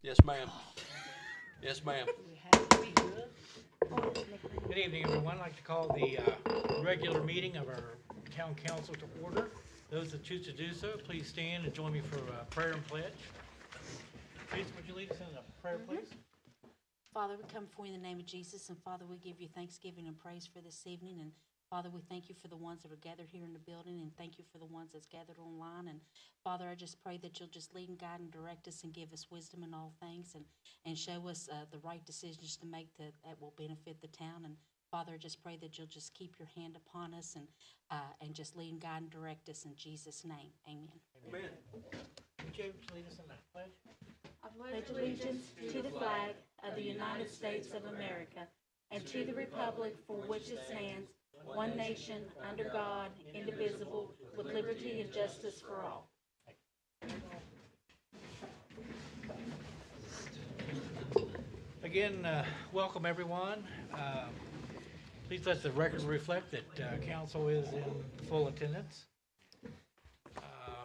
Yes, ma'am. Yes, ma'am. Good evening, everyone. I'd like to call the regular meeting of our town council to order. Those that choose to do so, please stand and join me for prayer and pledge. Please, would you lead us in a prayer, please? Father, we come before you in the name of Jesus, and Father, we give you thanksgiving and praise for this evening. And Father, we thank you for the ones that are gathered here in the building, and thank you for the ones that's gathered online. And Father, I just pray that you'll just lead and guide and direct us and give us wisdom in all things, and show us the right decisions to make that will benefit the town. And Father, I just pray that you'll just keep your hand upon us and just lead and guide and direct us in Jesus' name. Amen. Amen. Would you lead us in the pledge? I pledge allegiance to the flag of the United States of America and to the republic for which it stands, one nation, under God, indivisible, with liberty and justice for all. Again, welcome everyone. Please let the record reflect that council is in full attendance.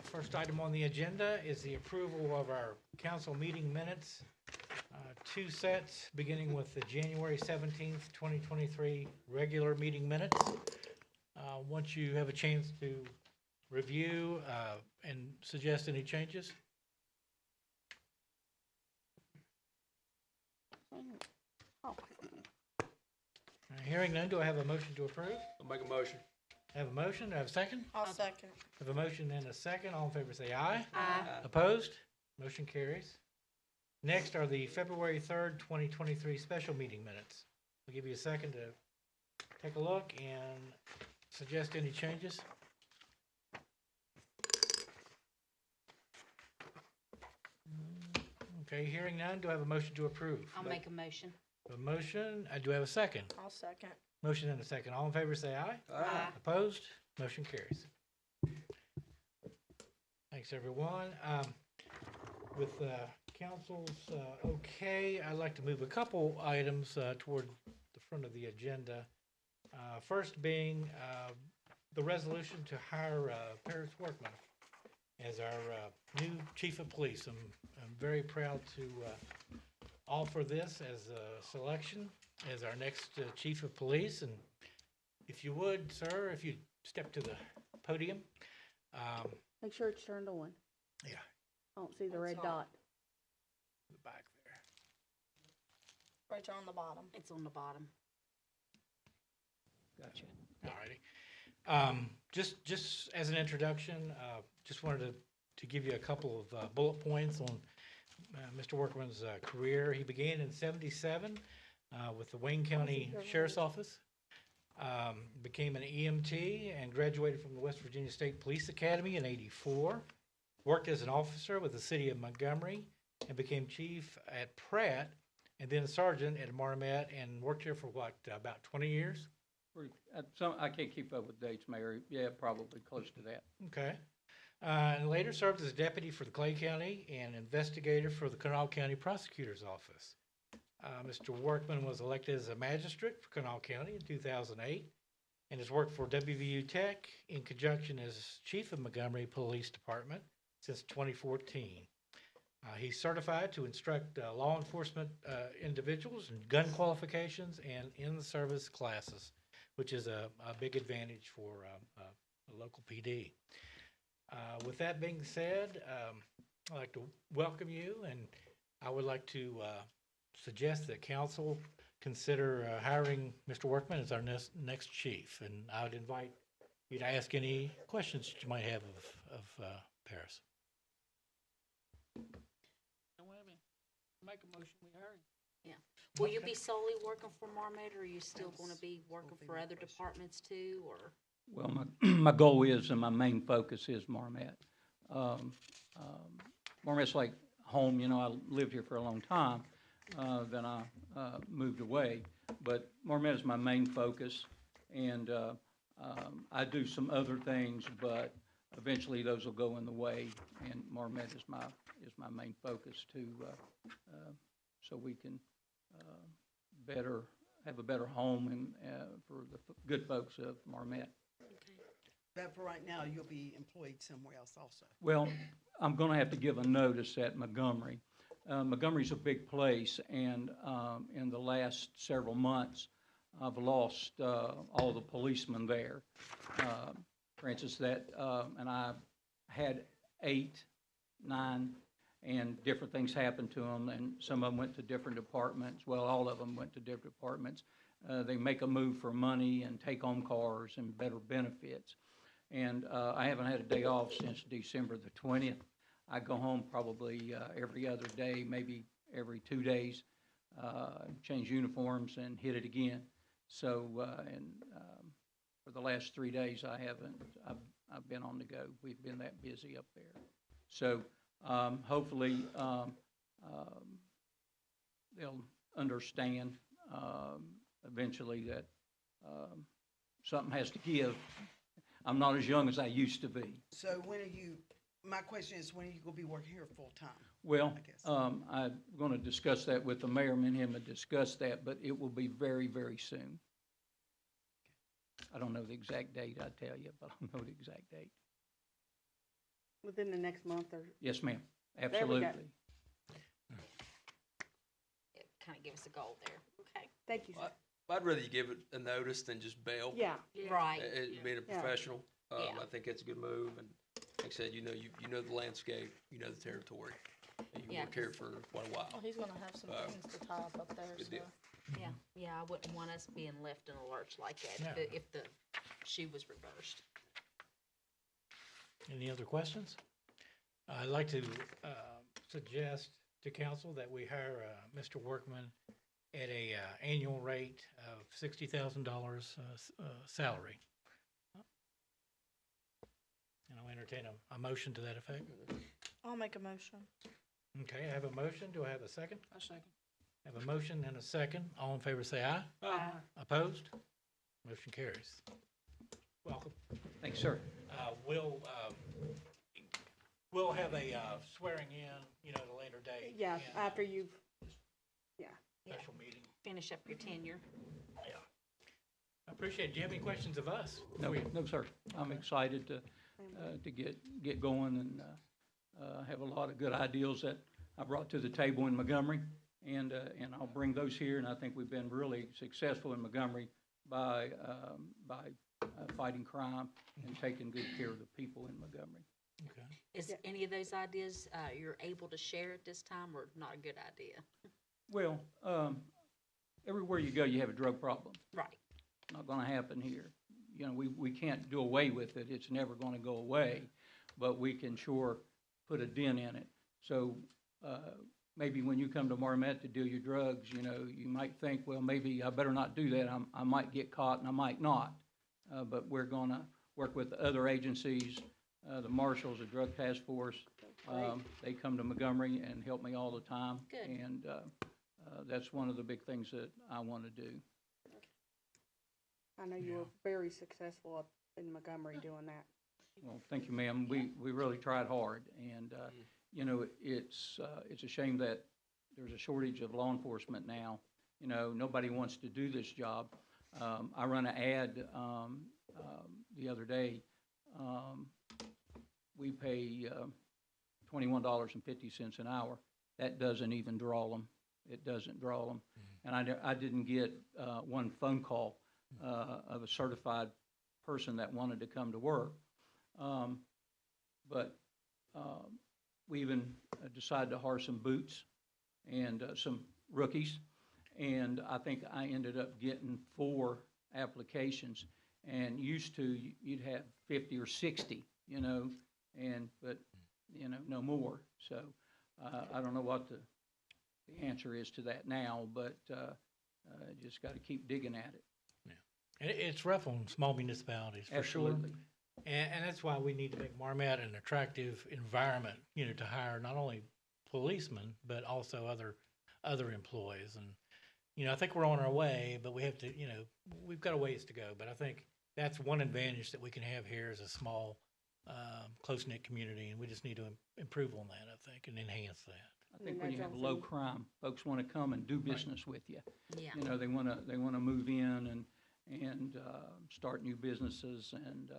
First item on the agenda is the approval of our council meeting minutes. Two sets, beginning with the January 17th, 2023 regular meeting minutes. Once you have a chance to review and suggest any changes. Hearing none, do I have a motion to approve? I'll make a motion. I have a motion, do I have a second? I'll second. I have a motion and a second. All in favor say aye. Aye. Opposed? Motion carries. Next are the February 3rd, 2023 special meeting minutes. I'll give you a second to take a look and suggest any changes. Okay, hearing none, do I have a motion to approve? I'll make a motion. A motion, do I have a second? I'll second. Motion and a second. All in favor say aye. Aye. Opposed? Motion carries. Thanks, everyone. With council's okay, I'd like to move a couple items toward the front of the agenda. First being the resolution to hire Paris Workman as our new chief of police. I'm very proud to offer this as a selection as our next chief of police. And if you would, sir, if you'd step to the podium. Make sure it's turned on. Yeah, I don't see the red dot. the back there. Right there on the bottom. It's on the bottom. Gotcha. All righty. Just as an introduction, just wanted to give you a couple of bullet points on Mr. Workman's career. He began in '77 with the Wayne County Sheriff's Office, became an EMT, and graduated from the West Virginia State Police Academy in '84. Worked as an officer with the city of Montgomery and became chief at Pratt, and then sergeant at Marmet, and worked here for what, about 20 years? I can't keep up with dates, Mayor. Yeah, probably close to that. Okay. And later served as deputy for the Clay County and investigator for the Kanawha County Prosecutor's Office. Mr. Workman was elected as a magistrate for Kanawha County in 2008 and has worked for WVU Tech in conjunction as chief of Montgomery Police Department since 2014. He's certified to instruct law enforcement individuals in gun qualifications and in-service classes, which is a big advantage for a local PD. With that being said, I'd like to welcome you, and I would like to suggest that council consider hiring Mr. Workman as our next chief, and I would invite you to ask any questions that you might have of Paris. Make a motion, we hire him. Yeah. Will you Okay. be solely working for Marmet, or are you still going to be working for other departments too, or? Well, my goal is, and my main focus is Marmet. Marmet's like home, you know, I lived here for a long time, then I moved away. But Marmet is my main focus, and I do some other things, but eventually those will go in the way, and Marmet is my main focus too, so we can have a better home and for the good folks of Marmet. But for right now, you'll be employed somewhere else also. Well, I'm going to have to give a notice at Montgomery. Montgomery's a big place, and in the last several months, I've lost all the policemen there. For instance, and I had 8, 9, and different things happened to them, and some of them went to different departments. Well, all of them went to different departments. They make a move for money and take home cars and better benefits. And I haven't had a day off since December the 20th. I go home probably every other day, maybe every 2 days, change uniforms and hit it again. So, for the last 3 days, I've been on the go. We've been that busy up there. So, hopefully, they'll understand, eventually that, something has to give. I'm not as young as I used to be. So my question is, when are you gonna be working here full-time? Well, I guess. I'm going to discuss that with the mayor. Me and him have discussed that, but it will be very, very soon. I don't know the exact date, I tell you, but I know the exact date. Within the next month or, Yes, ma'am, we go. absolutely. Kind of give us a goal there. Okay. thank you, sir. I'd rather you give it a notice than just bail. Yeah, Right. Being a Yeah. professional, Yeah. I think it's a good move, and like I said, you know the landscape, you know the territory, and you Yeah, work here for quite a Well, while. he's gonna have some things to tie up there, Good so. deal. Yeah, I wouldn't want us being left in a lurch like that No. if the shoe was reversed. Any other questions? I'd like to suggest to council that we hire Mr. Workman at a annual rate of $60,000 salary. And I'll entertain a motion to that effect. I'll make a motion. Okay, I have a motion. Do I have a second? A second. I have a motion and a second. All in favor say aye. Opposed? Motion carries. Welcome. Thanks, sir. We'll have a swearing in, at a later date. yeah, and, after you've, Yeah. Special meeting. Finish up your tenure. Yeah. I appreciate it. Do you have any questions of us? No, no, sir. I'm excited to get going and have a lot of good ideas that I brought to the table in Montgomery, and I'll bring those here. And I think we've been really successful in Montgomery by fighting crime and taking good care of the people in Montgomery. Okay. Is Yeah. any of those ideas you're able to share at this time, or not a good idea? Well, everywhere you go, you have a drug problem. Right. Not going to happen here. We can't do away with it. It's never going to go away, but we can sure put a dent in it. So maybe when you come to Marmet to deal your drugs, you might think, well, maybe I better not do that. I might get caught and I might not. But we're going to work with the other agencies, the marshals, the drug task force. They come to Montgomery and help me all the time. Good. And that's one of the big things that I want to do. I know you were very successful up in Montgomery doing that. Well, thank you, ma'am. We really tried hard, and, it's a shame that there's a shortage of law enforcement now. Nobody wants to do this job. I run an ad the other day. We pay $21.50 an hour. That doesn't even draw them. It doesn't draw them. And I didn't get one phone call of a certified person that wanted to come to work. But we even decided to hire some boots and some rookies. And I think I ended up getting 4 applications. And used to, you'd have 50 or 60, but no more. So I don't know what the answer is to that now, but just got to keep digging at it. And it's rough on small municipalities, for sure. Absolutely. And that's why we need to make Marmet an attractive environment, to hire not only policemen, but also other employees. And, I think we're on our way, but we have to, we've got a ways to go. But I think that's one advantage that we can have here as a small, close-knit community, and we just need to improve on that, I think, and enhance that. I think when you have low crime, folks want to come and do business with you. Yeah. They want to move in and start new businesses, and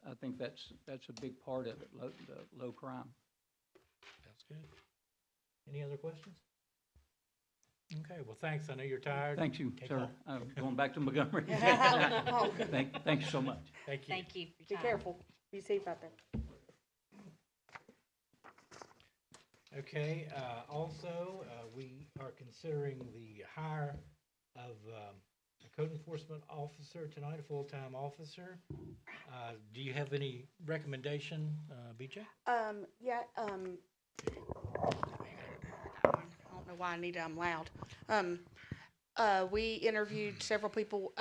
I think that's a big part of it, the low crime. Sounds good. Any other questions? Okay, well, thanks. I know you're tired. Thank you, Take sir. off. I'm going back to Montgomery. Oh, Thank you so much. Thank you. Thank you for be your time. careful. Be safe out there. Okay, also, we are considering the hire of a code enforcement officer tonight, a full-time officer. Do you have any recommendation, BJ? Yeah, I don't know why Anita, I'm loud. We interviewed several people.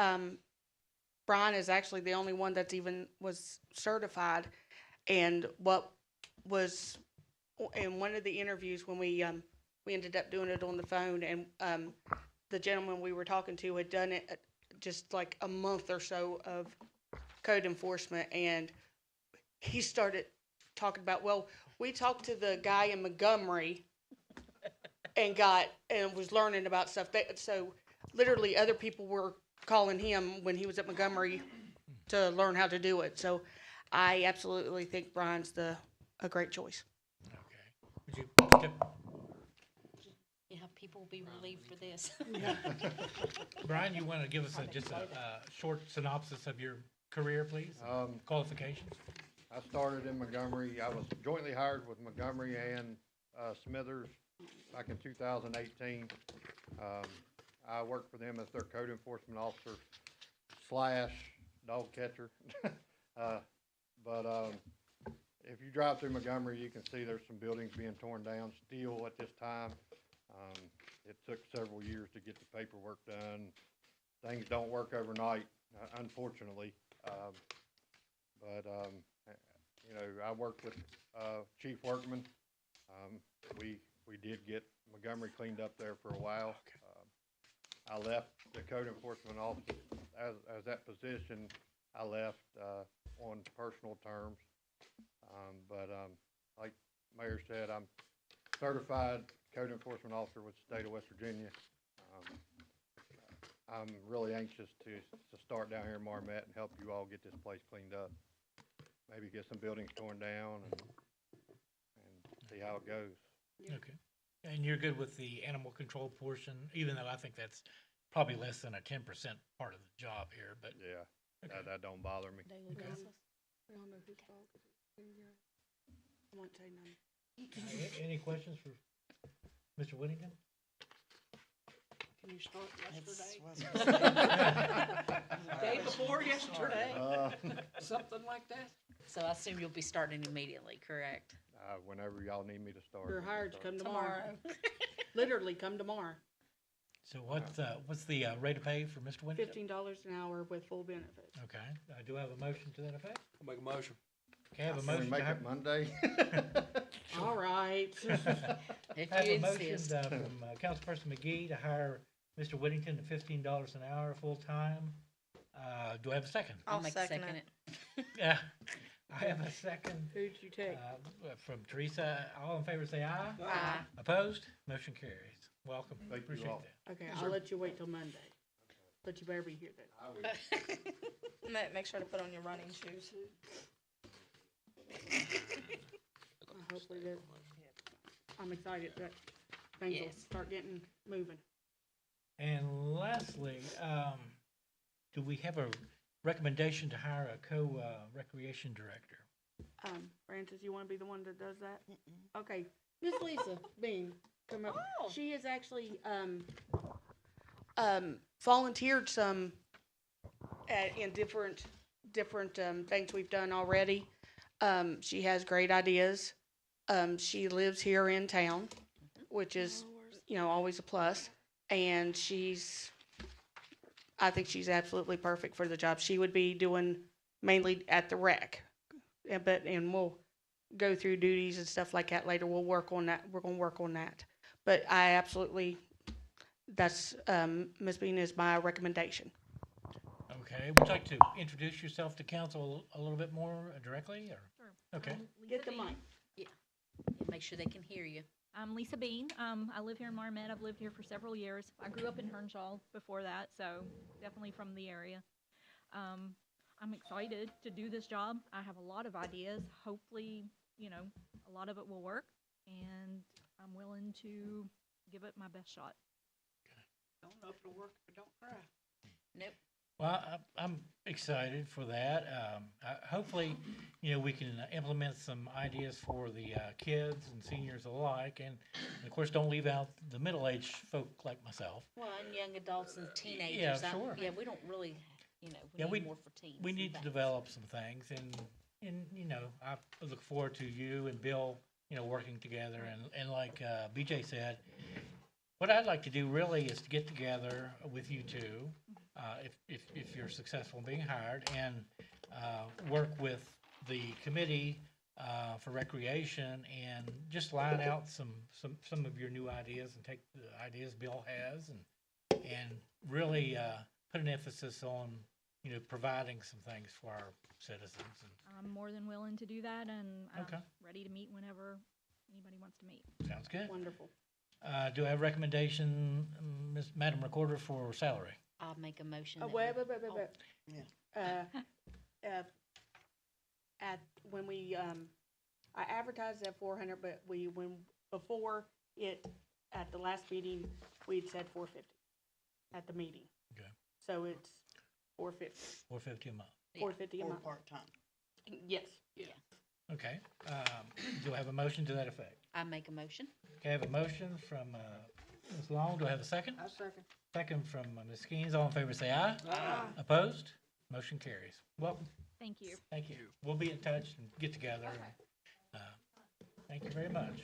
Brian is actually the only one that's even was certified. And what was, in one of the interviews when we ended up doing it on the phone, and the gentleman we were talking to had done it just like a month or so of code enforcement, and he started talking about, well, we talked to the guy in Montgomery and was learning about stuff. So literally other people were calling him when he was at Montgomery to learn how to do it. So I absolutely think Brian's a great choice. Okay. Would you, Yeah, people will be relieved for this. Brian, you want to give us just a short synopsis of your career, please? Qualifications? I started in Montgomery. I was jointly hired with Montgomery and Smithers back in 2018. I worked for them as their code enforcement officer / dog catcher. But if you drive through Montgomery, you can see there's some buildings being torn down still at this time. It took several years to get the paperwork done. Things don't work overnight, unfortunately. You know, I worked with Chief Workman. We did get Montgomery cleaned up there for a while. I left the code enforcement office as that position. I left on personal terms. Like Mayor said, I'm certified code enforcement officer with the state of West Virginia. I'm really anxious to start down here in Marmet and help you all get this place cleaned up. Maybe get some buildings torn down and see how it goes. Okay. And you're good with the animal control portion, even though I think that's probably less than a 10% part of the job here, but. Yeah, Okay. that don't bother me. Daily Okay. basis. I don't know whose dog it is. I won't say none. Any questions for Mr. Whittington? Can you start yesterday? Day before yesterday, Uh, something like that. So I assume you'll be starting immediately, correct? Whenever y'all need me to start. You're we can hired to start. come tomorrow. Literally come tomorrow. So what's the rate of pay for Mr. Whittington? $15 an hour with full benefits. Okay, do I have a motion to that effect? I'll make a motion. Okay, I have a Can we motion to make have. it Monday? All right. If I have you a motion insist. from Councilperson McGee to hire Mr. Whittington at $15 an hour, full-time. Do I have a second? I'll I'll make a second second it. it. Yeah, I have a second Who'd you take? from Teresa. All in favor say aye. Aye. Opposed? Motion carries. Welcome. Thank you Appreciate all. that. Okay, I'll let you wait till Monday. But you better be here then. Make sure to put on your running shoes. Hopefully that, I'm excited that things will Yes. start getting moving. And lastly, do we have a recommendation to hire a co-recreation director? Francis, you wanna be the one that does that? Okay, Miss Lisa Bean, come up. Oh. She has actually, volunteered some in different things we've done already. She has great ideas. She lives here in town, which is, always a plus. And I think she's absolutely perfect for the job. She would be doing mainly at the rec. And we'll go through duties and stuff like that later. We'll work on that. We're gonna work on that. But I absolutely, that's, Ms. Bean is my recommendation. Okay, would you like to introduce yourself to council a little bit more directly, or? Sure. Okay, Get the mic. Yeah, make sure they can hear you. I'm Lisa Bean. I live here in Marmet. I've lived here for several years. I grew up in Hernshaw before that, so definitely from the area. I'm excited to do this job. I have a lot of ideas. Hopefully, a lot of it will work. And I'm willing to give it my best shot. Don't know if it'll work, but don't cry. Nope. Well, I'm excited for that. Hopefully, we can implement some ideas for the kids and seniors alike, and of course, don't leave out the middle-aged folk like myself. Well, and young adults and teenagers. Yeah, sure. Yeah, we don't really, Yeah, we need more for teens. We and need to things. develop some things, and I look forward to you and Bill, working together, and like BJ said, what I'd like to do really is to get together with you two, if you're successful in being hired, and work with the committee for recreation and just line out some of your new ideas and take the ideas Bill has and really put an emphasis on providing some things for our citizens. I'm more than willing to do that, and I'm Okay. ready to meet whenever anybody wants to meet. Sounds good. Wonderful. Do I have a recommendation, Madam Recorder, for salary? I'll make a motion. Oh, that wait, we- wait, wait, wait, Yeah. wait. When we, I advertised at 400, but before it, at the last meeting, we'd said 450 at the meeting. Okay. So it's 450, 450 a month. 450 a Or month. part-time. Yes. Okay. Do I have a motion to that effect? I make a motion. Okay, I have a motion from Ms. Long. Do I have a second? I second. Second from Ms. Skeens. All in favor say aye. Aye. Opposed? Motion carries. Well, Thank you. thank you. We'll be in touch and get together. Thank you very much.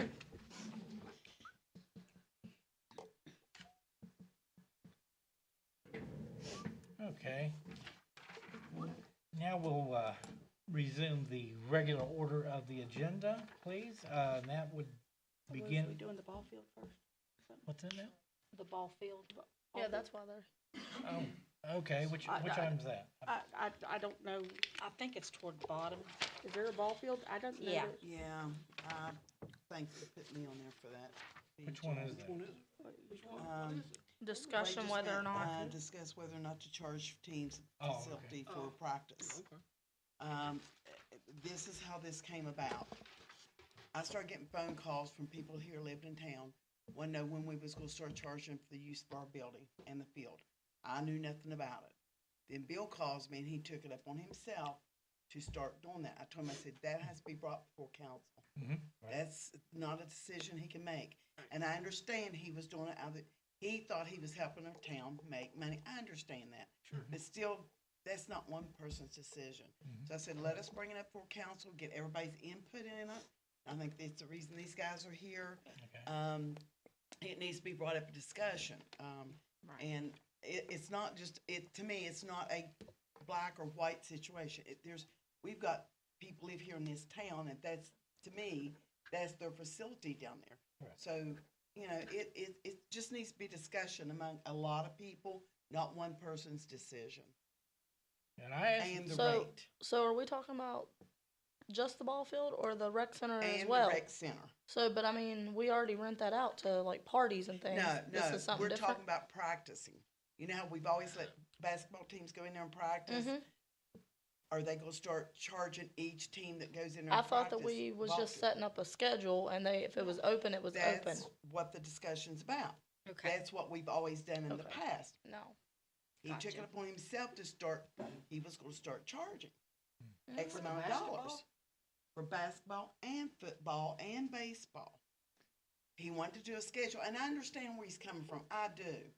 Okay. Now we'll resume the regular order of the agenda, please. And that would Are we begin, doing the ball field first? what's in there? The ball field. Yeah, that's why they're. Oh, okay, which I- item's that? I don't know. I think it's toward the bottom. Is there a ball field? I don't know. Yeah. that- Yeah, thanks for putting me on there for that. Which one is that? Discussion Wages whether or met, not. discuss whether or not to charge teams Oh, okay. facility for practice. This is how this came about. I started getting phone calls from people here living in town, wanting to know when we was gonna start charging for the use of our building and the field. I knew nothing about it. Then Bill calls me and he took it up on himself to start doing that. I told him, I said, that has to be brought before council. Mhm, right. That's not a decision he can make. And I understand he was doing it out of, he thought he was helping our town make money. I understand that. But still, that's not one person's decision. So I said, let us bring it up for council, get everybody's input in it. I think that's the reason these guys are here. Okay. It needs to be brought up for discussion. And it's not just, to me, it's not a black or white situation. We've got people live here in this town, and that's, to me, that's their facility down there. Right. So, it just needs to be discussion among a lot of people, not one person's decision. And I asked, And the So- rate, So are we talking about just the ball field or the rec center as and the well? rec center. So, but I mean, we already rent that out to like parties and things. No, This no, is something we're different. talking about practicing. You know how we've always let basketball teams go in there and practice? Mhm. Are they gonna start charging each team that goes in there I and thought that practice we was ball just field? setting up a schedule and if it was open, it was open. That's what the discussion's about. Okay. That's what we've always done in the Okay. past. No. He took Gotcha. it upon himself to start, he was gonna start charging Mm. X amount of dollars for basketball and football and baseball. He wanted to do a schedule, and I understand where he's coming from, I do.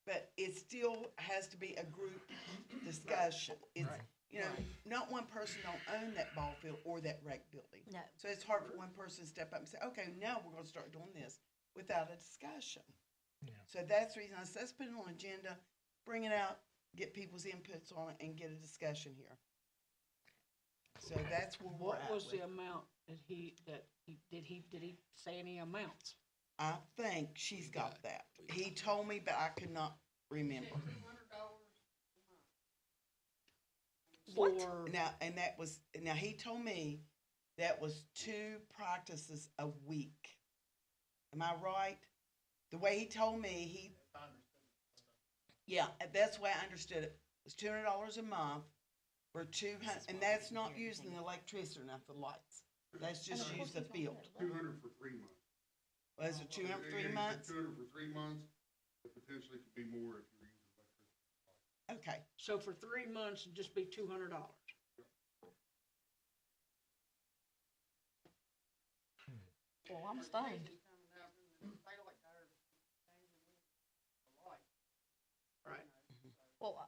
But it still has to be a group discussion. It's, not one person don't own that ball field or that rec building. No. So it's hard for one person to step up and say, okay, now we're gonna start doing this without a discussion. Yeah. So that's the reason I said, let's put it on agenda, bring it out, get people's inputs on it, and get a discussion here. So that's where we're What at was with the it. amount did he say any amounts? I think she's got that. He told me, but I could not remember. For, Now he told me that was 2 practices a week. Am I right? The way he told me, yeah, that's the way I understood it. It's $200 a month for 200, and that's not using the electricity or not the lights. That's just use the field. 200 for 3 months. Was it 200 for 3 months? 200 for 3 months, but potentially could be more if you're using electricity. Okay. So for 3 months, it'd just be $200. Well, I'm stunned. Right. Well,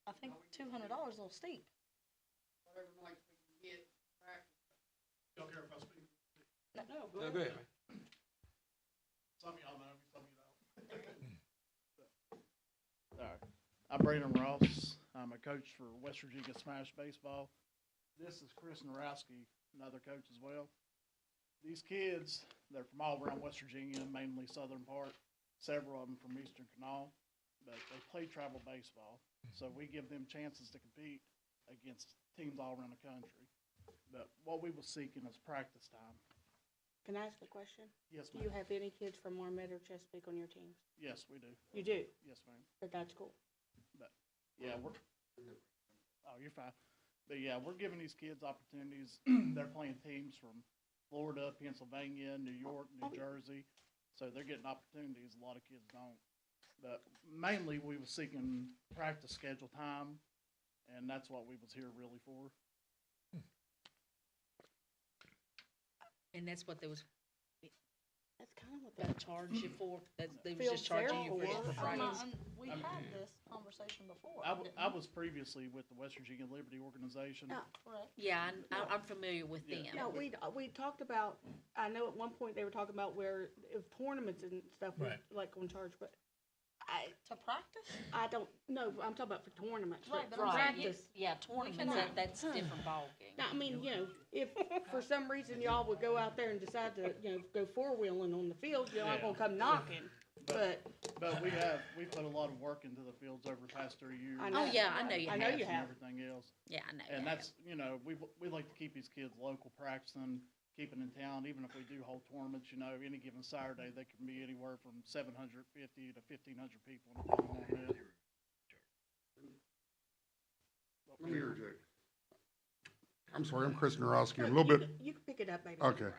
I think $200 is a little steep. Y'all care if I speak? No, go No, ahead. go ahead. Some of y'all know me, some of you don't. All right. I'm Brandon Ross. I'm a coach for West Virginia Smash Baseball. This is Chris Narowski, another coach as well. These kids, they're from all around West Virginia, mainly southern part, several of them from Eastern Canal, but they play travel baseball. So we give them chances to compete against teams all around the country. But what we were seeking is practice time. Can I ask a question? Yes, Do you ma'am. have any kids from Marmet or Chesapeake on your teams? Yes, we do. You do, Yes, ma'am. but that's cool. But, yeah, oh, you're fine. But yeah, we're giving these kids opportunities. They're playing teams from Florida, Pennsylvania, New York, New Jersey. So they're getting opportunities a lot of kids don't. But mainly we was seeking practice schedule time, and that's what we was here really for. And that's what they was That's kind of what gonna that, charge you for? That they was Field just charging you fair for for. practice? We had this conversation before. I didn't was we? previously with the West Virginia Liberty Organization. Yeah. Correct. Yeah, I'm familiar with them. yeah, we talked about, I know at one point they were talking about where, if tournaments and stuff was Right. like on charge, but To practice? I don't, no, I'm talking about for tournaments. Right, but for I'm saying practice. Yeah, tournaments, cannot- that's a different ballgame. Now, I mean, you know, if for some reason y'all would go out there and decide to, you know, go four-wheeling on the field, you're not gonna come knocking, but But we put a lot of work into the fields over the past 3 years. I know. Oh, yeah, I know you I know have. you And have. everything else. Yeah, I know. And you that's, you know, we like to keep these kids local, practicing, keeping in town, even if we do hold tournaments, you know, any given Saturday, they can be anywhere from 750 to 1,500 people in the town of Marmet. Let me interject. I'm sorry, I'm Chris Narowski. I'm a little bit, You can pick it up, baby. okay.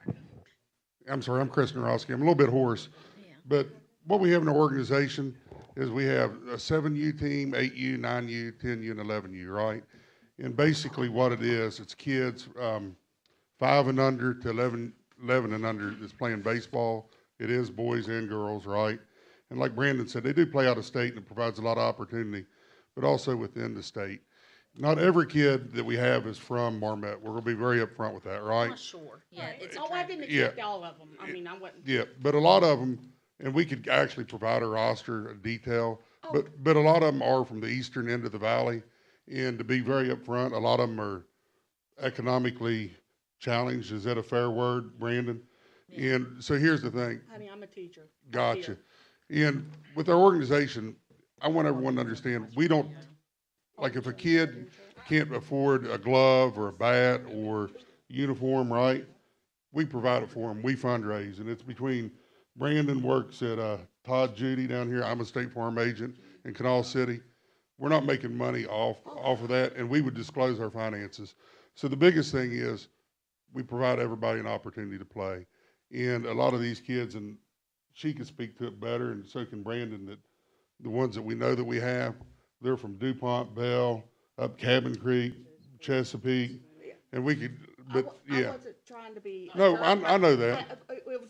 I'm sorry, I'm Chris Narowski. I'm a little bit hoarse. Yeah. But what we have in our organization is we have a 7U team, 8U, 9U, 10U, and 11U, right? And basically what it is, it's kids 5 and under to 11 and under that's playing baseball. It is boys and girls, right? And like Brandon said, they do play out of state and it provides a lot of opportunity, but also within the state. Not every kid that we have is from Marmet. We're gonna be very upfront with that, right? Not sure. Yeah, it's a Oh, I didn't Yeah. expect all of them. I mean, I wasn't. Yeah, but a lot of them, and we could actually provide a roster, a detail, but a lot of them are from the eastern end of the valley. And to be very upfront, a lot of them are economically challenged. Is that a fair word, Brandon? And so here's the thing. Honey, I'm a teacher. Gotcha. And with our organization, I want everyone to understand, we don't, like if a kid can't afford a glove or a bat or uniform, right? We provide it for them. We fundraise, and it's between, Brandon works at Todd Judy down here. I'm a State Farm agent in Canal City. We're not making money off of that, and we would disclose our finances. So the biggest thing is we provide everybody an opportunity to play. And a lot of these kids, and she can speak to it better, and so can Brandon, that the ones that we know that we have, they're from DuPont, Bell, up Cabin Creek, Chesapeake, and we could, but I yeah. wasn't trying to be. No, I know that. It was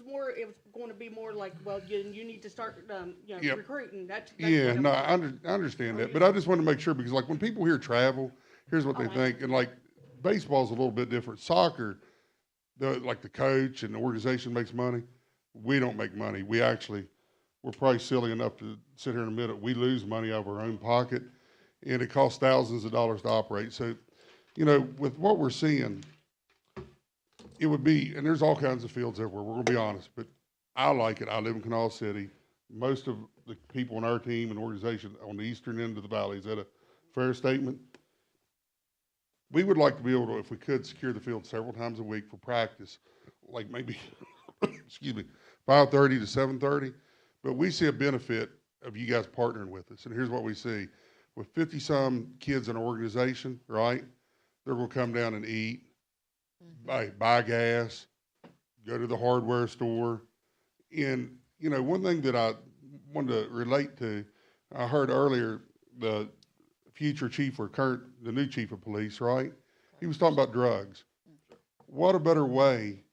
going to be more like, well, you need to start, you know, Yep. recruiting. That's Yeah, what no, I'm- I understand that, but I just want to make sure, because like when people hear travel, here's what they I think, and like baseball's a little bit different. Soccer, like the coach and the organization makes money. We don't make money. We're probably silly enough to sit here and admit it. We lose money out of our own pocket, and it costs thousands of dollars to operate. So, you know, with what we're seeing, it would be, and there's all kinds of fields everywhere, we're gonna be honest, but I like it. I live in Canal City. Most of the people on our team and organization on the eastern end of the valley, is that a fair statement? We would like to be able to, if we could, secure the field several times a week for practice, like maybe, excuse me, 5:30 to 7:30. But we see a benefit of you guys partnering with us. And here's what we see. With 50-some kids in our organization, right, they're gonna come down and eat, buy gas, go to the hardware store, And, you know, one thing that I wanted to relate to, I heard earlier, the future chief or current, the new chief of police, right? He was talking about drugs. What a better way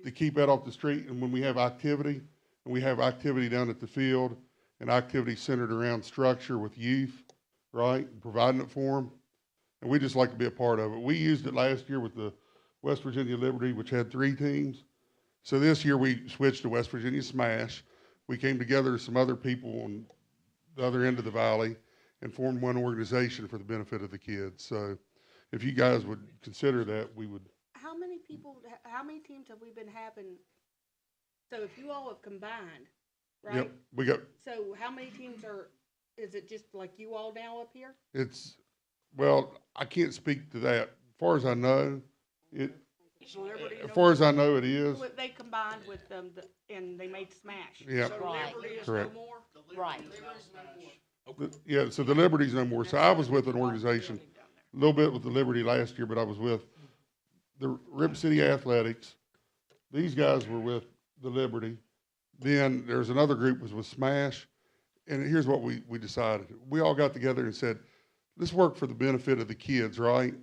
to keep that off the street, and when we have activity, and we have activity down at the field, and activity centered around structure with youth, right, providing it for them, and we just like to be a part of it. We used it last year with the West Virginia Liberty, which had 3 teams. So this year we switched to West Virginia Smash. We came together with some other people on the other end of the valley and formed one organization for the benefit of the kids. So if you guys would consider that, we would. How many people, how many teams have we been having? So if you all have combined, right? Yep, we got, So how many teams is it just like you all now up here? well, I can't speak to that. As far as I know, it is. They combined with them and they made Smash. Yeah, So Right. Liberty is Correct. no more? Right. yeah, so the Liberty's no more. So I was with an organization, a little bit with the Liberty last year, but I was with the Rip City Athletics. These guys were with the Liberty. Then there's another group was with Smash. And here's what we decided. We all got together and said, let's work for the benefit of the kids, right?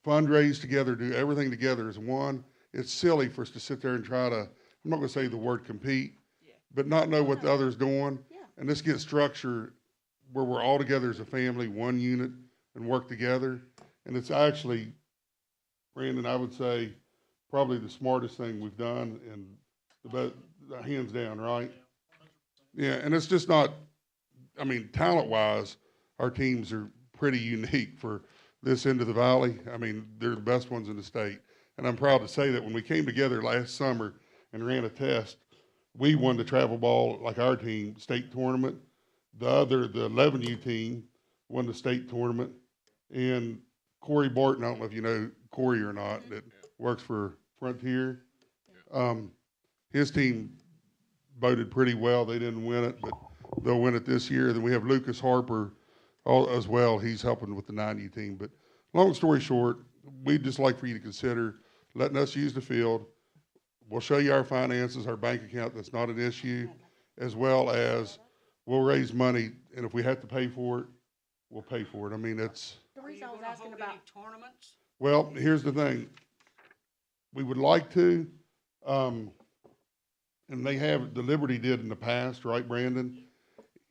Fundraise together, do everything together as one. It's silly for us to sit there and try to, I'm not gonna say the word compete, but not know what the other's doing. Yeah. And let's get structure where we're all together as a family, one unit, and work together. And it's actually, Brandon, I would say, probably the smartest thing we've done, and the best, hands down, right? Yeah, and it's just not, I mean, talent-wise, our teams are pretty unique for this end of the valley. I mean, they're the best ones in the state. And I'm proud to say that when we came together last summer and ran a test, we won the travel ball, like our team, state tournament. The 11U team won the state tournament. And Corey Barton, I don't know if you know Corey or not, that works for Frontier. His team voted pretty well. They didn't win it, but they'll win it this year. Then we have Lucas Harper as well. He's helping with the 9U team. But long story short, we'd just like for you to consider letting us use the field. We'll show you our finances, our bank account. That's not an issue, as well as we'll raise money, and if we have to pay for it, we'll pay for it. I mean, that's, The Are you reason I was gonna asking hold about, any tournaments? well, here's the thing. We would like to, and they have, the Liberty did in the past, right, Brandon?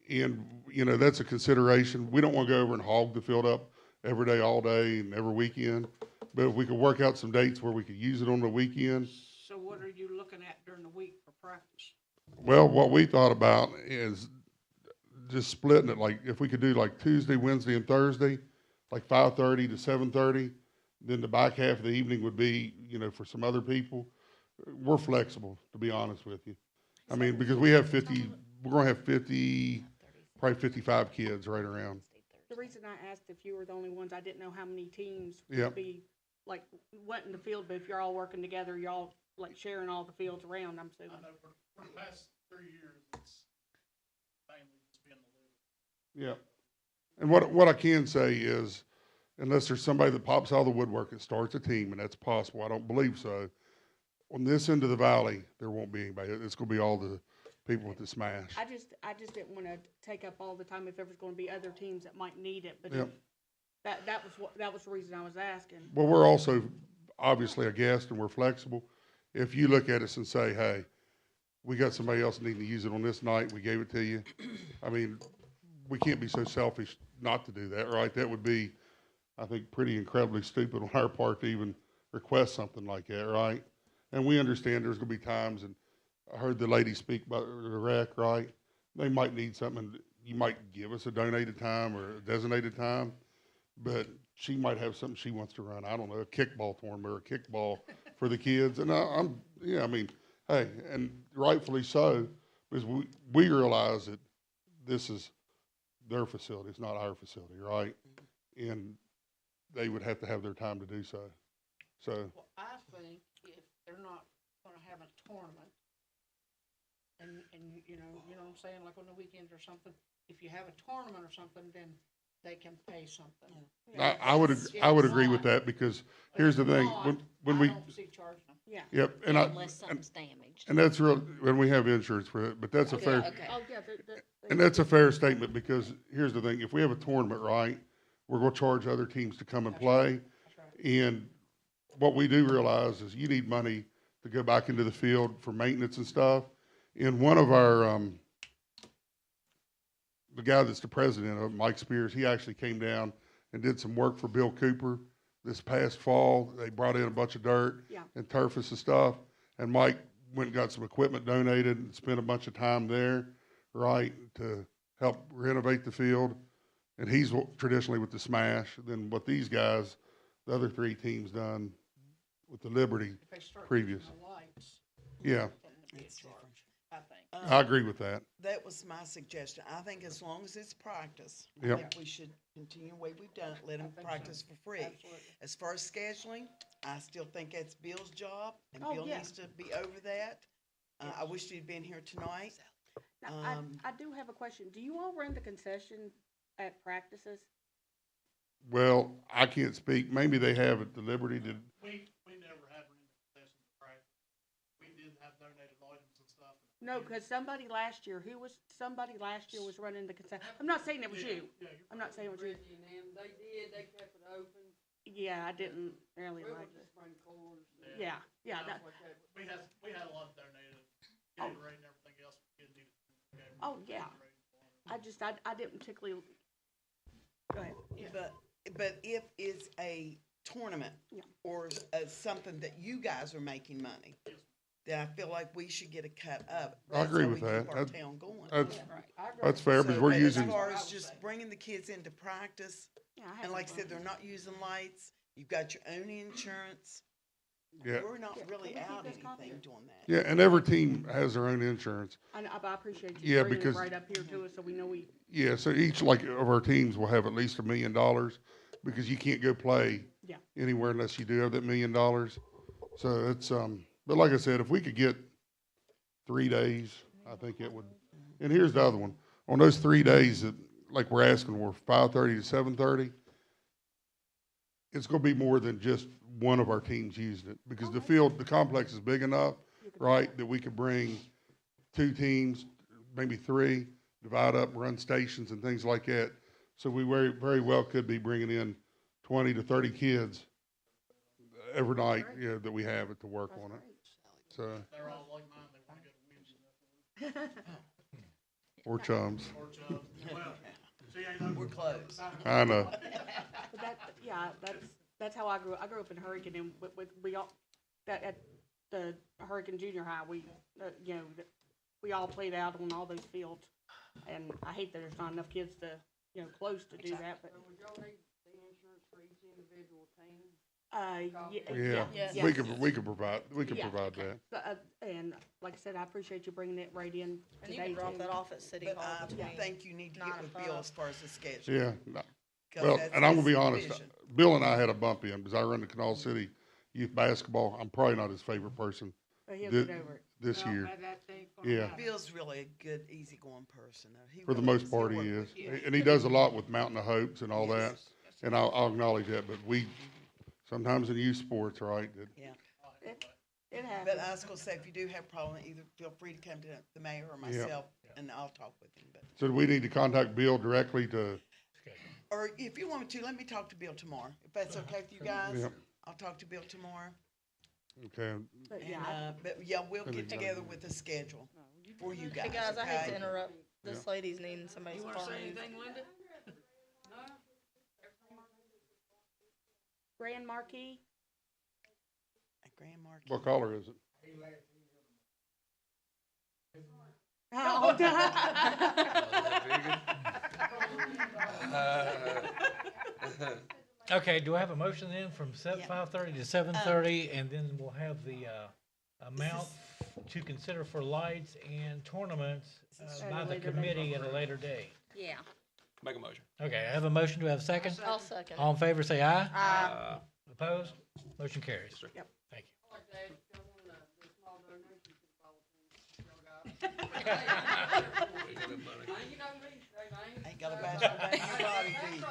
And, you know, that's a consideration. We don't want to go over and hog the field up every day, all day, and every weekend. But if we could work out some dates where we could use it on the weekend. So what are you looking at during the week for practice? Well, what we thought about is just splitting it, like, if we could do like Tuesday, Wednesday, and Thursday, like 5:30 to 7:30, then the back half of the evening would be, you know, for some other people. We're flexible, to be honest with you. I mean, because we have 50, we're gonna have 50, probably 55 kids right around. the reason I asked if you were the only ones, I didn't know how many teams Yeah. would be, like, went in the field, but if you're all working together, you're all, like, sharing all the fields around, I'm assuming. I know for the past 3 years, it's mainly just been the Liberty. Yeah. And what I can say is, unless there's somebody that pops out of the woodwork and starts a team, and that's possible, I don't believe so. On this end of the valley, there won't be anybody. It's gonna be all the people with the Smash. I just didn't wanna take up all the time if there was gonna be other teams that might need it, but Yep. that was the reason I was asking. Well, we're also obviously a guest and we're flexible. If you look at us and say, hey, we got somebody else needing to use it on this night, we gave it to you. I mean, we can't be so selfish not to do that, right? That would be, I think, pretty incredibly stupid on our part to even request something like that, right? And we understand there's gonna be times, and I heard the lady speak about the rec, right? They might need something, you might give us a donated time or a designated time, but she might have something she wants to run. I don't know, a kickball tournament or a kickball for the kids. And I mean, hey, and rightfully so, because we realize that this is their facility, it's not our facility, right? And they would have to have their time to do so. So, Well, I think if they're not gonna have a tournament, and you know what I'm saying, like on the weekends or something, if you have a tournament or something, then they can pay something. I would agree with that, because here's the thing, when we, I don't see charging them. Yeah. yep, and Unless something's damaged. And that's real, when we have insurance for it, but that's a fair, Okay. Oh, yeah, and that's a fair statement, because here's the thing, if we have a tournament, right, we're gonna charge other teams to come and play. And what we do realize is you need money to go back into the field for maintenance and stuff. And one of our, the guy that's the president of it, Mike Spears, he actually came down and did some work for Bill Cooper this past fall. They brought in a bunch of dirt Yeah. and turfus and stuff. And Mike went and got some equipment donated and spent a bunch of time there, right, to help renovate the field. And he's traditionally with the Smash. Then what these guys, the other three teams done with the Liberty If they start previous. using the lights, Yeah, then it'd be a It's charge, different. I think. I agree with that. That was my suggestion. I think as long as it's practice, I Yep. think we should continue the way we've done it, let them think so. practice for free. Absolutely. As far as scheduling, I still think that's Bill's job, and Oh, Bill yeah. needs to be over that. I wish he'd been here tonight. Now, Um, I do have a question. Do you all run the concession at practices? Well, I can't speak. Maybe they have at the Liberty. Did, We never had ran the concessions right. We did have donated items and stuff. No, because somebody last year was running the concession. I'm not saying it was you. I'm not saying it was you. They kept it open. Yeah, I didn't really like it. Yeah, yeah, that, We had a lot of donated, Oh. Gatorade and everything else kids needed. Oh, yeah. I didn't particularly, go ahead. But if it's a tournament Yeah. or something that you guys are making money, then I feel like we should get a cut of it. I agree with That's how we that. keep our That- town going. That's, Right. I agree. that's fair, because we're But using, as far as just bringing the kids into practice, Yeah, I had and like I no said, problem. they're not using lights, you've got your own insurance. yeah, We're not Yeah, really can we keep out this copy? anything doing that. yeah, and every team has their own insurance. I appreciate Yeah, you bringing it because- right up here to us, so we know we, Yeah, so each, like, of our teams will have at least $1 million, because you can't go play Yeah. anywhere unless you do have that $1 million. So it's, but like I said, if we could get 3 days, I think it would. And here's the other one. On those 3 days that, like we're asking, we're 5:30 to 7:30, it's gonna be more than just one of our teams using it, because the field, the complex is big enough, right, that we could bring 2 teams, maybe 3, divide up, run stations and things like that. So we very, very well could be bringing in 20 to 30 kids every night, that we have it to work on it. So, They're all like mine, they wanna go to Wednesday. or chums. Or Chubb. Well, she ain't over. We're close. I know. but that's how I grew up. I grew up in Hurricane, and we all, at the Hurricane Junior High, we all played out on all those fields. And I hate that there's not enough kids to, close to do that, but, Would y'all need the insurance for each individual team? Yeah, Yes. we could provide Yeah. that. And like I said, I appreciate you bringing it right in And you today. can drop too. that off at City But Hall I between think you need to 9 get and with Bill 5. as far as the schedule. Yeah. 'Cause Well, that's and I'm gonna be his honest, division. Bill and I had a bump in, because I run the Canal City youth basketball. I'm probably not his favorite person But he'll thi- get over it. this Well, year. that ain't gonna Yeah. happen. Bill's really a good, easygoing person, though. He For the really most part, he He'll work is. with you. And he does a lot with Mountain of Hopes and all that. Yes. And I'll acknowledge that, but sometimes in youth sports, right, that Yeah. It happens. But I was gonna say, if you do have a problem, either feel free to come to the mayor or myself, and I'll talk with him, but. So do we need to contact Bill directly to, Or if you want me to, let me talk to Bill tomorrow, if that's okay with you guys. Yep. I'll talk to Bill tomorrow. okay, But And, yeah, but yeah, we'll And get then- together with a schedule for you guys, Hey guys, I hate okay? to interrupt. This lady's needing somebody's You wanna car say moved. anything, Linda? Grand Marquis, At Grand Marquis. what color is it? oh, Okay, do I have a motion then from Yeah. 5:30 to 7:30, and then we'll have the amount to consider for lights and tournaments At a by the later date. committee at a later date. Yeah, Make a motion. Okay, I have a motion. Do I have a second? I'll second. All in favor, say aye. Aye. Opposed? Motion carries. Yep. Thank you. I'd like to add, I want a small donation to the ball team. Y'all got. You know me, Dave, Ain't got a basketball bat in your body, do you?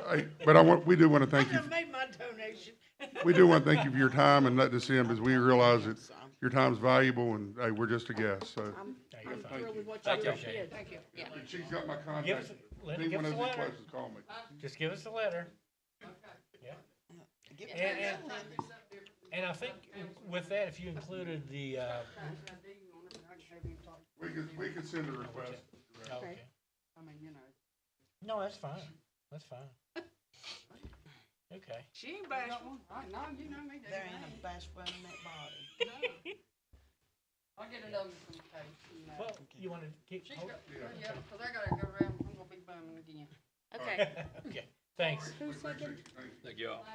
Hey, but we do want to thank I you, done made my donation. we do want to thank you for your time and letting us in, because we realize that your time's valuable, and, hey, we're just a guest, so. I'm you're fine. thrilled with what Thank you you. did. Thank you. Yeah. And she's got my Give contact. us, Linda, Anyone give us has a any letter. questions, call me. Just give us a letter. Yeah. Give And I think with that, if you included the, We could send a request. okay. I mean, you know. No, that's fine. That's fine. Okay. She ain't bashful. No, you know me. There ain't a bashful in that body. I'll get it over from Kate. Well, you want to keep, She's oh, got, yeah, cause I gotta go around, I'm gonna be bumming again. Okay, okay, thanks. Thank you all.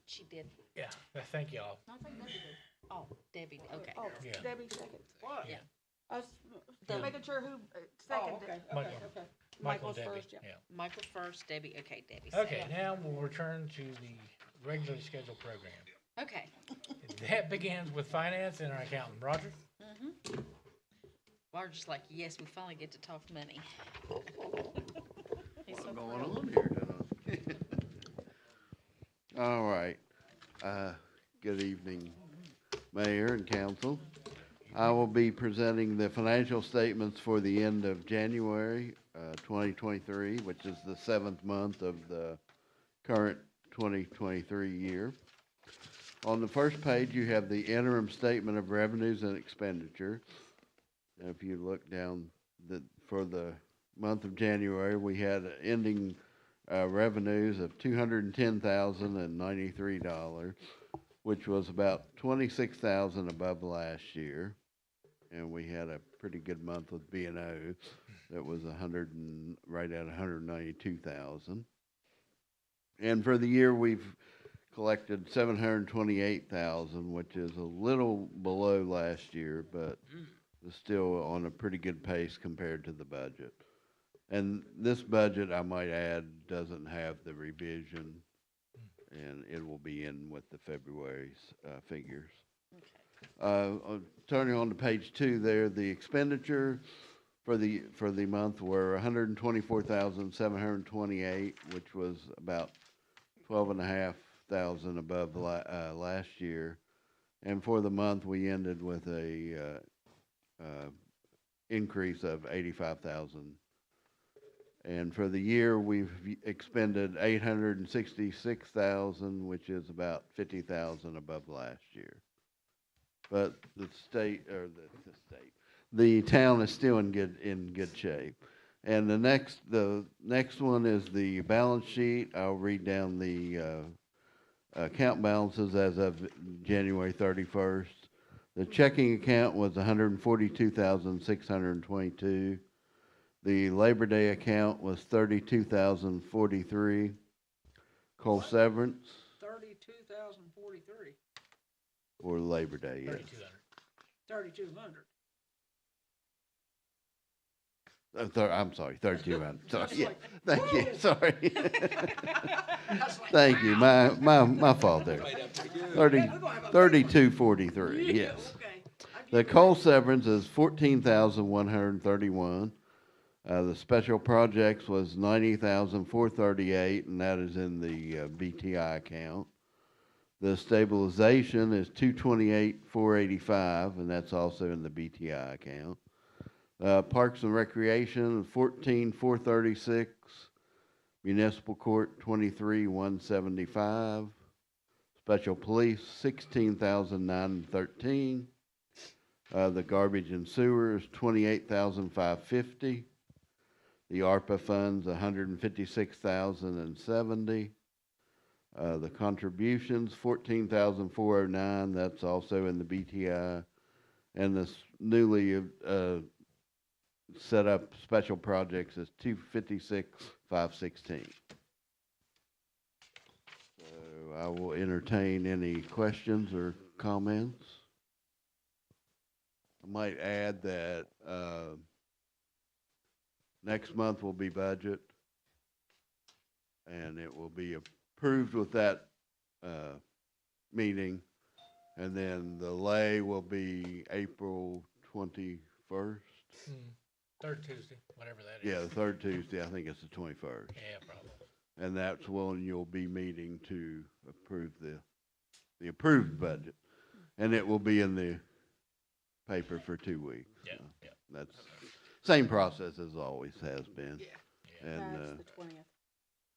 she did. Yeah, thank y'all. I think Debbie did. Oh, Debbie, okay. Oh, Yeah. Debbie second. What? Yeah. I was The- making sure who Oh, seconded. okay, Michael. Okay. Michael and Michael's Debbie, first, yeah. yeah. Michael first, Debbie, okay, Debbie Okay, second. now we'll return to the regularly scheduled program. Okay. That begins with finance and our accountant, Roger. Mm-hmm. Roger's like, yes, we finally get to talk money. He's so What's going thrilled. on here tonight? All right. Good evening, Mayor and Council. I will be presenting the financial statements for the end of January 2023, which is the 7th month of the current 2023 year. On the first page, you have the interim statement of revenues and expenditure. If you look down for the month of January, we had ending revenues of $210,093, which was about $26,000 above last year. And we had a pretty good month with B&O that was right at 192,000. And for the year, we've collected 728,000, which is a little below last year, but is still on a pretty good pace compared to the budget. And this budget, I might add, doesn't have the revision, and it will be in with the February's figures. Turning on to page 2 there, the expenditure for the month were 124,728, which was about 12,500 above last year. And for the month, we ended with a increase of 85,000. And for the year, we've expended 866,000, which is about 50,000 above last year. But the town is still in good shape. And the next one is the balance sheet. I'll read down the account balances as of January 31st. The checking account was 142,622. The Labor Day account was 32,043. Coal severance 32,043. for Labor Day, yes. 3,200. I'm sorry, 3,200. Sorry, yeah. Thank you. Sorry. Thank you. My fault there. 3243. Yes. The coal severance is 14,131. The special projects was 90,438, and that is in the BTI account. The stabilization is 228,485, and that's also in the BTI account. Parks and Recreation, 14,436. Municipal Court, 23,175. Special Police, 16,913. The Garbage and Sewer is 28,550. The ARPA funds, 156,070. The contributions, 14,409. That's also in the BTI. And this newly set up special projects is 256,516. So I will entertain any questions or comments. I might add that next month will be budget, and it will be approved with that meeting, and then the lay will be April 21st. Third Tuesday, whatever that is. Yeah, the third Tuesday, I think it's the 21st. Yeah, probably. And that's when you'll be meeting to approve the approved budget. And it will be in the paper for 2 weeks. Yeah, so yeah. That's same process as always has been. Yeah. And, That's the 20th.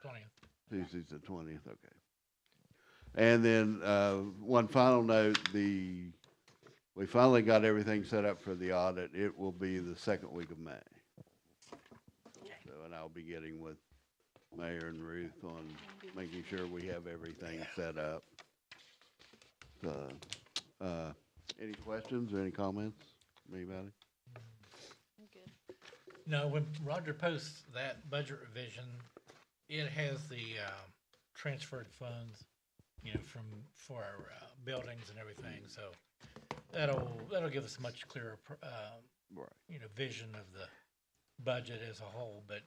20th. Tuesday's the 20th, okay. And then, one final note, we finally got everything set up for the audit. It will be the second week of May. So, and I'll be getting with Mayor and Ruth on making sure we have everything set up. So, any questions or any comments from anybody? I'm good. No, when Roger posts that budget revision, it has the transferred funds, for our buildings and everything. So that'll give us a much clearer, Right. vision of the budget as a whole. But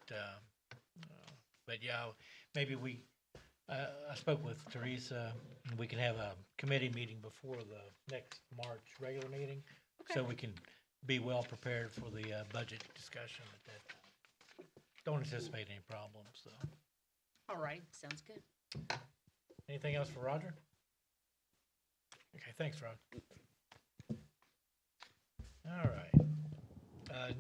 yeah, maybe I spoke with Teresa, and we can have a committee meeting before the next March regular meeting, so we can be well prepared for the budget discussion at that time. Don't anticipate any problems, so. All right, sounds good. Anything else for Roger? Okay, thanks, Rod. All right.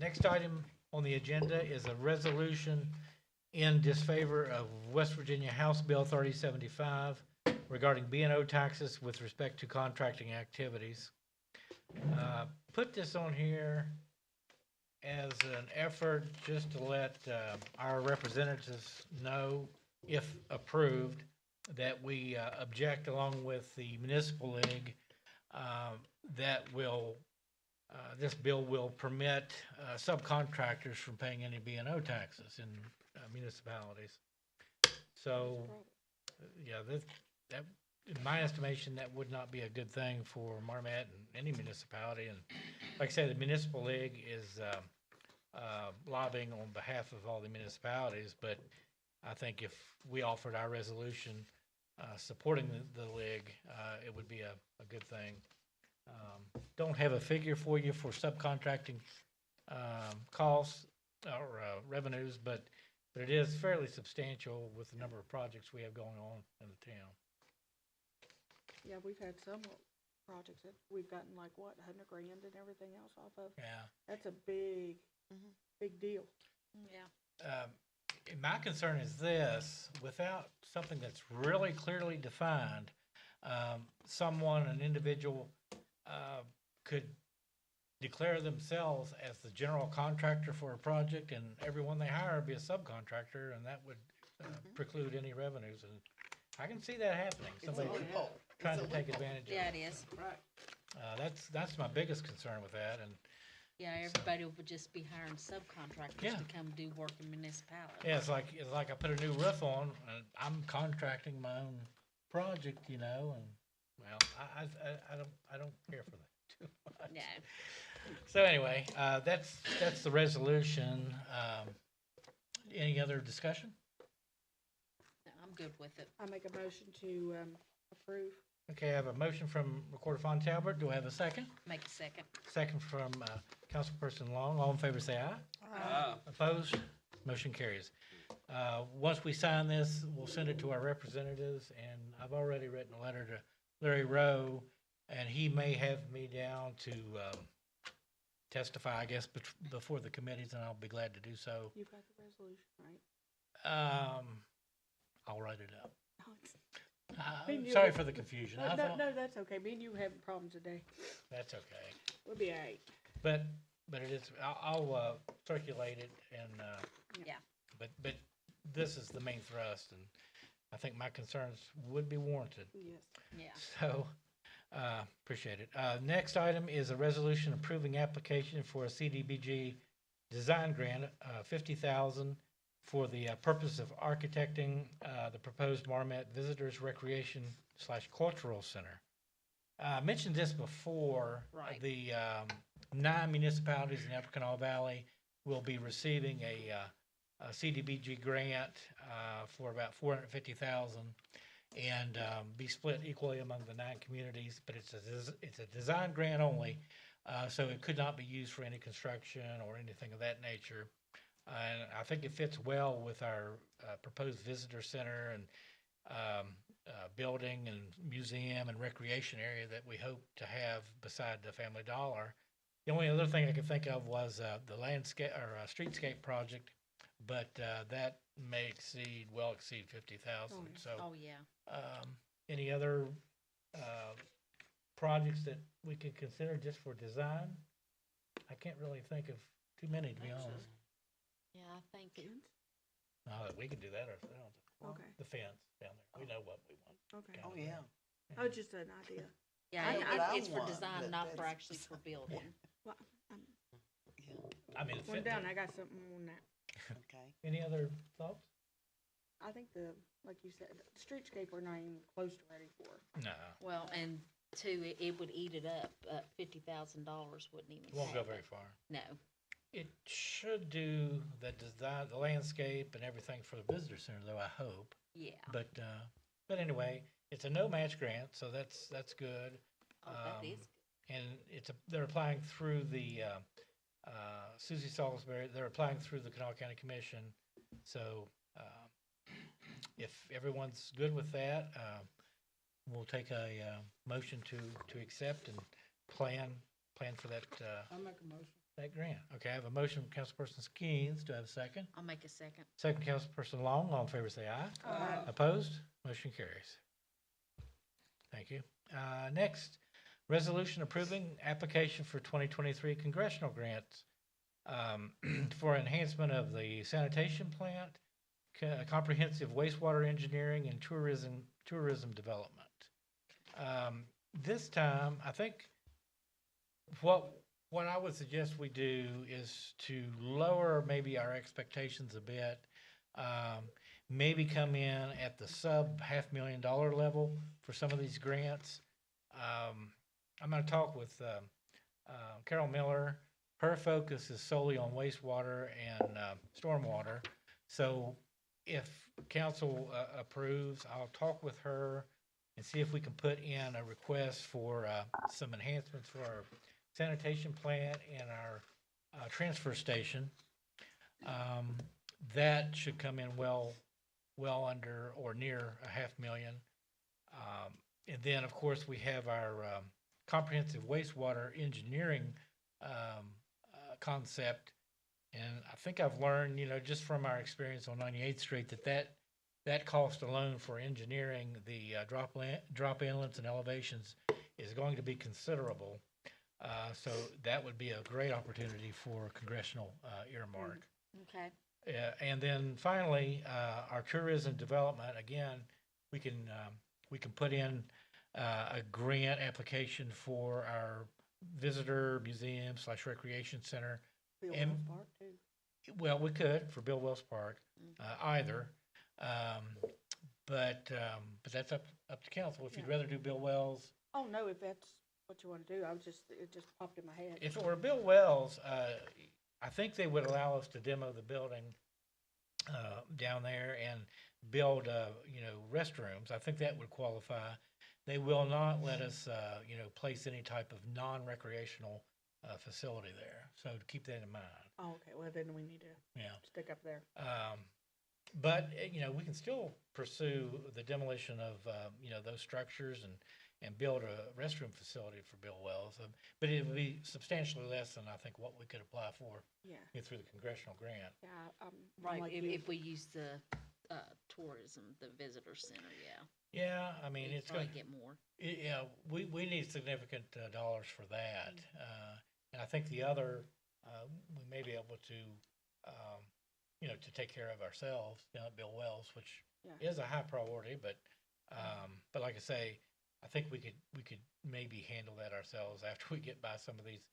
Next item on the agenda is a resolution in disfavor of West Virginia House Bill 3075 regarding B&O taxes with respect to contracting activities. Put this on here as an effort just to let our representatives know, if approved, that we object along with the municipal league, that this bill will permit subcontractors from paying any B&O taxes in municipalities. So, yeah, that, in my estimation, that would not be a good thing for Marmet and any municipality. And like I said, the municipal league is lobbying on behalf of all the municipalities, but I think if we offered our resolution supporting the league, it would be a good thing. Don't have a figure for you for subcontracting costs or revenues, but it is fairly substantial with the number of projects we have going on in the town. Yeah, we've had some projects that we've gotten like, what, $100,000 and everything else off of? Yeah. That's a big, big deal. Yeah. My concern is this: without something that's really clearly defined, an individual, could declare themselves as the general contractor for a project, and everyone they hire be a subcontractor, and that would preclude any revenues. And I can see that happening. Somebody trying to take advantage of it. Yeah, it is. Right. That's my biggest concern with that. And Yeah, everybody would just be hiring subcontractors Yeah. to come do work in municipalities. yeah, it's like I put a new roof on, and I'm contracting my own project, and well, I don't care for that too much. No. So anyway, that's the resolution. Any other discussion? No, I'm good with it. I make a motion to approve. Okay, I have a motion from Recorder Von Talbert. Do I have a second? Make a second. Second from Councilperson Long. All in favor, say aye. Opposed? Motion carries. Once we sign this, we'll send it to our representatives, and I've already written a letter to Larry Rowe, and he may have me down to testify, I guess, before the committees, and I'll be glad to do so. You've got the resolution, right? I'll write it up. No, it's- Sorry for the confusion. No, I thought, no, that's okay. Me and you having problems today. that's okay. We'll be all right. But it is, I'll circulate it, and, Yeah. but this is the main thrust, and I think my concerns would be warranted. Yes. Yeah. So, appreciate it. Next item is a resolution approving application for a CDBG design grant, $50,000 for the purpose of architecting the proposed Marmet Visitors Recreation / Cultural Center. I mentioned this before. Right. The 9 municipalities in the Upper Kanawha Valley will be receiving a CDBG grant for about $450,000 and be split equally among the 9 communities. But it's a design grant only, so it could not be used for any construction or anything of that nature. And I think it fits well with our proposed visitor center and building and museum and recreation area that we hope to have beside the Family Dollar. The only other thing I could think of was the landscape or streetscape project, but that may well exceed 50,000. So, Oh, yeah. any other projects that we could consider just for design? I can't really think of too many, to be honest. Yeah, I think. No, we can do that ourselves. Okay. The fence down there. We know what we want. Okay. Oh, yeah. Oh, just an idea. Yeah, know what I it's for want, design, but not for that's- actually for building. Well, I'm I mean, one down. I got something on that. Okay. any other thoughts? I think like you said, the streetscape we're not even close to ready for. No, Well, and two, it would eat it up. $50,000 wouldn't even. won't go have very it. far. No. It should do the design, the landscape and everything for the visitor center, though, I hope. Yeah. But anyway, it's a no match grant, so that's good. Oh, that is. And they're applying through the, Susie Salisbury, they're applying through the Kanawha County Commission. So, if everyone's good with that, we'll take a, motion to accept and plan for that, I'll make a motion. that grant. Okay, I have a motion from Councilperson Skeens. Do I have a second? I'll make a second. Second, Councilperson Long. All in favor, say aye. Aye. Opposed? Motion carries. Thank you. Next, resolution approving application for 2023 congressional grants for enhancement of the sanitation plant, comprehensive wastewater engineering, and tourism development. This time, I think what I would suggest we do is to lower maybe our expectations a bit. Maybe come in at the sub $500,000 level for some of these grants. I'm going to talk with Carol Miller. Her focus is solely on wastewater and stormwater. So if council approves, I'll talk with her and see if we can put in a request for some enhancements for our sanitation plant and our transfer station. That should come in well under or near $500,000. And then, of course, we have our comprehensive wastewater engineering concept. And I think I've learned, just from our experience on 98th Street, that cost alone for engineering the drop inlets and elevations is going to be considerable. So that would be a great opportunity for congressional earmark. Okay. And then finally, our tourism development, again, we can put in a grant application for our visitor museum / recreation center. Bill And- Wells Park too. Well, we could for Bill Wells Park, either. But that's up to council. If you'd Yeah. rather do Bill Wells, Oh, no, if that's what you want to do, it just popped in my head. if it were Bill Wells, I think they would allow us to demo the building down there and build, restrooms. I think that would qualify. They will not let us, place any type of non-recreational facility there. So to keep that in mind. Oh, okay, well, then we need to Yeah. stick up there. But, we can still pursue the demolition of, those structures and build a restroom facility for Bill Wells. But it would be substantially less than I think what we could apply for Yeah, through the congressional grant. yeah, I'm Right, like if, you. if we use the tourism, the visitor center, yeah. Yeah, I mean, We'd it's going probably get more. Yeah, we need significant dollars for that. And I think the other, we may be able to, to take care of ourselves down at Bill Wells, which Yeah. is a high priority, but like I say, I think we could maybe handle that ourselves after we get by some of these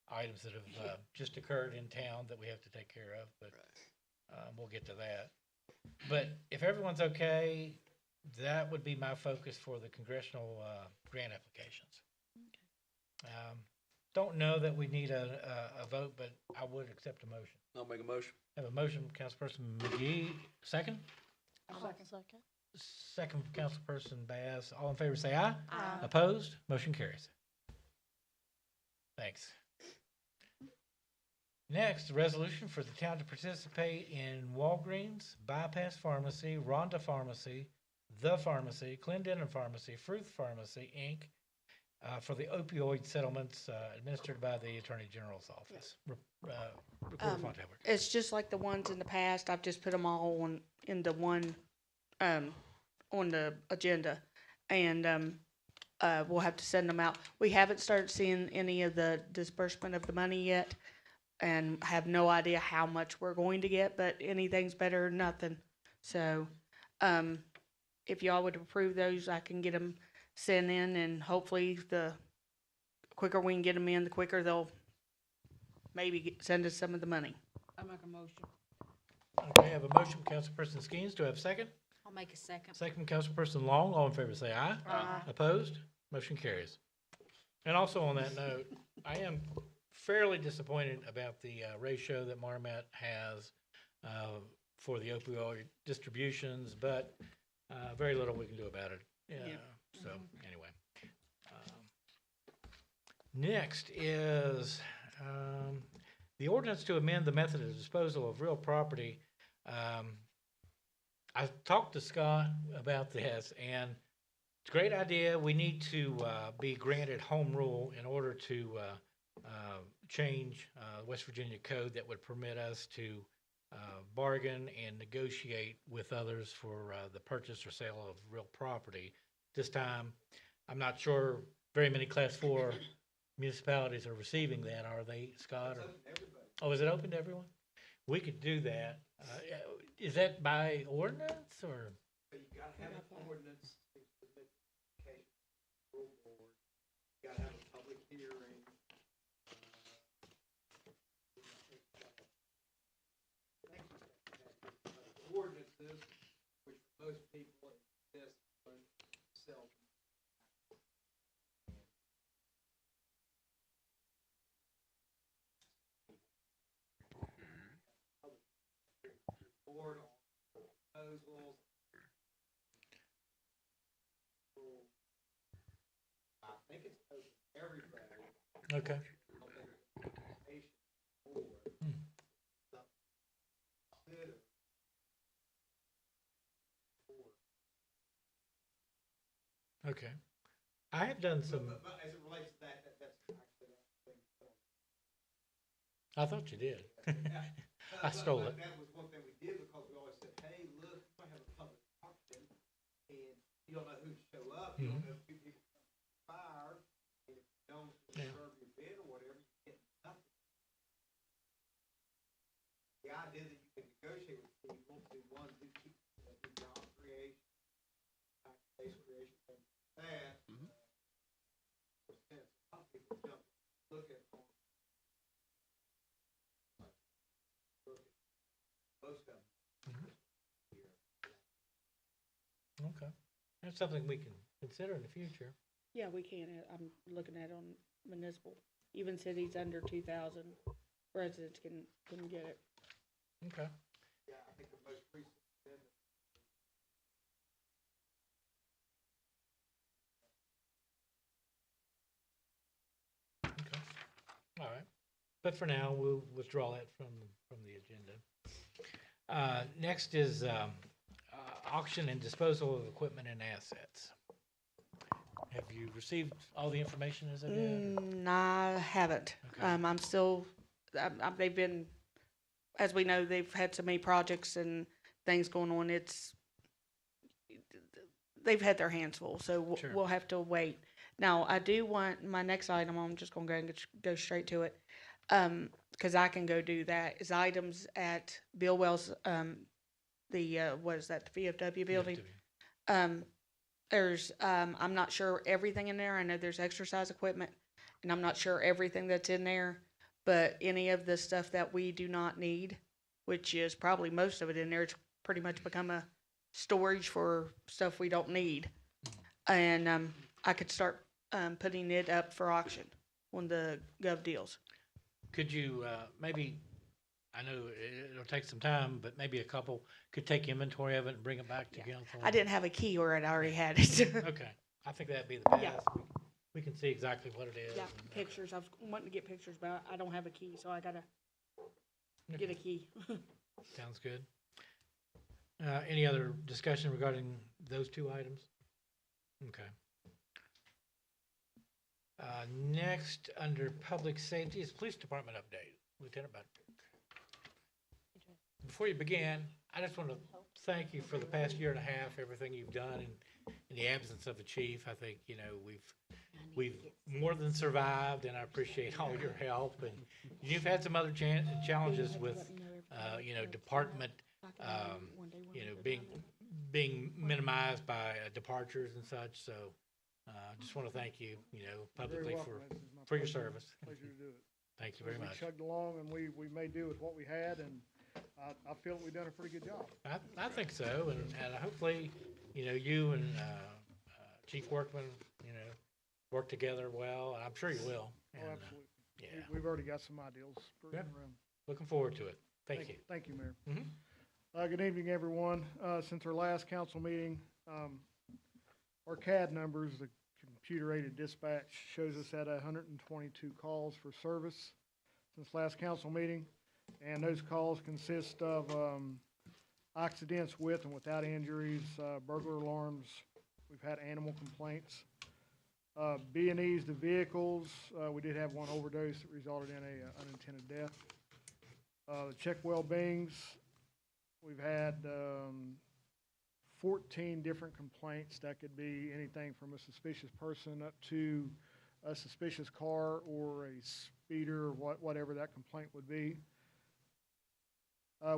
items that have just occurred in town that we have to take care of, but we'll get to that. But if everyone's okay, that would be my focus for the congressional grant applications. Don't know that we need a vote, but I would accept a motion. I'll make a motion. Have a motion from Councilperson McGee, second? Second. Second from Councilperson Bass. All in favor, say aye. Aye. Opposed? Motion carries. Thanks. Next, a resolution for the town to participate in Walgreens, Bypass Pharmacy, Rhonda Pharmacy, The Pharmacy, Clendenin Pharmacy, Fruth Pharmacy, Inc., for the opioid settlements administered by the Attorney General's office. Recorder Fontaine. It's just like the ones in the past. I've just put them all into one, on the agenda. And, we'll have to send them out. We haven't started seeing any of the disbursement of the money yet and have no idea how much we're going to get, but anything's better than nothing. So, if y'all would approve those, I can get them sent in, and hopefully the quicker we can get them in, the quicker they'll maybe send us some of the money. I make a motion. Okay, I have a motion from Councilperson Skeens. Do I have a second? I'll make a second. Second from Councilperson Long. All in favor say aye. Aye. Opposed? Motion carries. And also on that note, I am fairly disappointed about the ratio that Marmet has for the opioid distributions, but very little we can do about it. So anyway. Next is the ordinance to amend the method of disposal of real property. I talked to Scott about this, and it's a great idea. We need to be granted home rule in order to change West Virginia code that would permit us to bargain and negotiate with others for the purchase or sale of real property. This time, I'm not sure very many Class 4 municipalities are receiving that, are they, Scott? Oh, is it open to everyone? We could do that. Is that by ordinance or? You gotta have an ordinance, rule board, you gotta have a public hearing. Ordinances, which most people exist, sell. Board on proposals. I think it's open to everybody. Okay. Okay. I have done some, But as it relates to that, that's actually that thing. I thought you did. I stole it. That was one thing we did because we always said, hey, look, we might have a public auction and you don't know who to show up. You don't know if two people come fire. And if you don't reserve your bid or whatever, you get nothing. The idea that you can negotiate with people to one, do keep do job creation, tax-based creation, things like that. Since a lot of people jump, look at most of them. Okay. That's something we can consider in the future. Yeah, we can. I'm looking at on municipal. Even cities under 2,000 residents can get it. Okay. Yeah, I think the most recent amendment. Okay. All right. But for now, we'll withdraw that from the agenda. Next is auction and disposal of equipment and assets. Have you received all the information as of yet? I haven't. Okay. I'm still, they've been, as we know, they've had so many projects and things going on. They've had their hands full, so Sure. we'll have to wait. Now, I do want, my next item, I'm just gonna go ahead and go straight to it. Cause I can go do that, is items at Bill Wells, what is that, the VFW building? There's, I'm not sure everything in there. I know there's exercise equipment, and I'm not sure everything that's in there. But any of the stuff that we do not need, which is probably most of it in there, it's pretty much become a storage for stuff we don't need. And I could start putting it up for auction on the Gov Deals. Could you maybe, I know it'll take some time, but maybe a couple could take inventory of it and bring it back to council? I didn't have a key or it already had it. Okay, I think that'd be the best. Yeah. We can see exactly what it is. Yeah, and- pictures. I was wanting to get pictures, but I don't have a key, so I gotta get a key. Sounds good. Any other discussion regarding those two items? Okay. Next, under public safety, is police department update. Lieutenant Bud. Before you begin, I just want to thank you for the past year and a half, everything you've done in the absence of the chief. I think, we've more than survived, and I appreciate all your help. And you've had some other challenges with, department, being minimized by departures and such. So, just want to thank you, publicly for your service. Pleasure to do it. Thank you very much. We chugged along and we made do with what we had, and I feel we've done a pretty good job. I think so, and hopefully, you and Chief Workman, work together well, and I'm sure you will. Oh, And, absolutely. yeah. We've already got some ideals Yep. around. Looking forward to it. Thank you. Thank you, Mayor. Mhm. Good evening, everyone. Since our last council meeting, our CAD numbers, the computer-aided dispatch, shows us at 122 calls for service since last council meeting. And those calls consist of accidents with and without injuries, burglar alarms. We've had animal complaints. B&Es to vehicles, we did have one overdose that resulted in a unintended death. Check well-beings, we've had 14 different complaints. That could be anything from a suspicious person up to a suspicious car or a speeder, or whatever that complaint would be.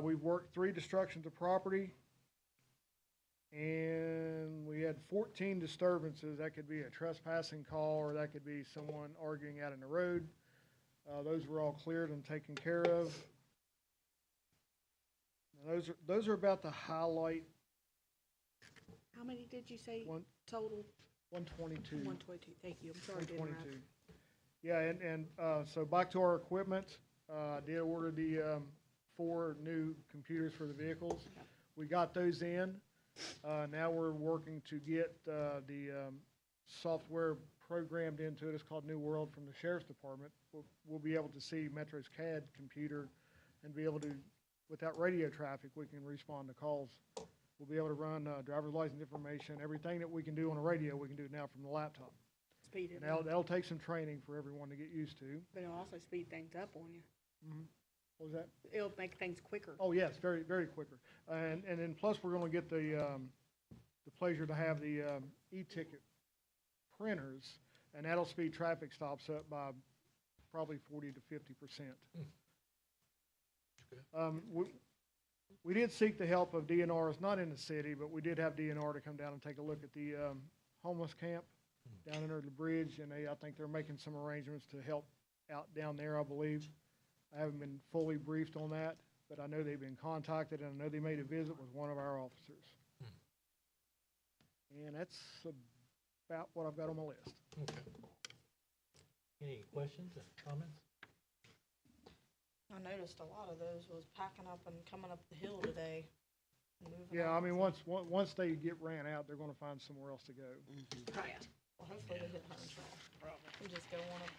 We've worked 3 destructions of property, and we had 14 disturbances. That could be a trespassing call, or that could be someone arguing out in the road. Those were all cleared and taken care of. Now, those are about the highlight. How many did you say One- total? 122. 122, thank you, I'm sorry to interrupt. 122. Yeah, and so back to our equipment, I did order the 4 new computers for the vehicles. We got those in. Now we're working to get the software programmed into it. It's called New World from the Sheriff's Department. We'll be able to see Metro's CAD computer and be able to, without radio traffic, we can respond to calls. We'll be able to run driver's license information, everything that we can do on a radio, we can do now from the laptop. Speed it And up, that'll take some training for everyone to get used to. but it'll also speed things up on you. What was that? It'll make things quicker. Oh, yes, very, very quicker. And then plus, we're gonna get the pleasure to have the e-ticket printers, and that'll speed traffic stops up by probably 40 to 50%. We did seek the help of DNRs, not in the city, but we did have DNR to come down and take a look at the homeless camp down under the bridge, and I think they're making some arrangements to help out down there, I believe. I haven't been fully briefed on that, but I know they've been contacted, and I know they made a visit with one of our officers. And that's about what I've got on my list. Okay. Any questions or comments? I noticed a lot of those was packing up and coming up the hill today. and moving Yeah, on. I mean, once they get ran out, they're gonna find somewhere else to go. Right. Well, hopefully they hit Huntsville. And just go on up.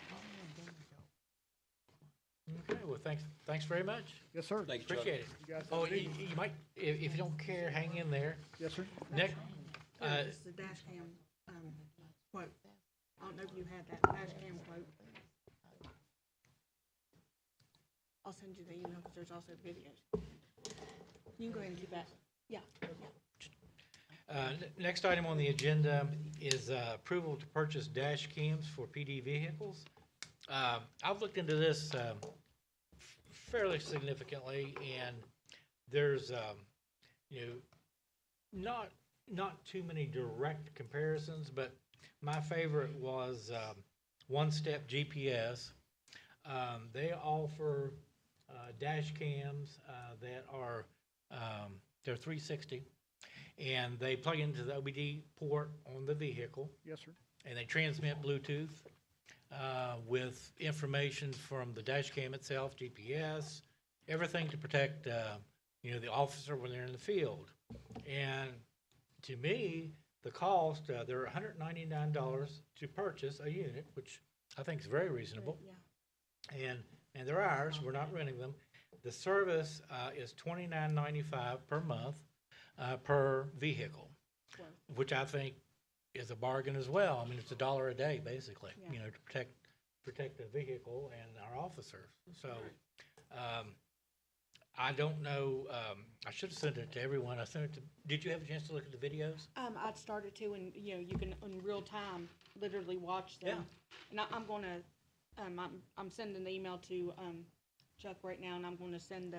Okay, well, thanks very much. Yes, sir. Thank you, Chuck. Appreciate it. You guys have Oh, a good you evening. you might, if you don't care, hang in there. Yes, sir. Next, It's the dash cam, quote. I don't know if you had that dash cam quote. I'll send you the email, because there's also videos. You can go ahead and keep that. Yeah. Next item on the agenda is approval to purchase dash cams for PD vehicles. I've looked into this fairly significantly, and there's, not too many direct comparisons, but my favorite was One Step GPS. They offer dash cams that are, they're 360, and they plug into the OBD port on the vehicle, Yes, sir. and they transmit Bluetooth with information from the dash cam itself, GPS, everything to protect, the officer when they're in the field. And to me, the cost, they're $199 to purchase a unit, which I think is very reasonable. Yeah. And they're ours, we're not renting them. The service is $29.95 per month per vehicle, which I think is a bargain as well. I mean, it's $1 a day, basically, Yeah. you know, to protect the vehicle and our officers. So, I don't know, I should have sent it to everyone. I sent it to, did you have a chance to look at the videos? I started to, and, you know, you can, in real time, literally watch them. And I'm gonna, I'm sending the email to, Chuck right now, and I'm gonna send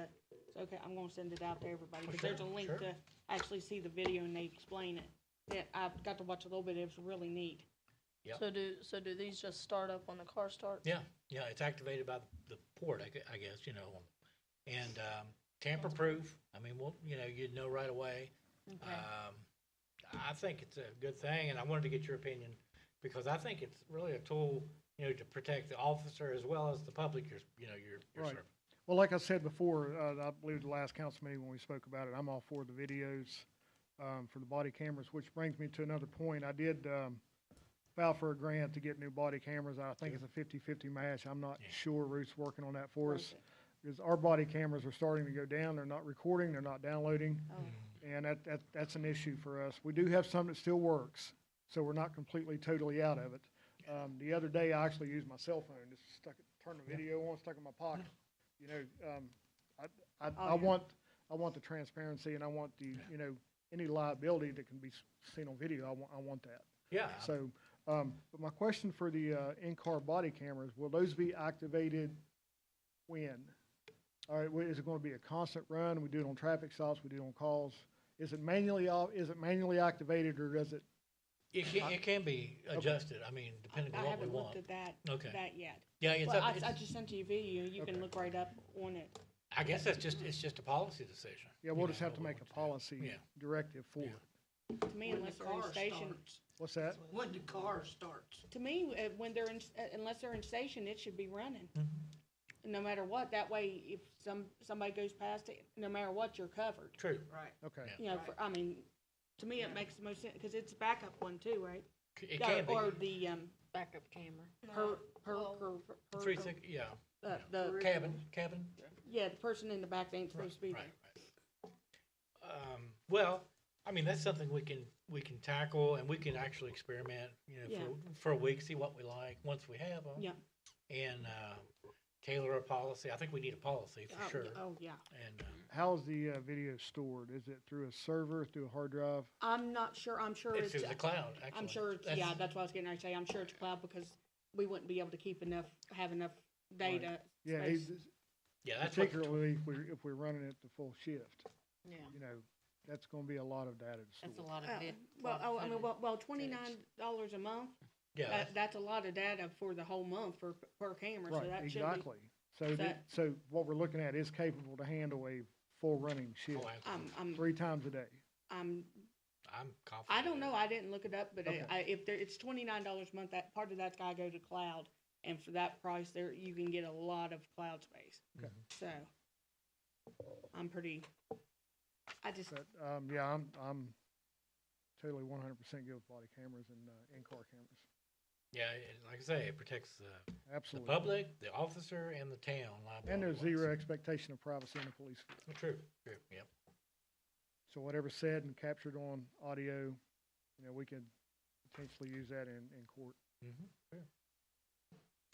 I'm gonna send it out to everybody. Because there's a link sure. to actually see the video and they explain it. Yeah, I've got to watch a little bit, it was really neat. Yep. So do these just start up when the car starts? Yeah, it's activated by the port, I guess, you know, and tamper-proof. I mean, well, you know, you'd know right away. Okay. I think it's a good thing, and I wanted to get your opinion because I think it's really a tool, you know, to protect the officer as well as the public. You're Right. serving. Well, like I said before, I believe the last council meeting when we spoke about it, I'm all for the videos, for the body cameras, which brings me to another point. I did, file for a grant to get new body cameras. I think it's a 50-50 match. I'm not sure. Ruth's working on that for us. Because our body cameras are starting to go down. They're not recording, they're not downloading. And that's an issue for us. We do have some that still works, so we're not completely, totally out of it. The other day, I actually used my cell phone, just turned the video on, stuck it in my pocket. You know, I want the transparency, and I want the, you know, any liability that can be seen on video, I want that. Yeah. So, but my question for the in-car body cameras, will those be activated when? All right, is it going to be a constant run? We do it on traffic stops, we do it on calls. Is it manually activated, or does it? It can be adjusted. I mean, depending on I what we haven't want. looked at Okay. that yet. Yeah, it's Well, up. I just sent you a video, you can Okay. look right up on it. I guess it's just a policy decision. Yeah, we'll just have to make a policy directive for it. To me, When unless the they're in car station, starts. What's that? When the car starts. to me, when they're in, unless they're in station, it should be running. No matter what, that way, if somebody goes past it, no matter what, you're covered. True. Right. Okay. You know, I mean, to me, it makes the most sense, because it's a backup one too, right? It can be. Or the, Backup camera. per, 360, yeah. the, Cabin. yeah, the person in the back that ain't supposed to be Right. there. Well, I mean, that's something we can tackle, and we can actually experiment, you know, Yeah. for a week, see what we like once we have them. Yeah. And tailor a policy. I think we need a policy for sure. Oh, yeah. And How's the video stored? Is it through a server, through a hard drive? I'm not sure, I'm sure it's it's. through the cloud, actually. I'm sure it's, yeah, that's what I was getting ready to say. I'm sure it's cloud because we wouldn't be able to have enough data. Yeah, space. Yeah, that's what, particularly if we're running it the full shift. Yeah. You know, that's gonna be a lot of data to store. That's a lot of it. Well, $29 a month, yeah, that's a lot of data for the whole month per camera, so Right, that should be. exactly. So, that- so what we're looking at is capable to handle a full running shift, oh, absolutely. 3 times a day. I'm confident. I don't know, I didn't look it up, but Okay. it's $29 a month, that, part of that's gotta go to cloud. And for that price there, you can get a lot of cloud space. Okay. So, I'm pretty, I just, But, yeah, I'm totally 100% good with body cameras and, in-car cameras. Yeah, like I say, it protects the Absolutely. public, the officer, and the town liability. And there's zero expectation of privacy in the police force. True, yep. So whatever's said and captured on audio, you know, we could potentially use that in court. Fair.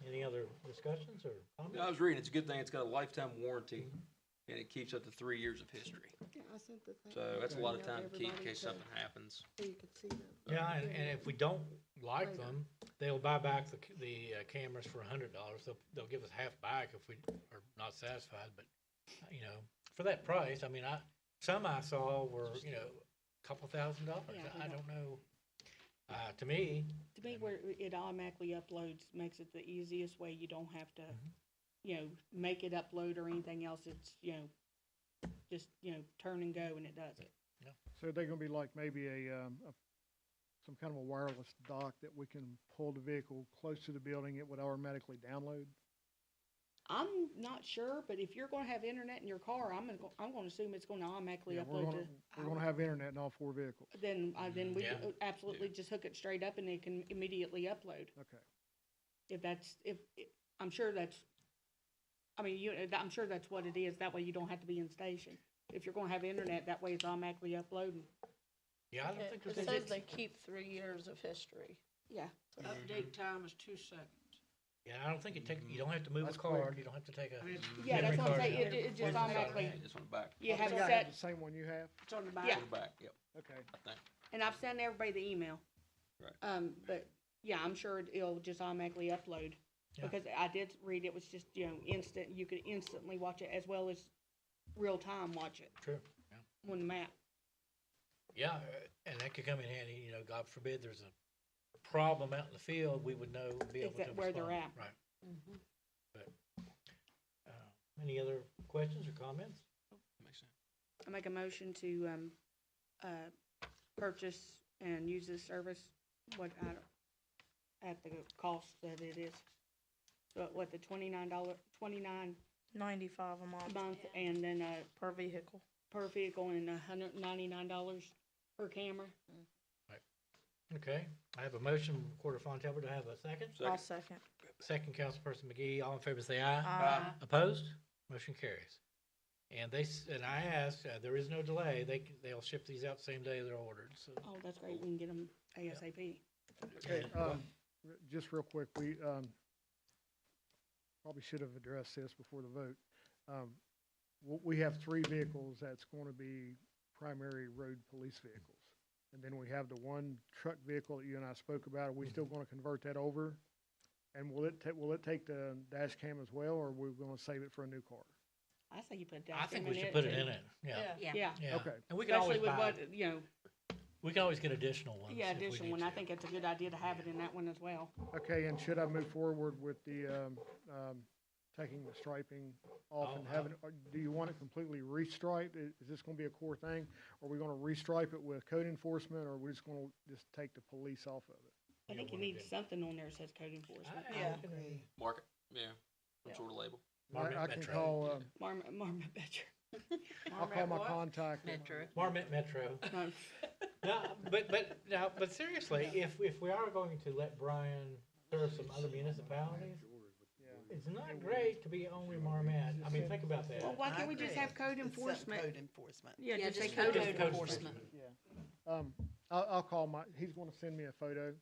Any other discussions or comments? I was reading, it's a good thing, it's got a lifetime warranty, and it keeps up to 3 years of history. Yeah, I sent the thing. So that's a lot of email time to keep in everybody case something happens. So you could see them. Yeah, and if we don't like them, they'll buy back the cameras for $100. They'll give us half back if we are not satisfied, but, you know, for that price, I mean, some I saw were, you know, a couple $1,000. Yeah, I don't know. To me, where it automatically uploads makes it the easiest way. You don't have to, you know, make it upload or anything else. It's, you know, just, you know, turn and go and it does it. So they're gonna be like maybe some kind of a wireless dock that we can pull the vehicle close to the building, it would automatically download? I'm not sure, but if you're gonna have internet in your car, I'm gonna assume it's gonna automatically Yeah, upload to. we're gonna have internet in all 4 vehicles. Then we Yeah. could absolutely just hook it straight up and it can immediately upload. Okay. I'm sure that's, I mean, I'm sure that's what it is. That way you don't have to be in station. If you're gonna have internet, that way it's automatically uploading. Yeah, I don't think It there's says any, they keep 3 years of history. Yeah. Update time is 2 seconds. yeah, I don't think it take, you don't have to move a That's card, quick. you don't have to take a. I mean, it's, Yeah, memory that's what I'm card saying, out. it just automatically, It's on the back. you have I it think I set, have the same one you have. it's on the back. Yeah. On the back, yep, Okay. I think. and I've sent everybody the email. Right. But, yeah, I'm sure it'll just automatically upload. Yeah. Because I did read it was just, instant, you could instantly watch it as well as real time watch it True, yeah. on the map. Yeah, and that could come in handy, God forbid there's a problem out in the field, we would know, be able to Exact- where they're respond. at. Right. But, any other questions or comments? Makes sense. I make a motion to, purchase and use this service, at the cost that it is. So what, the $29, $29 $95 a a month month, and then, per vehicle. per vehicle, and $199 per camera? Okay, I have a motion, from Recorder Fontaine, to have a second. I'll second. Second, Councilperson McGee, all in favor say aye. Aye. Opposed? Motion carries. And and I asked, there is no delay, they'll ship these out the same day they're ordered, so. Oh, that's great, we can get them ASAP. Okay, just real quick, we, probably should have addressed this before the vote. We have 3 vehicles that's gonna be primary road police vehicles. And then we have the one truck vehicle that you and I spoke about. Are we still gonna convert that over? And will it take the dash cam as well, or are we gonna save it for a new car? I say you put I that think in we should it put it too. in it, yeah. Yeah, Yeah. Okay. And we can always especially with buy, what, we can always get additional ones. yeah, if we additional need one, to. I think it's a good idea to have it in that one as well. Okay, and should I move forward with the, taking the striping off and having, or do you want it completely restriped? Is this gonna be a core thing? Are we gonna restripe it with code enforcement, or are we just gonna just take the police off of it? I think you need something on there that says code enforcement. Yeah. Mark it, yeah, some sort of label. Marmot I can Metro. call, Marmot Betcher. I'll call my contact. Marmot Metro. No, No, but seriously, if we are going to let Brian serve some other municipalities, it's not great to be only Marmot. I mean, think about that. well, why can't we just have code It's enforcement? Code enforcement. Yeah, Yeah, just say just code code enforcement. enforcement. I'll call he's gonna send me a photo,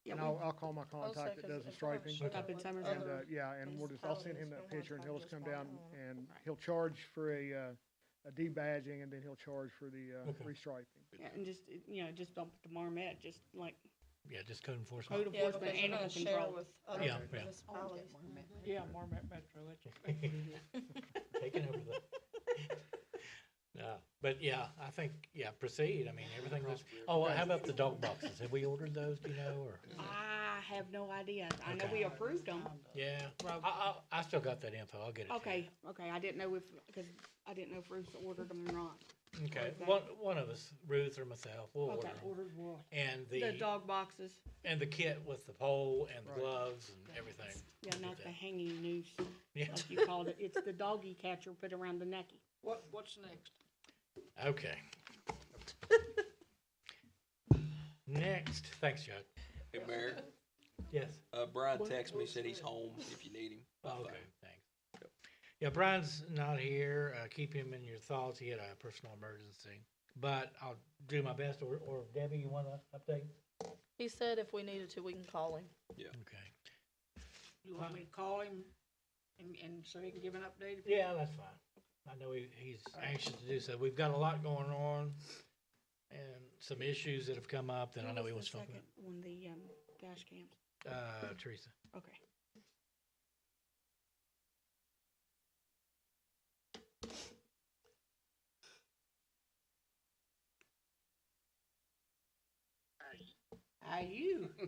Yeah, and we- I'll call my contact that does the striping. Up in Summers. And, yeah, and I'll send him that picture, and he'll just come down, and he'll charge for a debadging, and then he'll charge for the, Okay. restriping. Yeah, and just, just don't put the Marmot, just like Yeah, just code enforcement. code Yeah, enforcement, because you're animal gonna share control. with other Yeah, yeah. municipalities. Yeah, Marmot Metro. Taking over the. No, but yeah, I think, proceed. I mean, everything was, how about the dog boxes? Have we ordered those, do you know, or? I have no idea. I know Okay. we approved them. Yeah, I still got that info. I'll get it to you. Okay, I didn't know because I didn't know if Ruth ordered them or not. Okay, Okay. one of us, Ruth or myself, we'll order Okay. them. And The dog boxes, and the kit with the pole and the gloves and everything. yeah, not the hanging noose, Yeah. like you called it. It's the doggy catcher put around the necky. What's next? Okay. Next, thanks, Chuck. Hey, Mayor, Yes. Brian texted me, said he's home if you need him. by Okay, phone. thanks. Yeah, Brian's not here. Keep him in your thoughts. He had a personal emergency. But I'll do my best. Or Debbie, you want to update? He said if we needed to, we can call him. Yeah. Okay. You want me to call him and so he can give an update? Yeah, that's fine. I know he's anxious to do so. We've got a lot going on and some issues that have come up that I know he wants to talk about. On the dash cams. Teresa. Okay.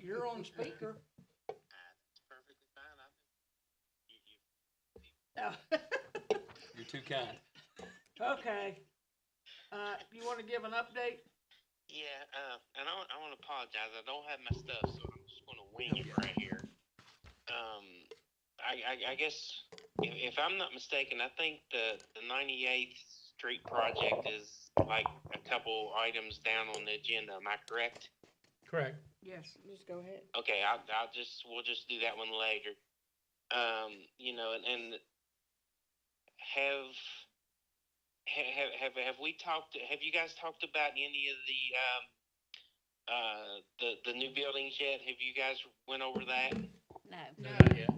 You're on speaker. You're too kind. Okay. You wanna give an update? Yeah, and I want to apologize. I don't have my stuff, so I'm just going to wing it right here. I guess if I'm not mistaken, I think the 98th Street project is like a couple items down on the agenda. Am I correct? Correct. Yes. Just go ahead. Okay, we'll just do that one later. And have we talked? Have you guys talked about any of the new buildings yet? Have you guys went over that? No. Not yet.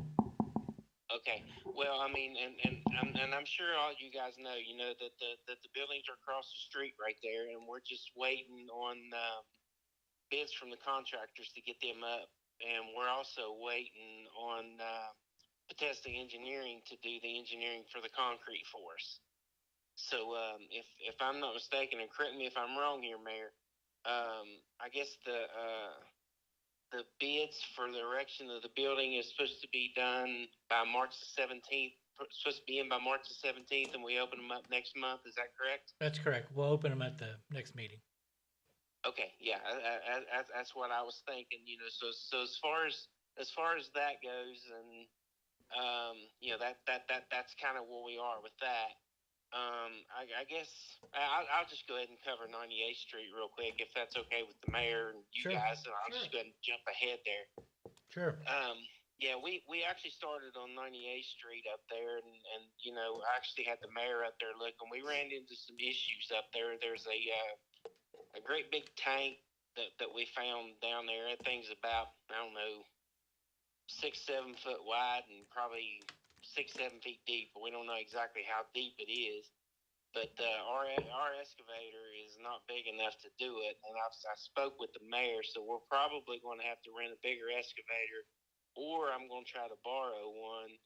Okay, well, I mean, and I'm sure all you guys know, that the buildings are across the street right there, and we're just waiting on bids from the contractors to get them up, and we're also waiting on Bethesda Engineering to do the engineering for the concrete for us. So if I'm not mistaken, and correct me if I'm wrong here, Mayor, I guess the bids for the erection of the building is supposed to be done by March the 17th, supposed to be in by March the 17th, and we open them up next month. Is that correct? That's correct. We'll open them at the next meeting. Okay, yeah, that's what I was thinking, so as far as that goes, and, that's kind of where we are with that. I guess I'll just go ahead and cover 98th Street real quick, if that's okay with the mayor and you Sure. guys, and I'll just go ahead and jump ahead there. Sure. Yeah, we actually started on 98th Street up there, and I actually had the mayor up there looking. We ran into some issues up there. There's a great big tank that we found down there. That thing's about, I don't know, 6-7 foot wide and probably 6-7 feet deep, but we don't know exactly how deep it is. But our excavator is not big enough to do it, and I spoke with the mayor, so we're probably going to have to rent a bigger excavator, or I'm going to try to borrow one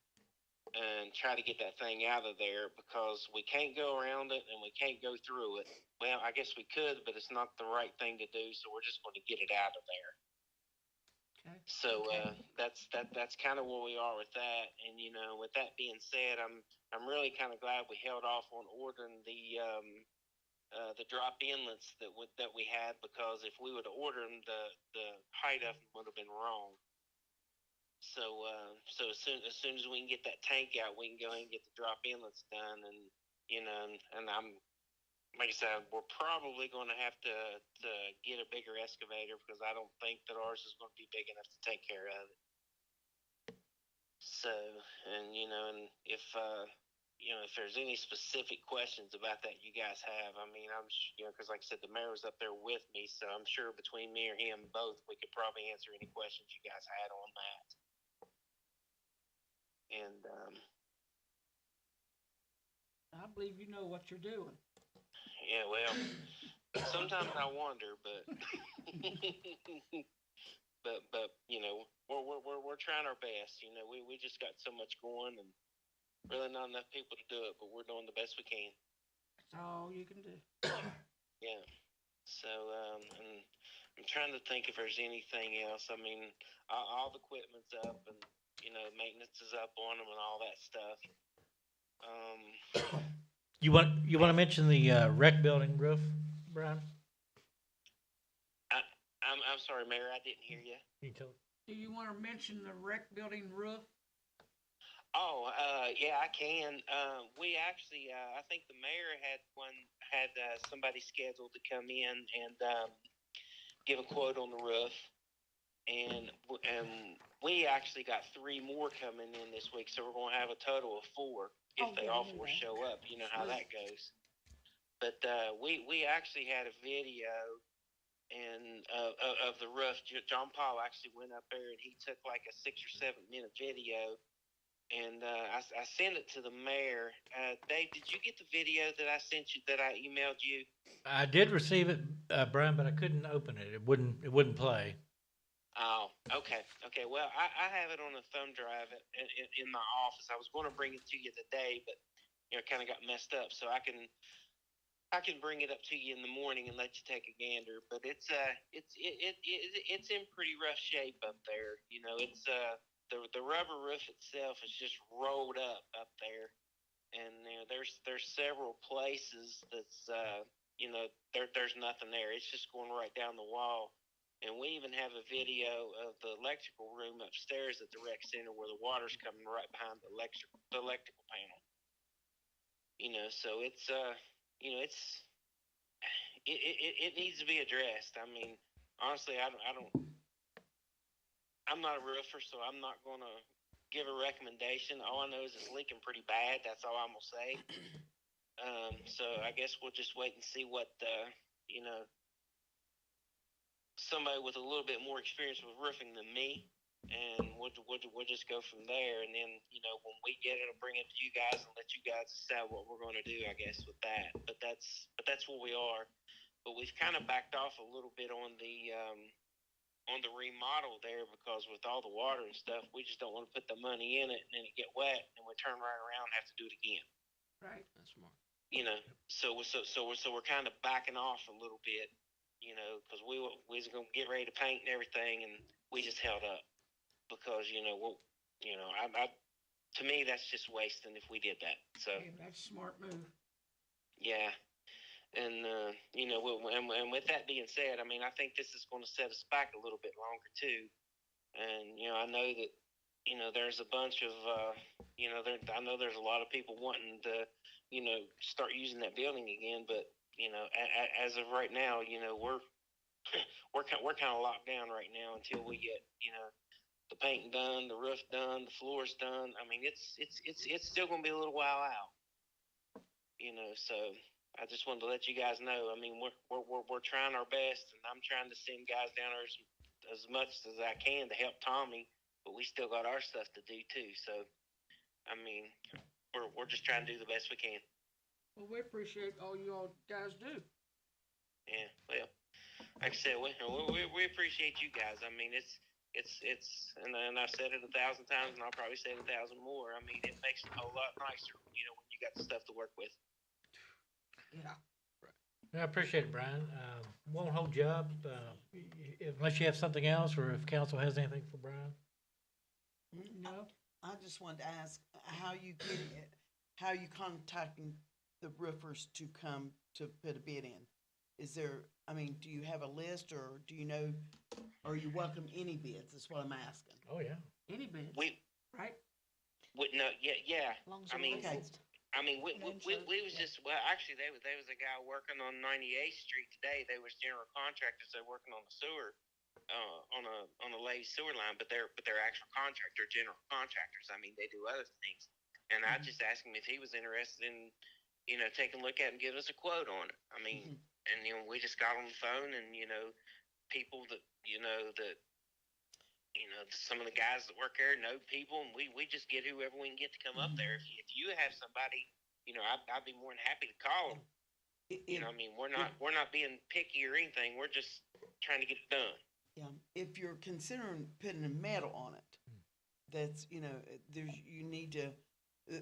and try to get that thing out of there, because we can't go around it and we can't go through it. Well, I guess we could, but it's not the right thing to do, so we're just going to get it out of there. Okay. So that's kind of where we are with that, and with that being said, I'm really kind of glad we held off on ordering the drop inlets that we had, because if we would have ordered them, the height of them would have been wrong. So as soon as we can get that tank out, we can go ahead and get the drop inlets done, and and I'm, like I said, we're probably going to have to get a bigger excavator, because I don't think that ours is going to be big enough to take care of it. So, and and if if there's any specific questions about that you guys have, I mean, I'm because like I said, the mayor was up there with me, so I'm sure between me or him both, we could probably answer any questions you guys had on that. And I believe you know what you're doing. yeah, well, sometimes I wonder, but but we're trying our best. We just got so much going, and really not enough people to do it, but we're doing the best we can. That's all you can do. Yeah. So and I'm trying to think if there's anything else. I mean, all the equipment's up, and maintenance is up on them and all that stuff. You want to mention the rec building roof, Brian? I'm sorry, Mayor, I didn't hear you. Do you want to mention the rec building roof? Oh, yeah, I can. We actually, I think the mayor had somebody scheduled to come in and give a quote on the roof, and we actually got 3 more coming in this week, so we're going to have a total of 4 if they all 4 show up. You know how that goes. But we actually had a video and of the roof. John Paul actually went up there and he took like a 6 or 7 minute video. And I sent it to the mayor. Dave, did you get the video that I sent you, that I emailed you? I did receive it, Brian, but I couldn't open it. It wouldn't play. Oh, okay. Okay, well, I have it on a thumb drive in my office. I was going to bring it to you today, but it kind of got messed up. So I can bring it up to you in the morning and let you take a gander. But it's in pretty rough shape up there. It's the rubber roof itself is just rolled up there, and there's several places that's there's nothing there. It's just going right down the wall. And we even have a video of the electrical room upstairs at the rec center where the water's coming right behind the electrical panel. So it's it needs to be addressed. I mean, honestly, I'm not a roofer, so I'm not going to give a recommendation. All I know is it's leaking pretty bad. That's all I'm going to say. So I guess we'll just wait and see what, somebody with a little bit more experience with roofing than me, and we'll just go from there. And then, you know, when we get it, I'll bring it to you guys and let you guys decide what we're going to do, I guess, with that. But that's where we are. But we've kind of backed off a little bit on the remodel there, because with all the water and stuff, we just don't want to put the money in it and then it get wet and we turn right around and have to do it again. Right. That's smart. You know, so we're kind of backing off a little bit, you know, because we was gonna get ready to paint and everything, and we just held up because, you know, I to me that's just wasting if we did that. So Yeah, that's a smart move. yeah. And, you know, and with that being said, I mean, I think this is going to set us back a little bit longer too. And, you know, I know that, you know, there's a bunch of, you know, I know there's a lot of people wanting to, you know, start using that building again. But, you know, as of right now, you know, we're kind of locked down right now until we get, you know, the painting done, the roof done, the floors done. I mean, it's still going to be a little while out, you know, so I just wanted to let you guys know. I mean, we're trying our best, and I'm trying to send guys down there as much as I can to help Tommy, but we still got our stuff to do too. So, I mean, we're just trying to do the best we can. Well, we appreciate all you all guys do. Yeah. Well, like I said, we appreciate you guys. I mean, it's and I've said it 1,000 times, and I'll probably say it 1,000 more. I mean, it makes it a whole lot nicer, you know, when you got the stuff to work with. Yeah. I appreciate it, Brian. Won't hold you up, unless you have something else, or if council has anything for Brian. No. I just wanted to ask how you getting it, how you contacting the roofers to come to put a bid in? Is there, I mean, do you have a list, or do you know, or you welcome any bids? That's what I'm asking. Oh, yeah. Any bids, right? No, yeah. As long as I you're mean, licensed. I mean, we was just, well, actually, there was a guy working on 98th Street today. They was general contractors. They're working on the sewer, on a lay sewer line, but they're actual contractor, general contractors. I mean, they do other things. And I just asked him if he was interested in, you know, taking a look at it and give us a quote on it. I mean, and, you know, we just got on the phone, and, you know, people that, you know, some of the guys that work there know people, and we just get whoever we can get to come up there. If you have somebody, you know, I'd be more than happy to call them. You know, I mean, we're not being picky or anything. We're just trying to get it done. Yeah, if you're considering putting a metal on it, that's, you know, there's, you need to,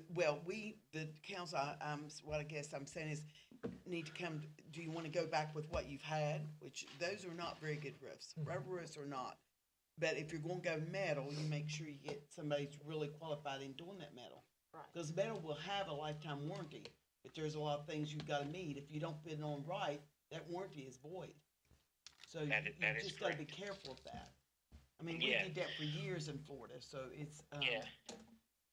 well, the council, what I guess I'm saying is, need to come, do you want to go back with what you've had? Which, those are not very good roofs. Rubber roofs are not. But if you're going to go metal, you make sure you get somebody who's really qualified in doing that metal. Right. Because metal will have a lifetime warranty. If there's a lot of things you've got to meet, if you don't put it on right, that warranty is void. So you just got to be careful of that. I mean, we did that for years in Florida, so it's,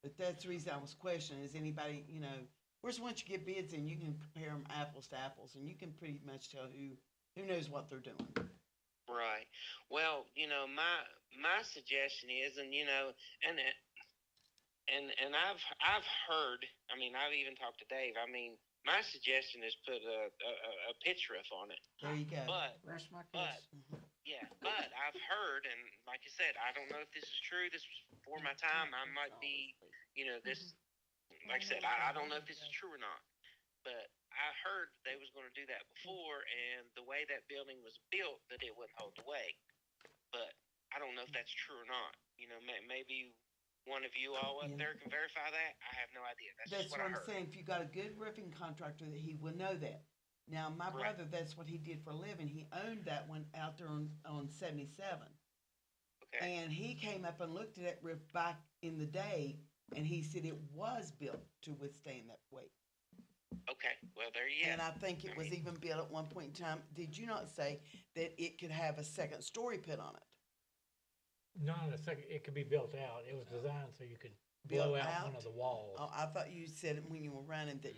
but that's the reason I was questioning, is anybody, you know, of course, once you get bids in, you can compare them apples to apples, and you can pretty much tell who knows what they're doing. Right. Well, you know, my suggestion is, and, you know, and I've heard, I mean, I've even talked to Dave. I mean, my suggestion is put a pitch roof on it. There you go. But Rest my case. yeah, but I've heard, and like I said, I don't know if this is true. This was before my time. I might be, you know, this, like I said, I don't know if this is true or not. But I heard they was going to do that before, and the way that building was built, that it wouldn't hold the weight. But I don't know if that's true or not. You know, maybe one of you all up there can verify that. I have no idea. That's what I'm saying. If you got a good roofing contractor, that he would know that. Now, my brother, that's what he did for a living. He owned that one out there on 77. Okay. And he came up and looked at that roof back in the day, and he said it was built to withstand that weight. Okay, well, there you go. And I think it was even built at one point in time. Did you not say that it could have a second story put on it? Not a second, it could be built out. It was designed so you could blow out one of the walls. Oh, I thought you said when you were running that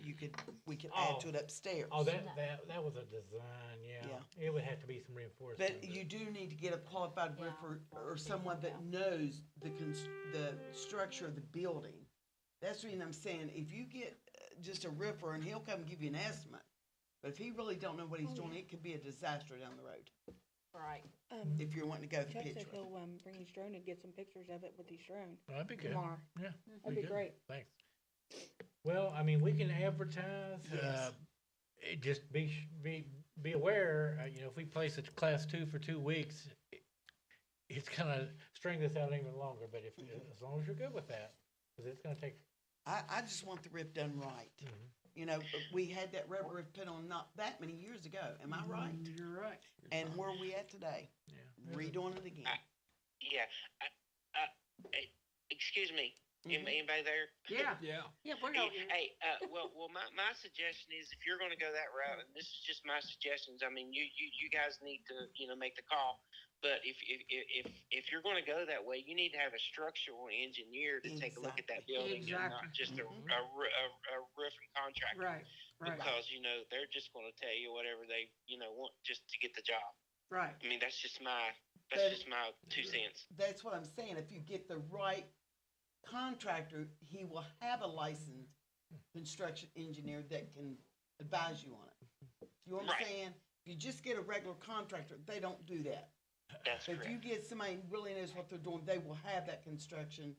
we could add to it upstairs. Oh, that was a design, yeah. It would have to be some reinforcement. But you do need to get a qualified roofer or someone that knows the structure of the building. That's the reason I'm saying, if you get just a roofer and he'll come give you an estimate, but if he really don't know what he's doing, it could be a disaster down the road. Right. if you're wanting to go the Chuck pitch said road. he'll, bring his drone and get some pictures of it with his drone That'd be good. tomorrow. Yeah. That'd be good. great. Thanks. Well, I mean, we can advertise, Yes. just be aware, you know, if we place a class 2 for 2 weeks, it's gonna string this out even longer, but if, as long as you're good with that, cause it's gonna take. I just want the roof done right. You know, we had that rubber roof put on not that many years ago, am I right? You're right. And where are we at today? Yeah. Redoing it again. Yeah. Excuse me. Anybody there? Yeah. Yeah. Yeah, we're out here. Hey, well, my suggestion is if you're going to go that route, and this is just my suggestions. I mean, you guys need to, make the call. But if you're going to go that way, you need to have a structural engineer to take a look at that building, and not just a roofing contractor. Right. Because they're just going to tell you whatever they want just to get the job. Right. I mean, that's just my 2 cents. That's what I'm saying. If you get the right contractor, he will have a licensed construction engineer that can advise you on it. You know what I'm saying? If you just get a regular contractor, they don't do that. That's But if you get somebody who really knows what they're doing, they will have that construction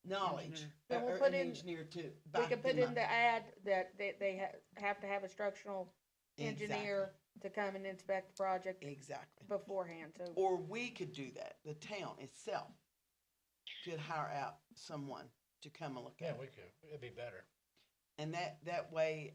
knowledge. Then we'll Or put an in- engineer too. We could put in the ad that they have to have a structural engineer to come and inspect the project Exactly. beforehand, so. Or we could do that. The town itself could hire out someone to come and look Yeah, at it. we could, it'd be better. And that way,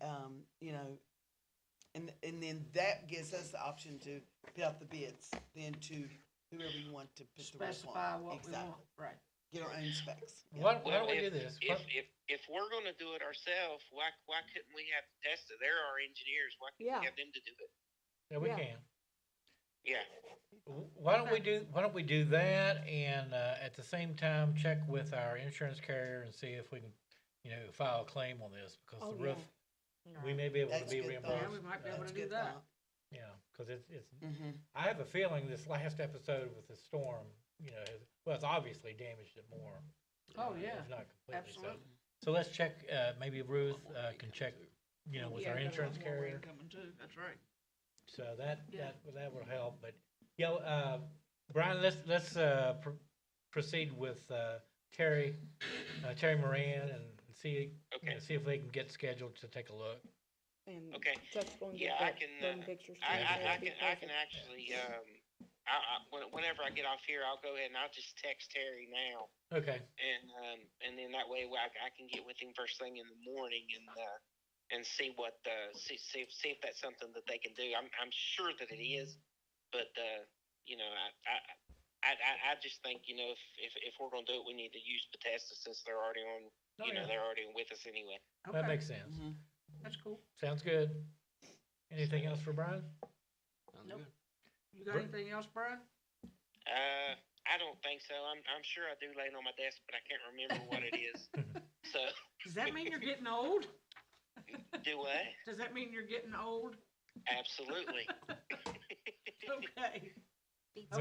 and then that gives us the option to put out the bids then to whoever you want to put the roof Specify on. what we Exactly. want. Right. Get our own specs. Yeah. Why don't we do this? If we're going to do it ourselves, why couldn't we have to test it? They're our engineers. Why couldn't we have them to do it? Yeah, we Yeah. can. Yeah. Why don't we do that and, at the same time, check with our insurance carrier and see if we can, file a claim on this, because Oh, the yeah. roof, we may be able to That's be a good reimbursed. thought. Yeah, we might be able That's to a do good that. thought. Yeah, because it's, Mhm. I have a feeling this last episode with the storm, it's obviously damaged it more. Oh, yeah. If not completely, Absolutely. so let's check, maybe Ruth, can check, with Yeah, our we got a insurance lot more rain carrier. coming too. That's right. So Yeah. that will help, but, Brian, let's proceed with, Terry Moran and see, see if they can get scheduled to take a look. And Okay. Chuck's going to Yeah, get I that can. drone pictures. too, I so it'll be can perfect. actually. Whenever I get off here, I'll go ahead and I'll just text Terry now, Okay, and then that way I can get with him first thing in the morning and see what see if that's something that they can do. I'm sure that it is, but I just think if we're gonna do it, we need to use Bethesda since they're already on. Oh, yeah. They're already with us anyway. that makes sense. Mhm. That's cool. Sounds good. Anything else for Brian? Sounds Nope. good. You got anything else, Brian? I don't think so. I'm sure I do laying on my desk, but I can't remember what it is. So Does that mean you're getting old? do what? Does that mean you're getting old? Absolutely. Okay. Well,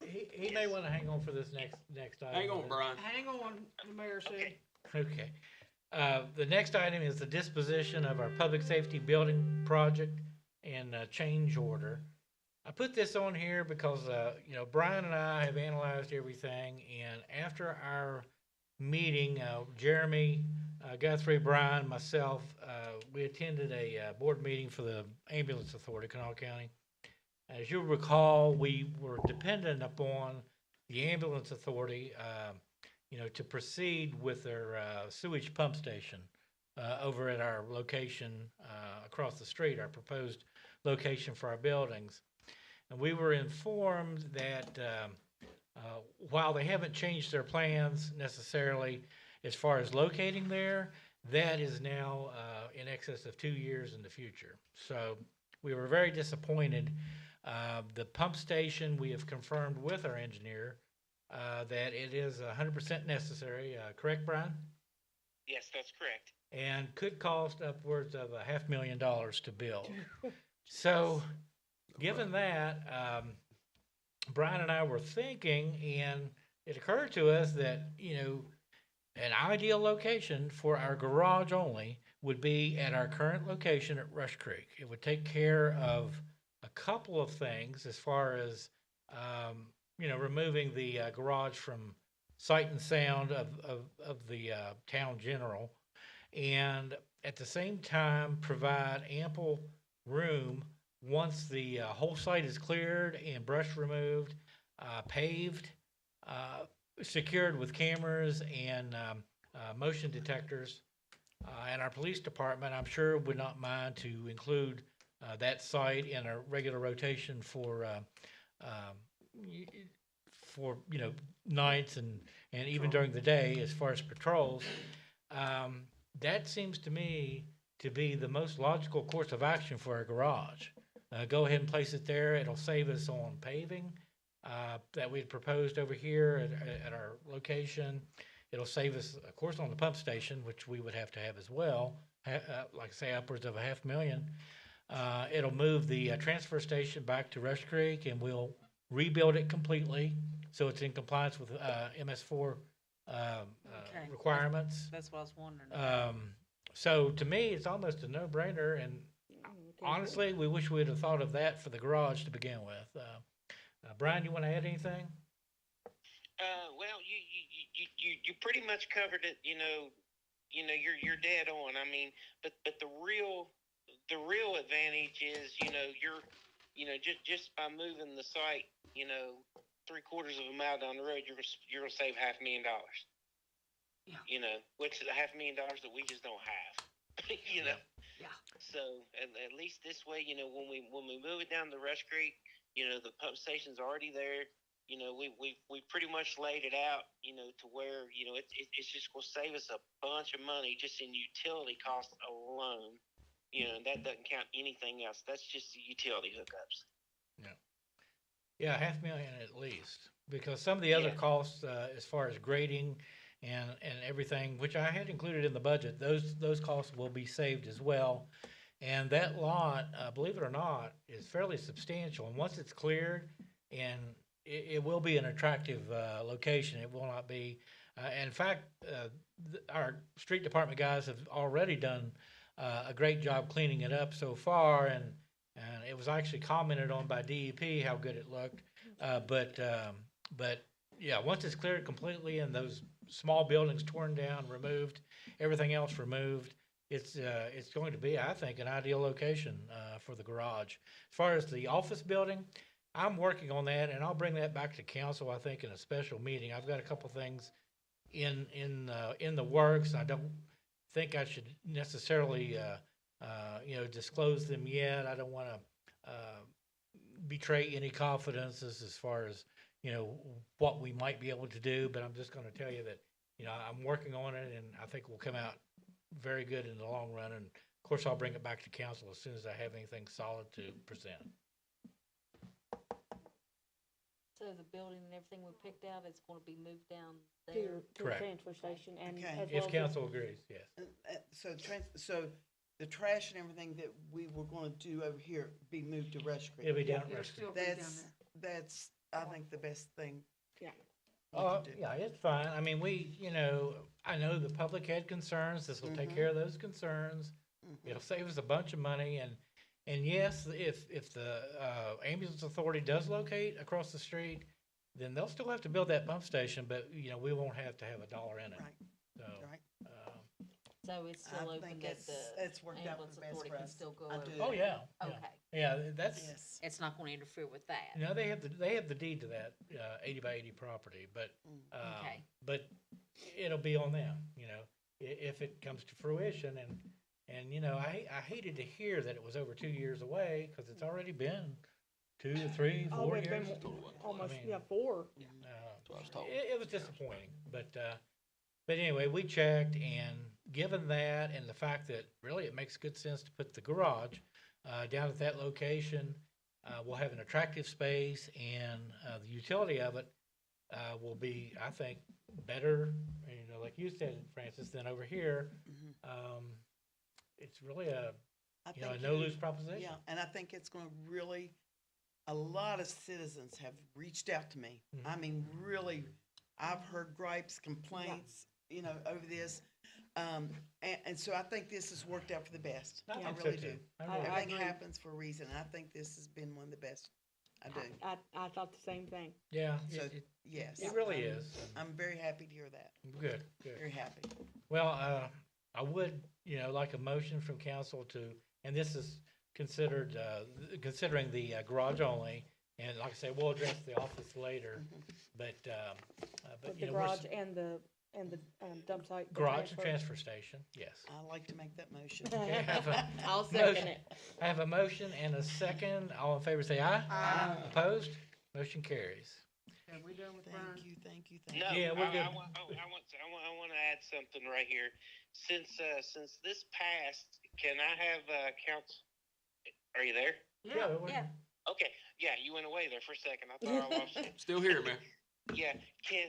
Okay. he may want to hang on for this next item. Hang on, Brian. Hang on, the mayor said. Okay. The next item is the disposition of our public safety building project and change order. I put this on here because, Brian and I have analyzed everything, and after our meeting, Jeremy, Guthrie, Brian, myself, we attended a board meeting for the Ambulance Authority, Kanawha County. As you'll recall, we were dependent upon the Ambulance Authority, to proceed with their sewage pump station over at our location across the street, our proposed location for our buildings. And we were informed that while they haven't changed their plans necessarily as far as locating there, that is now in excess of 2 years in the future. So we were very disappointed. The pump station, we have confirmed with our engineer that it is 100% necessary, correct, Brian? Yes, that's correct. And could cost upwards of $500,000 to build. So, given that, Brian and I were thinking, and it occurred to us that, an ideal location for our garage only would be at our current location at Rush Creek. It would take care of a couple of things as far as, removing the garage from sight and sound of the town general. And at the same time, provide ample room once the whole site is cleared and brush removed, paved, secured with cameras and motion detectors. And our police department, I'm sure, would not mind to include that site in a regular rotation for nights and even during the day as far as patrols. That seems to me to be the most logical course of action for a garage. Go ahead and place it there. It'll save us on paving that we had proposed over here at our location. It'll save us, of course, on the pump station, which we would have to have as well, like I say, upwards of $500,000. It'll move the transfer station back to Rush Creek, and we'll rebuild it completely so it's in compliance with MS4 Okay. requirements. That's what I was wondering. So to me, it's almost a no-brainer, and honestly, we wish we'd have thought of that for the garage to begin with. Brian, you want to add anything? Well, you pretty much covered it. You're dead on. I mean, but the real advantage is, just by moving the site, 3/4 of a mile down the road, you're gonna save $500,000. Yeah. Which is $500,000 that we just don't have. Yeah. So at least this way, when we move it down to Rush Creek, the pump station's already there. We pretty much laid it out, to where it's just gonna save us a bunch of money just in utility costs alone. And that doesn't count anything else. That's just the utility hookups. Yeah, $500,000 at least, because some of the other costs, as far as grading and everything, which I had included in the budget, those costs will be saved as well. And that lot, believe it or not, is fairly substantial. And once it's cleared, and it will be an attractive location. It will not be. In fact, our street department guys have already done a great job cleaning it up so far, and it was actually commented on by DEP how good it looked. But yeah, once it's cleared completely and those small buildings torn down, removed, everything else removed, it's going to be, I think, an ideal location for the garage. As far as the office building, I'm working on that, and I'll bring that back to council, I think, in a special meeting. I've got a couple things in the works. I don't think I should necessarily disclose them yet. I don't want to betray any confidences as far as what we might be able to do, but I'm just going to tell you that I'm working on it, and I think we'll come out very good in the long run. And of course, I'll bring it back to council as soon as I have anything solid to present. So the building and everything we picked out, it's gonna be moved down To there? your, to the Correct. transfer station and Okay. as well If as council agrees, yes. So the trash and everything that we were gonna do over here be moved to Rush Creek. It'll be down at It'll Rush Creek. still be down there. That's, I think, the best thing. Yeah. we Oh, can do. yeah, it's fine. I mean, I know the public had concerns. This will take care of those concerns. It'll save us a bunch of money, and yes, if the ambulance authority does locate across the street, then they'll still have to build that pump station, but we won't have to have a dollar in it. Right, So, right. So it's still I open think that it's the worked out for ambulance the best authority for can us. still go I over? do. oh yeah, Okay, yeah. That's Yes. it's not gonna interfere with that? they have the deed to that 80 by 80 property, but Okay. but it'll be on them. If it comes to fruition, and I hated to hear that it was over 2 years away, because it's already been 2 to 3, 4 it's been years. almost, I mean, 4. It was disappointing, but anyway, we checked, and given that and the fact that really it makes good sense to put the garage down at that location, we'll have an attractive space, and the utility of it will be, I think, better, like you said, Francis, than over here. It's really a think no-lose proposition. Yeah, and I think it's gonna really, a lot of citizens have reached out to me. I mean, really, I've heard gripes, complaints, over this. And so I think this has worked out for the best. I I think so really too. do. I really do. Everything agree. happens for a reason. I think this has been one of the best. I do. I thought the same thing. Yeah, So, it yes. it really I'm- is. I'm very happy to hear that. Good, good. Very happy. Well, I would, like a motion from council to, and this is considered, considering the garage only, and like I say, we'll address the office later, but, With you the know, we're garage and the dump site. the garage and transfer station, yes. I'd like to make that motion. Okay, I have a I'll second motion- it. I have a motion and a second. All in favor, say aye. Aye. Opposed? Motion carries. Have we done with Brian? Thank you, thank you, No, thank you. Yeah, we're good. I want to add something right here. Since this passed, can I have council? Are you there? we're- Yeah. Okay, yeah, you went away there for a second. I thought I lost you. Still here, man. Yeah, can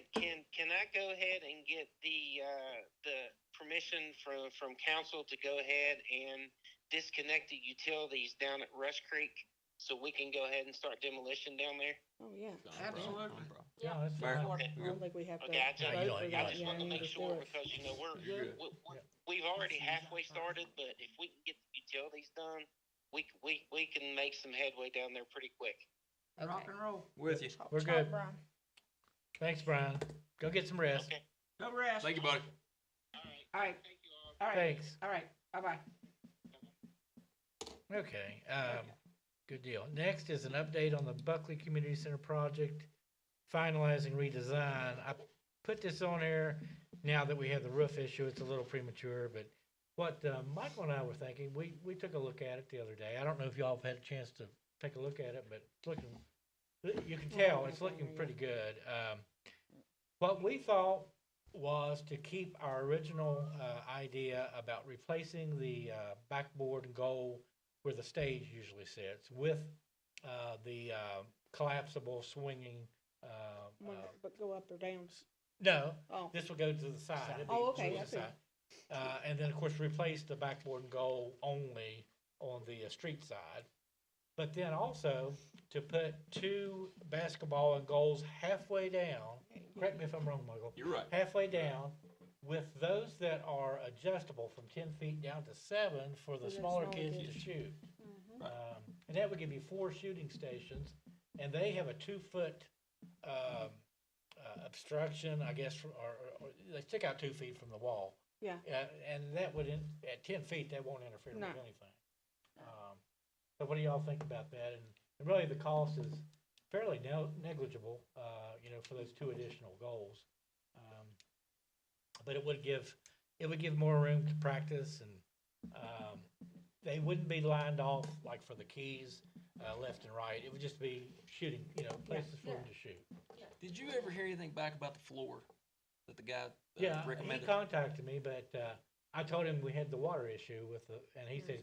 I go ahead and get the permission from council to go ahead and disconnect the utilities down at Rush Creek so we can go ahead and start demolition down there? Oh, yeah. Absolutely. Yeah, that's Mayor? fine. I don't think we have to. Okay, I just, No, you don't- you I don't. just want to make sure because You're good. we've already halfway started, but if we can get the utilities done, we can make some headway down there pretty quick. Rock and roll. With you. We're Talk, good. Brian. Thanks, Brian. Go get some rest. Okay. No rest. Thank you, buddy. All right, Thank you all. all right, Thanks. all right, bye-bye. Okay, good deal. Next is an update on the Buckley Community Center project, finalizing redesign. I put this on here now that we have the roof issue. It's a little premature, but what Michael and I were thinking, we took a look at it the other day. I don't know if y'all have had a chance to take a look at it, but it's looking, you can tell, it's looking pretty good. What we thought was to keep our original idea about replacing the backboard and goal where the stage usually sits with the collapsible swinging. But go up or down. No, Oh, this will go to the side. It'll be Oh, okay, to the I see. side. And then, of course, replace the backboard and goal only on the street side. But then also to put two basketball and goals halfway down, correct me if I'm wrong, Michael, You're right. halfway down with those that are adjustable from 10 feet down to 7 for the For the smaller smaller kids kids. to shoot. Mm-hmm. Right. And that would give you 4 shooting stations, and they have a 2-foot obstruction, I guess, or they stick out 2 feet from the wall. yeah. And that would, at 10 feet, that won't interfere with No. anything. So what do y'all think about that? And really, the cost is fairly negligible, for those 2 additional goals. But it would give more room to practice, and they wouldn't be lined off like for the keys, left and right. It would just be shooting, places for them to shoot. Did you ever hear anything back about the floor that the guy Yeah, he recommended? contacted me, but I told him we had the water issue and he said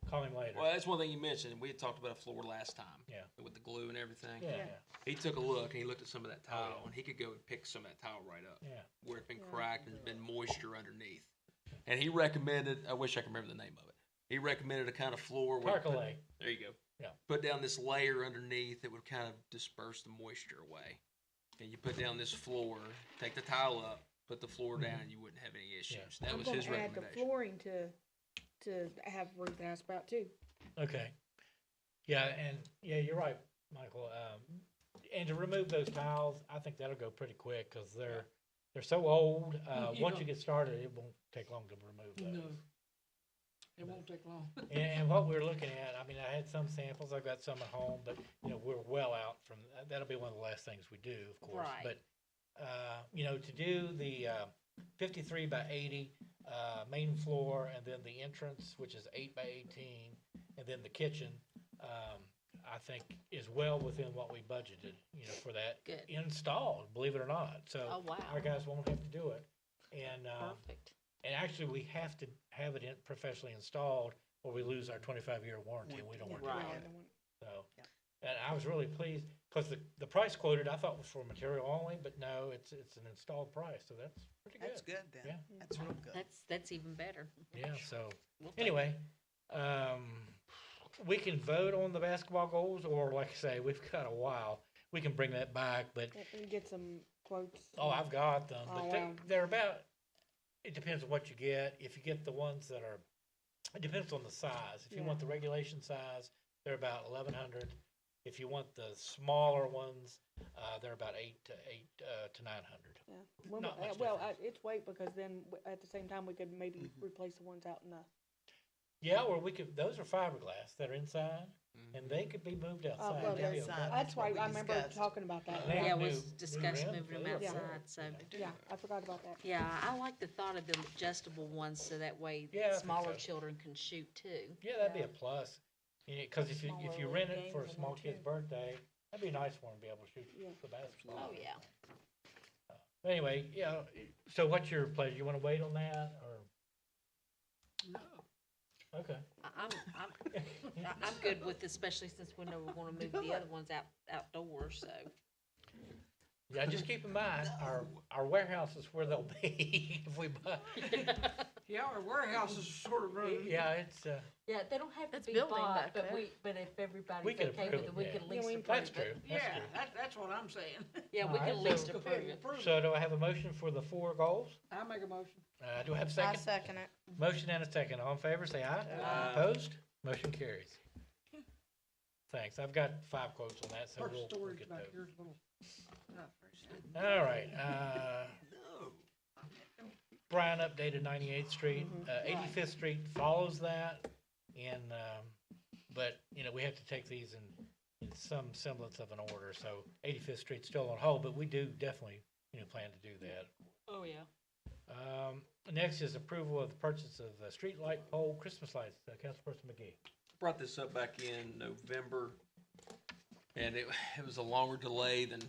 call him later. Well, that's one thing you mentioned. We had talked about a floor last time. Yeah. With the glue and everything. Yeah, He took a look and he looked at some of that tile and he could go and pick some of that tile right up yeah. where it's been cracked and there's been moisture underneath. And he recommended, I wish I could remember the name of it. He recommended a kind of floor where. Percolate. There you go. Yeah. Put down this layer underneath that would kind of disperse the moisture away. And you put down this floor, take the tile up, put the floor down, and you wouldn't have any issues. That I'm was gonna his add the recommendation. flooring to have roof asphalt too. Okay. Yeah, and you're right, Michael. And to remove those tiles, I think that'll go pretty quick because they're so old. Once you get started, it won't take long to remove those. No. It won't take long. And what we're looking at, I mean, I had some samples, I've got some at home, but, we're well out from, that'll be one of the last things we do, of course. Right. But, to do the 53 by 80 main floor and then the entrance, which is 8 by 18, and then the kitchen, I think is well within what we budgeted, for that. Good. Installed, believe it or not. So Oh, wow. our guys won't have to do it. And, Perfect. and actually, we have to have it professionally installed or we lose our 25-year warranty and we don't want to do Right. that. So, and I was really pleased because the price quoted I thought was for material only, but no, it's an installed price. So that's pretty good. That's good then. Yeah. That's real good. That's even better. Yeah. So We'll take anyway, we can vote on the basketball goals or like I say, we've got a while. We can bring that back, but And get some quotes. I've got them. Oh, But wow. they're about It depends on what you get. If you get the ones that are, it depends on the size. If you want the regulation size, they're about 1,100. If you want the smaller ones, they're about 800 to 900. Yeah. Well, Not much well, difference. it's wait, because then at the same time, we could maybe replace the ones out in the, Yeah, or we could, those are fiberglass that are inside, and they could be moved outside. well, That'd be outside. okay. that's right, we I remember discussed. talking about that. They Yeah, have was new discussed rims, moving them they look outside, good. so. Yeah, I forgot about that. Yeah, I like the thought of the adjustable ones, so that way Yeah, I think smaller so. children can shoot too. Yeah, that'd be a plus. Because if you Smaller rent little it for a games in small there, kid's too. birthday, that'd be a nice one to be able to shoot Yeah. the basketball. Oh, yeah. Anyway, yeah, so what's your pleasure? You wanna wait on that, or? No. Okay. I'm good with, especially since we know we're gonna move the other ones outdoors, so. Yeah, just keep in mind, our warehouse is where they'll be if we buy. Yeah, our warehouse is sort of running. Yeah, it's, Yeah, they don't have to That's be building bought, back but there. but if We everybody's could okay approve with it, it, we yeah. could at least approve That's it. true, Yeah, that's true. that's what I'm saying. Yeah, we All can right, at least so- approve it. So do I have a motion for the 4 goals? I make a motion. Do I have a I second? second it. Motion and a second. All in favor, say aye. Aye. Opposed? Motion carries. Thanks. I've got 5 quotes on that, so First we'll storage get back those. here's a little. All right, Brian updated 98th Street, 85th Street follows that, and, but, you know, we have to take these in some semblance of an order, so 85th Street's still on hold, but we do definitely, you know, plan to do that. Oh, yeah. Next is approval of the purchase of street light pole Christmas lights, Councilperson McGee. Brought this up back in November, and it was a longer delay than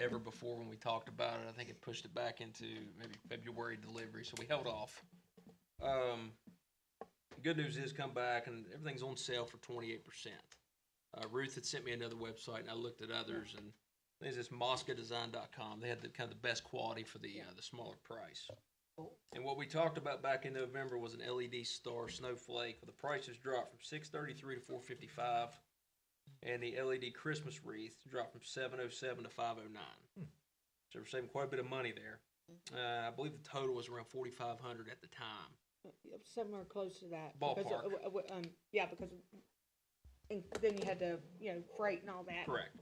ever before when we talked about it. I think it pushed it back into maybe February delivery, so we held off. Good news is come back and everything's on sale for 28%. Ruth had sent me another website and I looked at others, and there's this moscadesign.com. They had the kind of the best quality for the smaller price. And what we talked about back in November was an LED star snowflake. The prices dropped from $633 to $455, and the LED Christmas wreath dropped from $707 to $509. So we're saving quite a bit of money there. I believe the total was around $4,500 at the time. Somewhere close to that. because, Ballpark. Yeah, because, and then you had to, you know, freight and all that. Correct.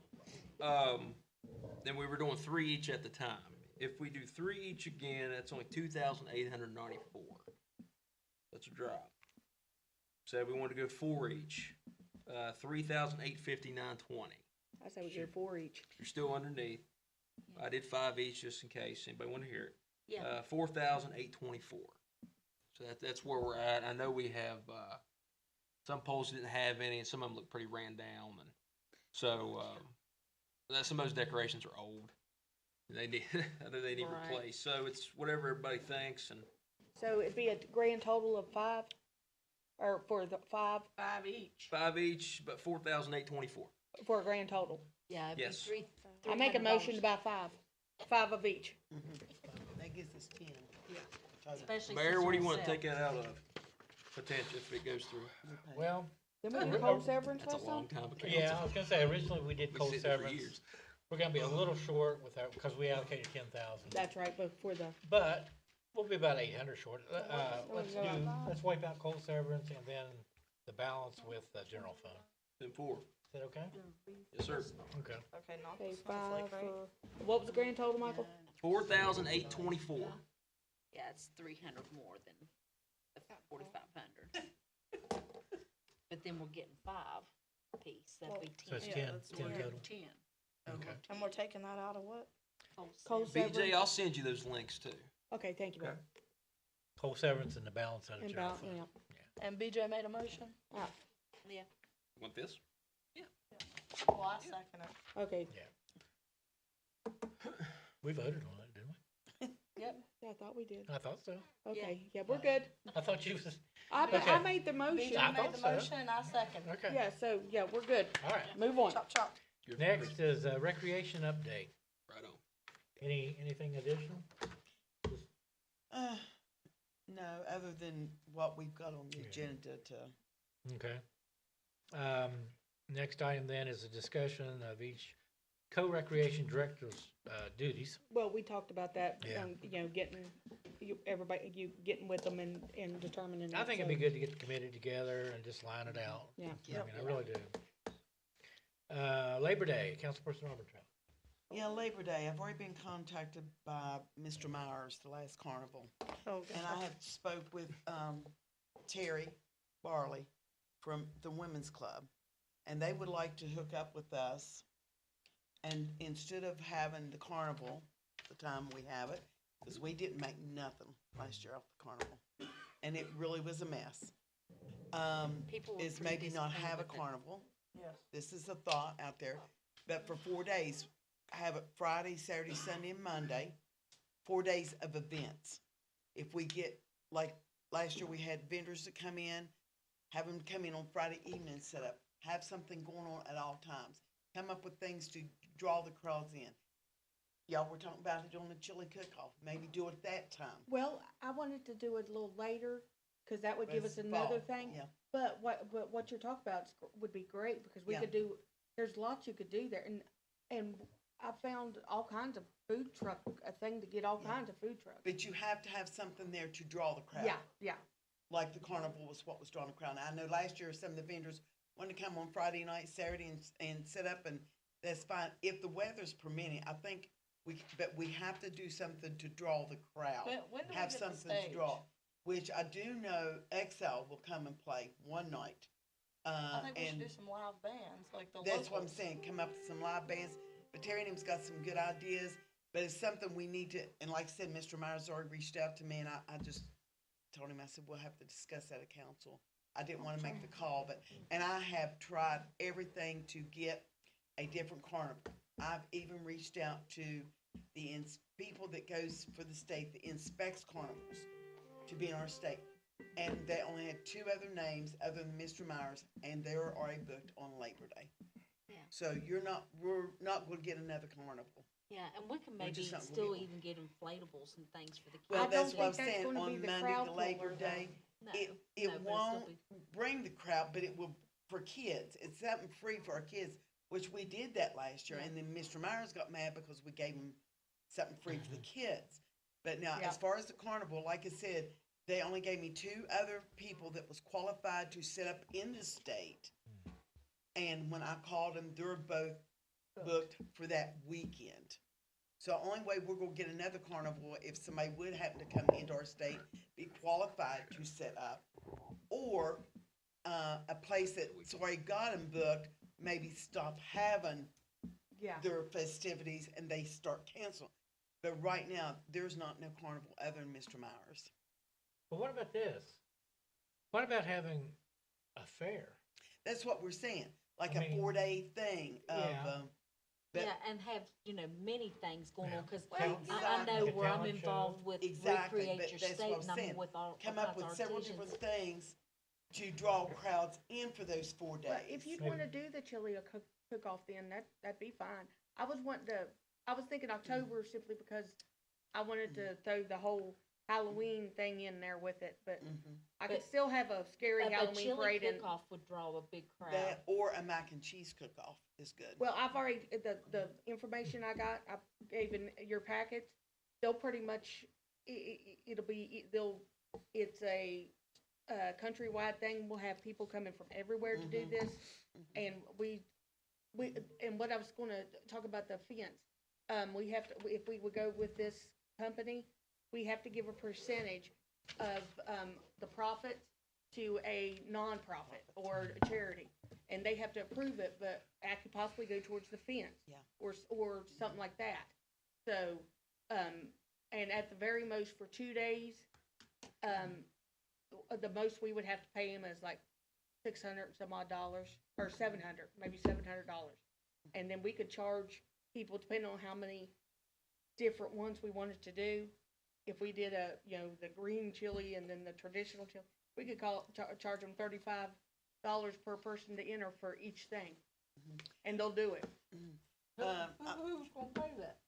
Then we were doing 3 each at the time. If we do 3 each again, that's only $2,894. That's a drop. So we want to go 4 each, $3,859.20. I say we get 4 each. You're still underneath. I did 5 each just in case anybody want to hear it. Yeah. $4,824. So that's where we're at. I know we have some poles didn't have any, and some of them look pretty ran down, and so some of those decorations are old. They need they need Right. replaced. So it's whatever everybody thinks, and So it'd be a grand total of 5, or for the 5, 5 each. 5 each, but $4,824. for a grand total. Yeah, it'd be Yes. I make a motion to buy 5 of each. That gives us 10. Especially Mayor, since what do you we're want to sale. take that out of? Potential if it goes through. Well, Then we can cold severance That's a or long something? time ago. yeah, I was gonna say, originally we did We cold sit there for severance. years. We're gonna be a little short with our, because we allocated 10,000. That's right, but for the, But we'll be about 800 short. Let's go do, about let's wipe out cold severance and then the balance with the general fund. Then 4. Is that okay? Yes, sir. Okay. Okay, not okay, the 5 snowflake, right? for, what was the grand total, Michael? 4,824. Yeah, it's 300 more than the 4,500. But then we're getting 5 apiece, that'd be So 10. it's Yeah, 10, that's 10 what- total. 10. Okay. And we're taking that out of what? Cold BJ, severance? I'll send you those links too. Okay, thank you, Bob. Cold severance and the balance out of And general about, fund. yeah. And BJ made a motion? Yeah. Want this? Well, I second it. Okay, We voted on it, didn't we? yeah, I thought we did. I thought so. Okay, yeah, we're good. I thought you was, I Okay. I made the motion. I BJ made thought the so. motion and I second. okay. Yeah, so, yeah, we're good. All right. Move on. Chop, chop. Next is recreation update. Right on. Anything additional? No, other than what we've got on the agenda to, Okay. Next item then is a discussion of each co-recreation director's, duties. Well, we talked about that, Yeah. you know, getting with them and determining. I that, think it'd be good to get the committee together and just line it out. Yeah. I mean, I really do. Labor Day, Councilperson Armentrout. Yeah, Labor Day, I've already been contacted by Mr. Myers, the last carnival. Oh, And I have spoke with, Terry Barley from the Women's Club. And they would like to hook up with us. And instead of having the carnival, the time we have it, because we didn't make nothing last year off the carnival. And it really was a mess. People were Is pretty maybe not have a disappointed with it. carnival. Yes. This is a thought out there, but for 4 days, have it Friday, Saturday, Sunday, and Monday, 4 days of events. If we get, like, last year we had vendors that come in, have them come in on Friday evening and set up, have something going on at all times. Come up with things to draw the crowds in. Y'all were talking about it on the chili cook-off, maybe do it at that time. Well, I wanted to do it a little later, cause that would give us It's another fall, thing. yeah. But what you're talking about would be great, because we Yeah. could do, there's lots you could do there, and I found all kinds of food truck, a thing to get all kinds of food trucks. But you have to have something there to draw the crowd. Yeah. Like the carnival was what was drawing the crowd. I know last year some of the vendors wanted to come on Friday night, Saturday, and set up, and that's fine. If the weather's permitting, I think but we have to do something to draw the crowd. When do we Have get the something to stage? draw, which I do know Excel will come and play one night. I think we should And do some live bands, like the that's what I'm locals. saying, come up with some live bands. But Terry and him's got some good ideas, but it's something we need to, and like I said, Mr. Myers already reached out to me, and I just told him, I said, we'll have to discuss that at council. I didn't wanna make the call, and I have tried everything to get a different carnival. I've even reached out to the people that goes for the state, that inspects carnivals, to be in our state. And they only had 2 other names other than Mr. Myers, and they were already booked on Labor Day. Yeah. So we're not gonna get another carnival. Yeah, and we can We're maybe just not gonna still get one. even get inflatables and things for the kids. Well, I that's don't what I'm think that's saying, gonna be on the Monday, crowd the Labor puller, Day, No, it no, but it'll still won't be- bring the crowd, but it will, for kids, it's something free for our kids, which we did that last year, and then Mr. Myers got mad because we gave him something free for the kids. But now, Yeah. as far as the carnival, like I said, they only gave me 2 other people that was qualified to set up in the state. And when I called them, they're both booked for that weekend. So the only way we're gonna get another carnival, if somebody would happen to come into our state, be qualified to set up, or, a place that's already got them booked, maybe stop having Yeah. their festivities and they start canceling. But right now, there's not no carnival other than Mr. Myers. But what about this? What about having a fair? That's what we're saying, like I a mean, 4-day thing of, yeah. but- Yeah, and have, many things going on, cause Well, I know exactly. where I'm Talent show. involved with Exactly, Recreate but Your that's State, what I'm and I'm saying. with all Come kinds up of with several different artisans. things to draw crowds in for those 4 days. But if you'd wanna do the chili or cook-off then, that'd be fine. I was thinking October simply because I wanted to throw the whole Halloween thing in there with it, but I could But still have a scary A Halloween chili parade and, cook-off would draw a big crowd. That, or a mac and cheese cook-off is good. well, I've already, the information I got, I gave in your packets, they'll pretty much, it's a countrywide thing. We'll have people coming from everywhere to do this. And and what I was gonna talk about the fence, we have to, if we would go with this company, we have to give a percentage of, the profits to a nonprofit or a charity. And they have to approve it, but I could possibly go towards the fence. Yeah. Or something like that. So, and at the very most for 2 days, the most we would have to pay him is like $600 and some odd dollars, or $700, maybe $700. And then we could charge people, depending on how many different ones we wanted to do. If we did the green chili and then the traditional chili, we could charge them $35 per person to enter for each thing. And they'll do it. Who's gonna pay that?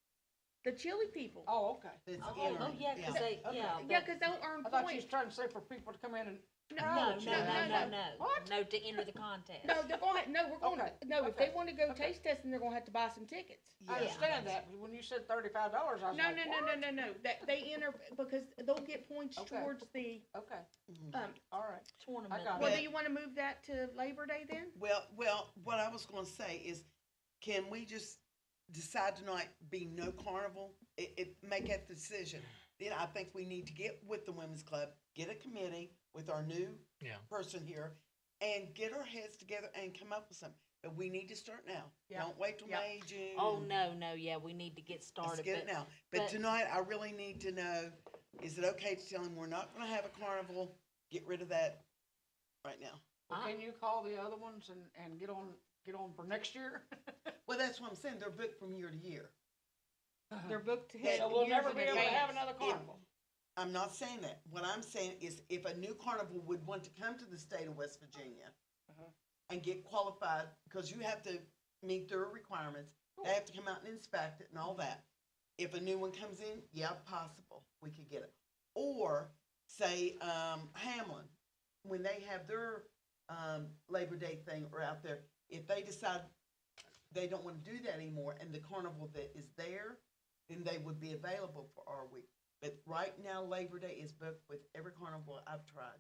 The chili people. Oh, okay. That's Oh, entering, Oh, yeah, cause they, Okay. yeah. Yeah, 'cause they'll earn I thought you was points. trying to say for people to come in and. No, No, Oh, no, no, no, no. no. What? No, to enter the contest. No, they're gonna, no, we're gonna, Okay, no, if they okay, wanna go okay. taste testing, they're gonna have to buy some tickets. I understand that, but when you said $35, I was No, like, no, no, what? no, no, no, that, they enter, because they'll get points Okay. towards the, Okay, all right. Tournament. I got well, it. do you wanna move that to Labor Day then? Well, what I was gonna say is, can we just decide tonight be no carnival? Make that decision. Then I think we need to get with the women's club, get a committee with our new Yeah. person here, and get our heads together and come up with something. But we need to start now. Yeah. Don't wait till Yeah. May, June. Oh, no, yeah, we need to get started. Let's get it now. But tonight, I really need to know, is it okay to tell him we're not gonna have a carnival? Get rid of that right now. Well, can you call the other ones and get on for next year? Well, that's what I'm saying. They're booked from year to year. They're booked to That- hit. So we'll years never in be able to have advance. another carnival. I'm not saying that. What I'm saying is if a new carnival would want to come to the state of West Virginia and get qualified, because you have to meet their requirements, they have to come out and inspect it and all that. If a new one comes in, yeah, possible, we could get it. Or say, Hamlin, when they have their, Labor Day thing or out there, if they decide they don't want to do that anymore and the carnival that is there, then they would be available for our week. But right now, Labor Day is booked with every carnival I've tried.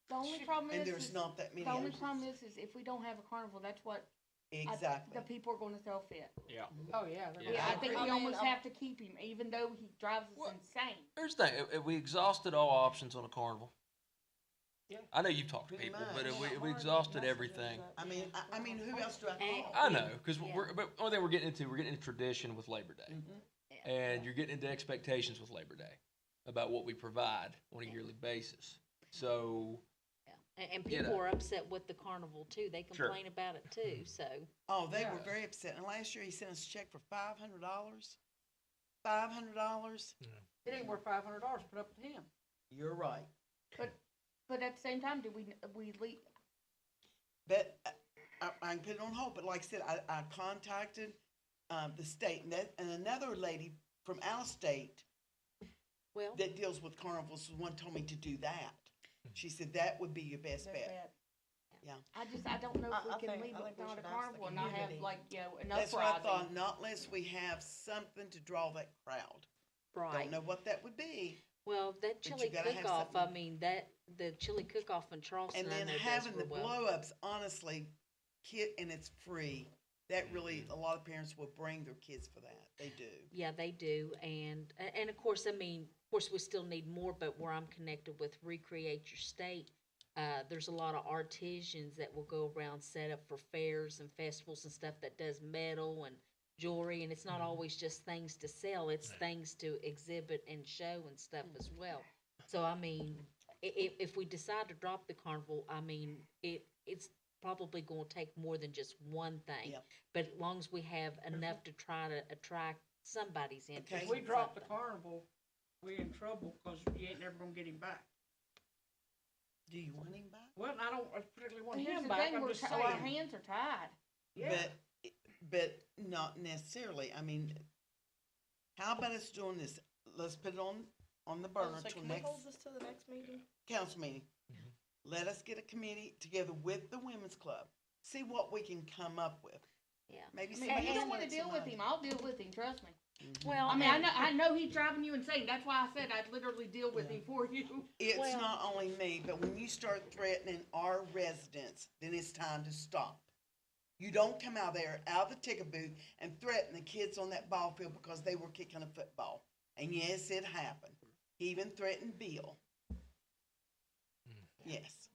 The only problem And is, there's not that many the only others. problem is if we don't have a carnival, that's what Exactly. the people are gonna throw fit. Yeah. Oh, yeah. they're Yeah. gonna- I think I we mean, almost have to keep him, even though he drives us Well, insane. Here's the thing, have we exhausted all options on a carnival? Yeah. I know you've talked to Pretty people, but much. have we exhausted everything? I mean, who else do I And- call? I know, because Yeah. but only thing we're getting into tradition with Labor Day. Mhm. And you're getting into expectations with Labor Day about what we provide on a yearly basis. So, Yeah. And You people know. are upset with the carnival too. They Sure. complain about it too, so. Oh, they were Yeah. very upset. And last year he sent us a check for $500. $500. It ain't worth $500, put up with him. You're right. But at the same time, we leave, But I can put it on hold, but like I said, I contacted, the state and another lady from out of state Well, that deals with carnivals, the one told me to do that. She said that would be your best bet. Yeah. I don't know if I we can think- leave I it think we without a should ask the carnival and not have community. like, enough That's what I prizing. thought, not unless we have something to draw that crowd. right. Don't know what that would be. Well, that you chili gotta have cook-off, I something. mean, the chili cook-off in Charleston, And I then know does having the real well. blow-ups, honestly, and it's free, that really, a lot of parents will bring their kids for that. They do. Yeah, they do, and of course, I mean, of course, we still need more, but where I'm connected with Recreate Your State, there's a lot of artisans that will go around, set up for fairs and festivals and stuff that does metal and jewelry, and it's not always just things to sell, it's things to exhibit and show and stuff as well. So, I mean, if we decide to drop the carnival, I mean, it's probably gonna take more than just one thing. Yep. But as long as we have enough to try to attract somebody's interest. If we drop the carnival, we in trouble, cause you ain't never gonna get him back. Do you want him back? Well, I don't particularly want And here's him the back, thing, I'm our just saying. hands are tied. Yeah. But not necessarily. I mean, how about us doing this? Let's put it on the burner So till can we next hold this to the next meeting? council meeting. Let us get a committee together with the women's club. See what we can come up with. Yeah. Maybe I mean, somebody if you else don't wanna wants deal some with money. him, I'll deal with him, trust me. Well, I mean, I know he's driving you insane, that's why I said I'd literally deal with him for you. It's Well- not only me, but when you start threatening our residents, then it's time to stop. You don't come out there, out of the ticket booth, and threaten the kids on that ball field because they were kicking a football. And yes, it happened. He even threatened Bill. Yes.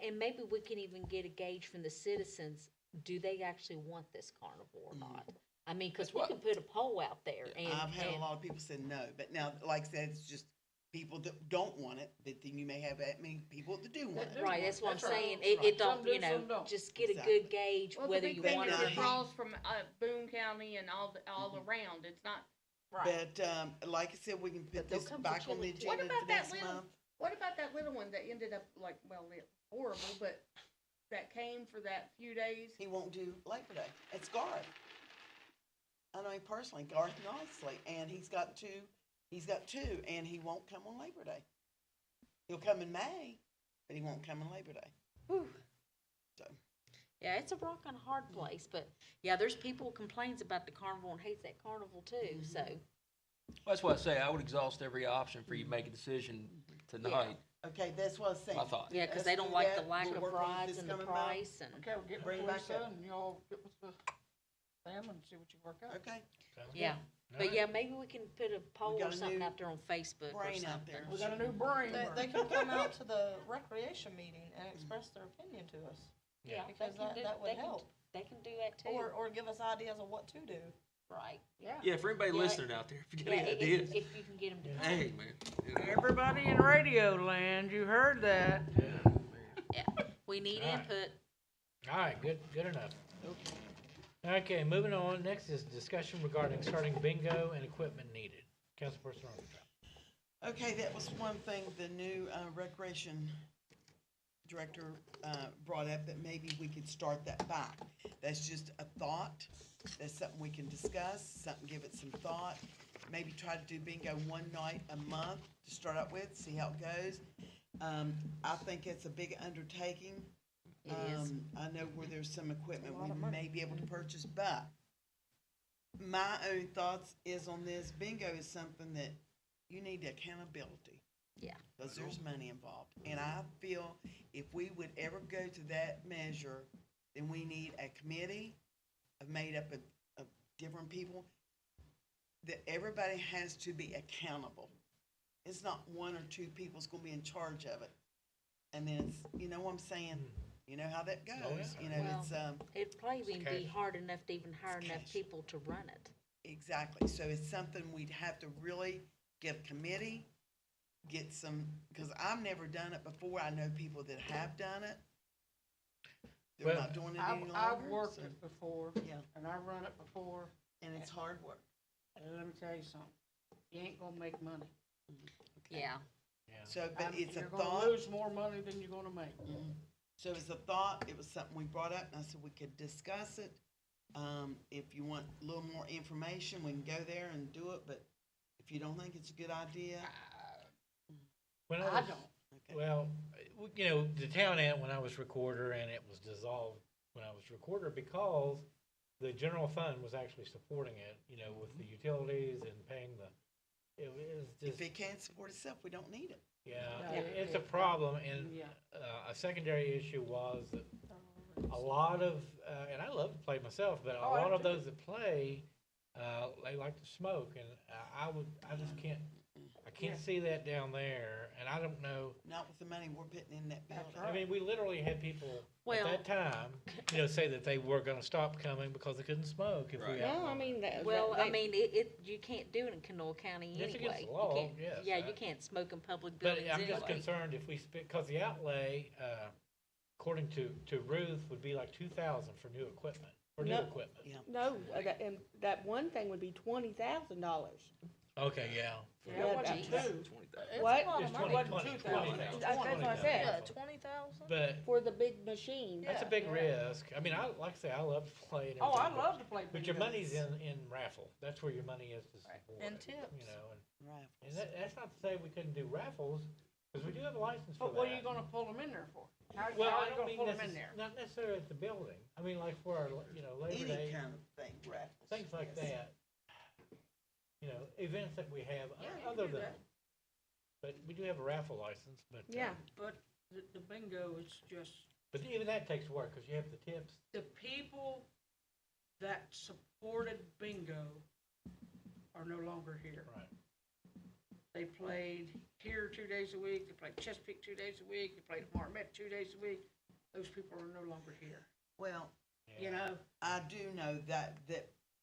And maybe we can even get a gauge from the citizens, do they actually want this carnival or not? I mean, cause we can put a poll out there and. I've had a and- lot of people say no, but now, like I said, it's just people that don't want it, but then you may have that many people that do want it. Right, that's what I'm That's right. saying, Right. it Some don't, do, you know, some don't. just get a Exactly. good gauge Well, whether the big you thing want is it or it not. draws from, Boone County and all around, it's not. But, like I said, we can put they'll this come for back on the chili too. What agenda about for that next little, month. what about that little one that ended up like, well, horrible, but that came for that few days? He won't do Labor Day. It's Garth. I know him personally, Garth Nicely, and he's got two, and he won't come on Labor Day. He'll come in May, but he won't come on Labor Day. Whew. So, Yeah, it's a rock and a hard place, but yeah, there's people complains about the carnival and hates that carnival too, so. That's why I say I would exhaust every option for you to make a decision tonight. okay, that's what I was saying. My thought. Yeah, 'cause Let's they don't do like that. the lack We'll of work on rides this and the coming month. price and. Okay, we'll get Bring with back Lisa up. and y'all get with the them and see what you work out. Okay, Yeah, but yeah, maybe we can put a poll got or a something new out there on Facebook or brain something. out there. We got a new brain. They can come out to the recreation meeting and express their opinion to us, Yeah, because they can do- that they would can- help. They can do that too. Or give us ideas of what to do. Right. Yeah. Yeah, for anybody Yeah, listening out there, if you got Yeah, any if, ideas, if you can get them to come. hey, man. you know. Everybody in radio land, you heard that. Yeah, we need All right. input. All right, good enough. Okay, moving on. Next is discussion regarding starting bingo and equipment needed. Councilperson Armstrong. okay, that was one thing the new recreation director brought up, that maybe we could start that back. That's just a thought. That's something we can discuss, something, give it some thought. Maybe try to do bingo one night a month to start out with, see how it goes. I think it's a big undertaking. It is. I know where there's some equipment A lot we of money. may be able to purchase, but my own thoughts is on this, bingo is something that you need accountability. Yeah. Because there's money involved. And I feel if we would ever go to that measure, then we need a committee made up of different people, that everybody has to be accountable. It's not one or two people's gonna be in charge of it. And then it's, you know what I'm saying? You know how that goes. Oh, yeah. You know, Well, it's, It'd probably even be cash. hard enough to even hire enough cash. people to run it. exactly. So it's something we'd have to really get a committee, get some, because I've never done it before. I know people that have done it. They're Well, not doing it I've, any I've longer. worked so- it before, Yeah, and I've run it before, and it's hard work. and let me tell you something, you ain't gonna make money. Yeah. So, but it's a You're thought. gonna lose more money than you're gonna make. So it's a thought, it was something we brought up, and I said we could discuss it. If you want a little more information, we can go there and do it, but if you don't think it's a good idea, When I was- don't. okay. Well, you know, the town ant when I was recorder, and it was dissolved when I was recorder because the general fund was actually supporting it, you know, with the utilities and paying the, it was If just, it can't support itself, we don't need it. yeah, Yeah. it's a problem. And Yeah. a secondary issue was that a lot of, and I love to play myself, but a Oh, I lot of do. those that play, they like to smoke, and I just can't, I can't see that down there, and I don't know. Not with the money we're putting in that That's building. I mean, we literally had people at Well- that time, you know, say that they were gonna stop coming because they couldn't smoke if we. Right. No, I mean, Well, I mean, you can't do it in Kanawha County It's anyway. against the You law, can't- yes, Yeah, I- you can't smoke in public But buildings I'm anyway. just concerned if we spend, cause the outlay, according to Ruth, would be like 2,000 for new equipment, for new No. equipment. Yeah. No, and that one thing would be $20,000. Okay, yeah. Yeah, it wasn't Geez. two. 20,000. It's What? a lot It's of money. 20, Wasn't 20, 2,000. That's what I said. Yeah, 20,000? But For the big machine. that's a Yeah, big yeah. risk. I mean, like I say, I love to play and Oh, I everything, but- love to play But your bingo. money's in raffle. That's where your money is to support And it, tips. you know, and Raffles. that's not to say we couldn't do raffles, because we do have a license for But what are you that. gonna pull them in there for? How, Well, how I are you don't gonna mean pull them in there? not necessarily at the building. I mean, like for our, you know, Labor Any Day, kind of thing, raffles. things like yes. that. You know, events that we have Yeah, you can other do than, that. but we do have a raffle license, but. Yeah. But the bingo is just, But even that takes work, because you have the tips. the people that supported bingo are no longer here. Right. They played here 2 days a week, they played Chesapeake 2 days a week, they played at Marmet 2 days a week. Those people are no longer here, Well, you know? I do know that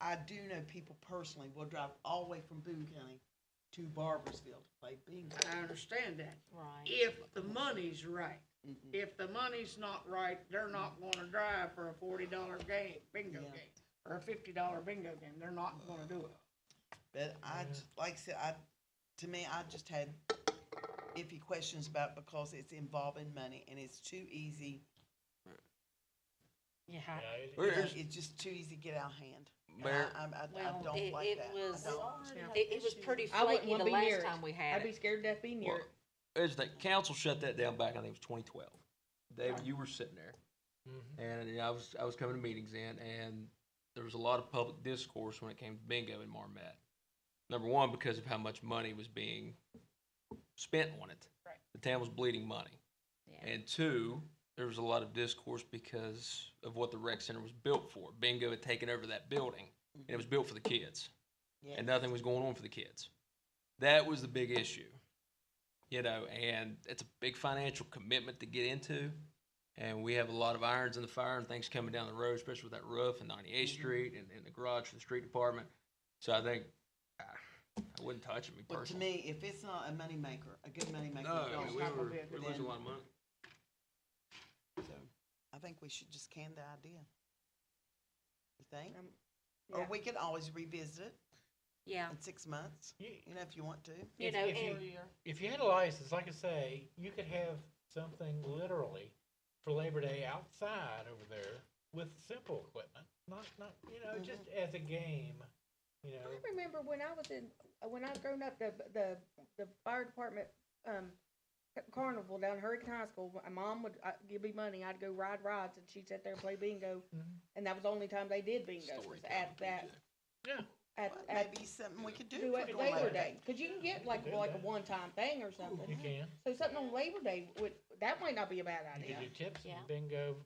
I do know people personally will drive all the way from Boone County to Barbersville to play bingo. I understand that. Right. If the money's right. Mhm. If the money's not right, they're not gonna drive for a $40 game, bingo Yeah. game, or a $50 bingo game. They're not gonna do it. But like I said, to me, I just had iffy questions about it because it's involving money and it's too easy. Yeah. Yeah, You know, it's just too easy to get out of hand. Mayor, I Well, don't it, like it that. was, I don't. it was pretty I wouldn't flaky wanna the be near last it. time we had I'd be it. scared to death being near well, it. here's the thing, council shut that down back, I think it was 2012. David, you were sitting there, and I was coming to meetings then, and there was a lot of public discourse when it came to bingo in Marmet. Number one, because of how much money was being spent on it. Right. The town was bleeding money. Yeah. And two, there was a lot of discourse because of what the rec center was built for. Bingo had taken over that building, and it was built for the kids, Yeah. and nothing was going on for the kids. That was the big issue, you know, and it's a big financial commitment to get into. And we have a lot of irons in the fire and things coming down the road, especially with that roof and 98th Street and the garage for the street department. So I think I wouldn't touch it, me But to personally. me, if it's not a moneymaker, a good moneymaker, No, I don't mean, stop we're it, losing a then- lot of money. So, I think we should just can the idea. You think? yeah. Or we could always revisit it Yeah, in 6 months, You- you know, if you want to. you If- know, if and, If you had a license, like I say, you could have something literally for Labor Day outside over there with simple equipment, not, you know, just as a game, you know. I remember when I was when I was growing up, the fire department, carnival down at Hurricane High School, my mom would give me money, I'd go ride rides, and she'd sit there and play bingo, and that was the only time they did bingo, was at that, Yeah. at, Well, at, maybe something we could do do for it during Labor Day, cause you can get like a one-time thing or something. You can. So something on Labor Day that might not be a bad You idea. could do tips Yeah. and bingo.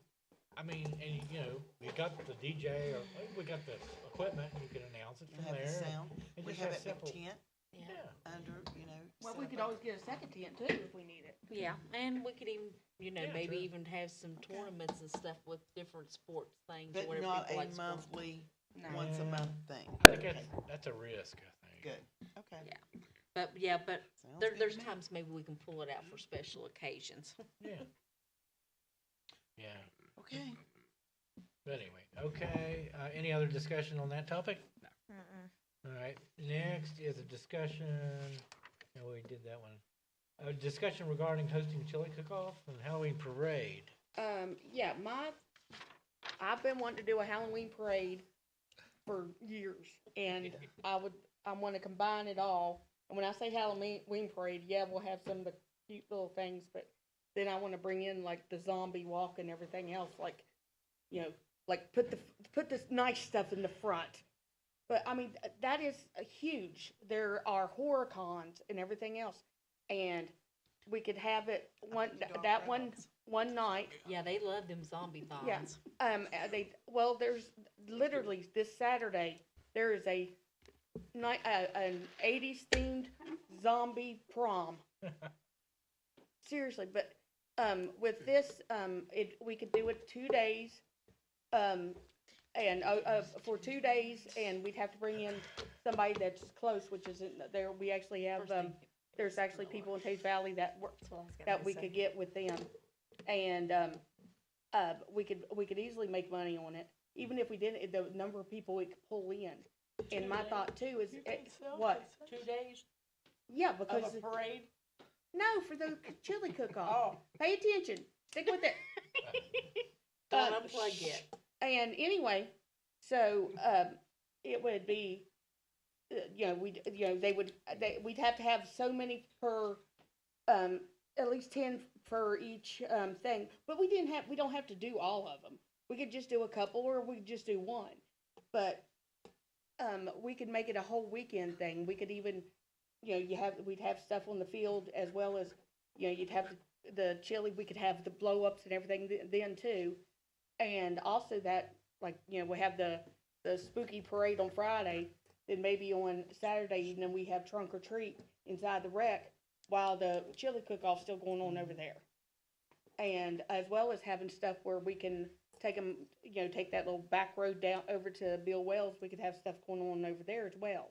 I mean, and you know, you got the DJ or we got the equipment, and you can announce it We from have there. the sound, and we just have have it big simple. tent yeah, under, you know. Well, set we up could a- always get a second tent too if we need it. yeah, and we could even, you know, Yeah, maybe true. even have some tournaments and stuff with different sports things or But whatever not people a like sports. monthly, No. once a Yeah. month thing. I think Okay, that's a risk, I think. good, okay. Yeah. But, yeah, but Sounds there, good to there's me. times maybe we can pull it out for special occasions. Yeah. Yeah. Okay. But anyway, okay, any other discussion on that topic? All right, next is a discussion, oh, we did that one. A discussion regarding hosting chili cook-off and Halloween parade. Yeah, I've been wanting to do a Halloween parade for years, and I want to combine it all. And when I say Halloween parade, yeah, we'll have some of the cute little things, but then I want to bring in like the zombie walk and everything else, like, you know, like put this nice stuff in the front. But I mean, that is huge. There are horror cons and everything else, and we could have it one night. Yeah, they love them zombie thons. Yeah. There's literally this Saturday, there is an 80s themed zombie prom. Seriously, but, with this, we could do it 2 days, for 2 days, and we'd have to bring in somebody that's close, which isn't there. We actually have, there's actually people in Tays Valley that we could get with them. And, we could easily make money on it, even if we didn't, the number of people we could pull in. And my thought too is, what? 2 days Yeah, of because, a parade? no, for the chili cook-off. Pay attention, stick with it. Don't unplug yet. And anyway, so, it would be, we'd have to have so many per, at least 10 for each, thing. But we don't have to do all of them. We could just do a couple, or we could just do one. But, we could make it a whole weekend thing. We could even, we'd have stuff on the field as well as, you'd have the chili, we could have the blow-ups and everything then too. And also that, we have the spooky parade on Friday, then maybe on Saturday evening, we have trunk or treat inside the rec while the chili cook-off's still going on over there. And as well as having stuff where we can take them, take that little back road down over to Bill Wells, we could have stuff going on over there as well.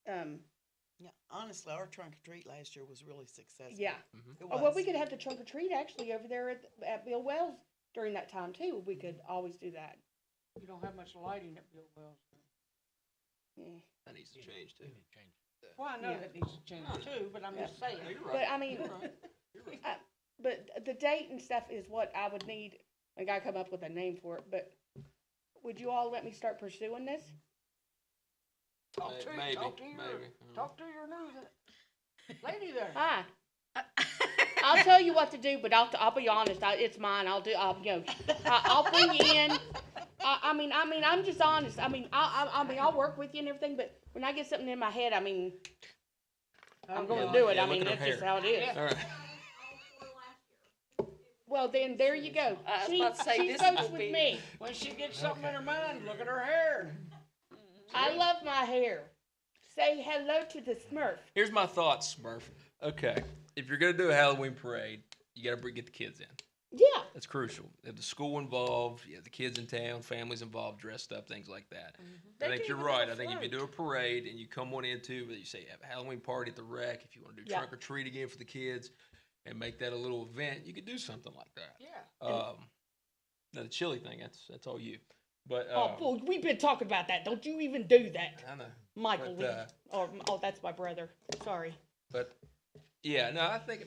Yeah, honestly, our trunk or treat last year was really successful. Yeah. It Oh, well, was. we could have the trunk or treat actually over there at Bill Wells during that time too. We could always do that. You don't have much lighting at Bill Wells. Yeah. That needs to change too. Well, I know Yeah. that needs to change too, but I'm just saying. But I mean, but the date and stuff is what I would need. I gotta come up with a name for it, but would you all let me start pursuing this? Talk to, Maybe, talk to your, maybe. talk to your news lady there. Hi. I'll tell you what to do, but I'll be honest, it's mine, I'll bring you in. I mean, I'm just honest, I'll work with you and everything, but when I get something in my head, I'm gonna do it, Yeah, look at her that's just hair. how it is. All right. Well, then, there you go. I was She about to say, this votes will with be- me. When she gets something in her mind, look at her hair. I love my hair. Say hello to the Smurf. Here's my thoughts, Smurf. Okay, if you're gonna do a Halloween parade, you gotta get the kids in. Yeah. That's crucial. Have the school involved, you have the kids in town, families involved, dressed up, things like that. They I think do you're even right. have I think if you do a parade and you come on into, but you say you have a Halloween party at the rec, if you want to do Yeah. trunk or treat again for the kids, and make that a little event, you could do something like that. Yeah. Now the chili thing, that's all you. But Oh, boy, we've been talking about that. Don't you even do that. I know. Michael But, Lee. That's my brother. Sorry. But yeah, no, I think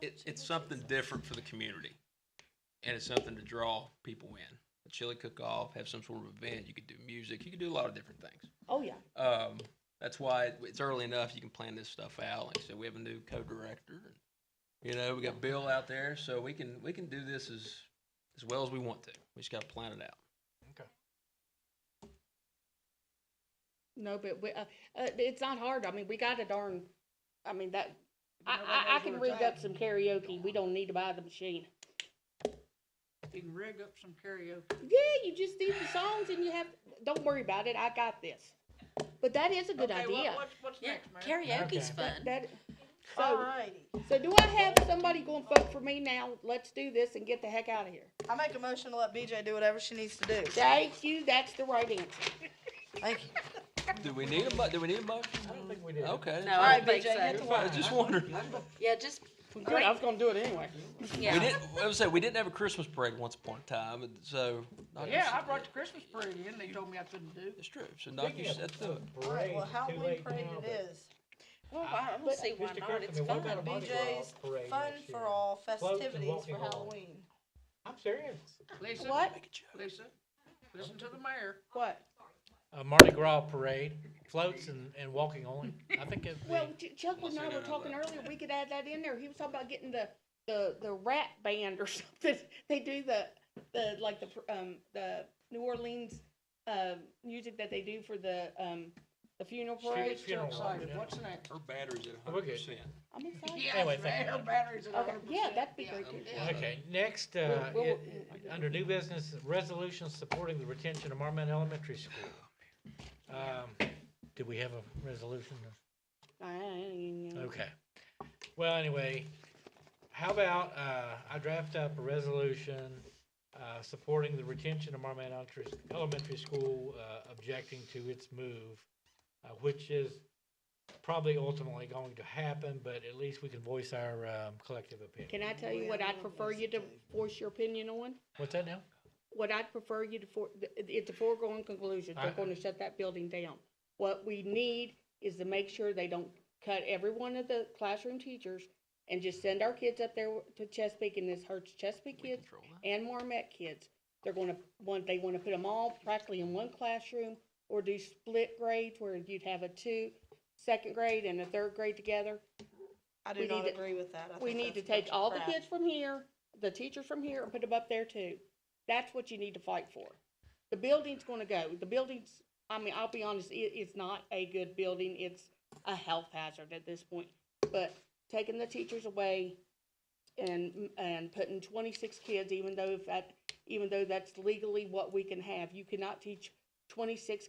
it's something different for the community, and it's something to draw people in. A chili cook-off, have some sort of event. You could do music. You could do a lot of different things. Oh, yeah. That's why it's early enough. You can plan this stuff out. Like I said, we have a new co-director. And, we got Bill out there, so we can do this as well as we want to. We just got to plan it out. No, but it's not hard. I mean, we got a darn, I can rig up some karaoke. We don't need to buy the machine. You can rig up some karaoke. Yeah, you just do the songs and don't worry about it. I got this. But that is a good Okay, idea. what's Yeah, next, man? karaoke's fun. So, Alrighty. so do I have somebody going to vote for me now? Let's do this and get the heck out of here. I make a motion to let BJ do whatever she needs to do. Thank you. That's the right answer. Thank you. Do we need a motion? I don't think we did. Okay. No, All I right, don't think BJ, hit so. the I wire. was just wondering. Yeah, just, Good, I was going to do it anyway. yeah. We didn't. I was saying we didn't have a Christmas parade once upon a time, and so. Yeah, I brought the Christmas parade in, they told me I couldn't do. It's true. So knock your set through it. All right, well, Halloween parade it is. Well, I don't see why Mr. not. Kirkman, It's what fun. about a Mardi Gras BJ's parade Fun next for year? all Floats and festivities walking for along. Halloween. I'm serious. Lisa, What? Lisa, listen to the mayor. What? A Mardi Gras parade, floats and walking only. I think it'd be. Well, Chuck and I Let's were say talking no, earlier, we could add that in there. He was talking about getting the rat band or something. They do the New Orleans, music that they do for the funeral parade. Funeral So home, excited. yeah. What's next? Her battery's at We're good. 100%. I'm excited. Yeah, Anyway, thank her you. batteries at Okay, 100%. yeah, that'd be Yeah. great too. Okay, next, We'll- under new business, resolution supporting the retention of Marmot Elementary School. Do we have a resolution? Okay. Well, anyway, how about, I draft up a resolution, supporting the retention of Marmot Elementary School, objecting to its move, which is probably ultimately going to happen, but at least we can voice our, collective opinion. Can I tell you what I'd prefer you to voice your opinion on? What's that now? What I'd prefer you to, it's a foregone conclusion, they're gonna shut that building down. What we need is to make sure they don't cut every one of the classroom teachers and just send our kids up there to Chesapeake, and this hurts Chesapeake kids and Marmot kids. They wanna put them all practically in one classroom, or do split grades where you'd have second grade and a third grade together. I do We not need to- agree with that. I We think need to that's a bunch take of all the crap. kids from here, the teachers from here, and put them up there too. That's what you need to fight for. The building's gonna go. The building's, I'll be honest, it's not a good building. It's a health hazard at this point. But taking the teachers away and putting 26 kids, even though that's legally what we can have, you cannot teach 26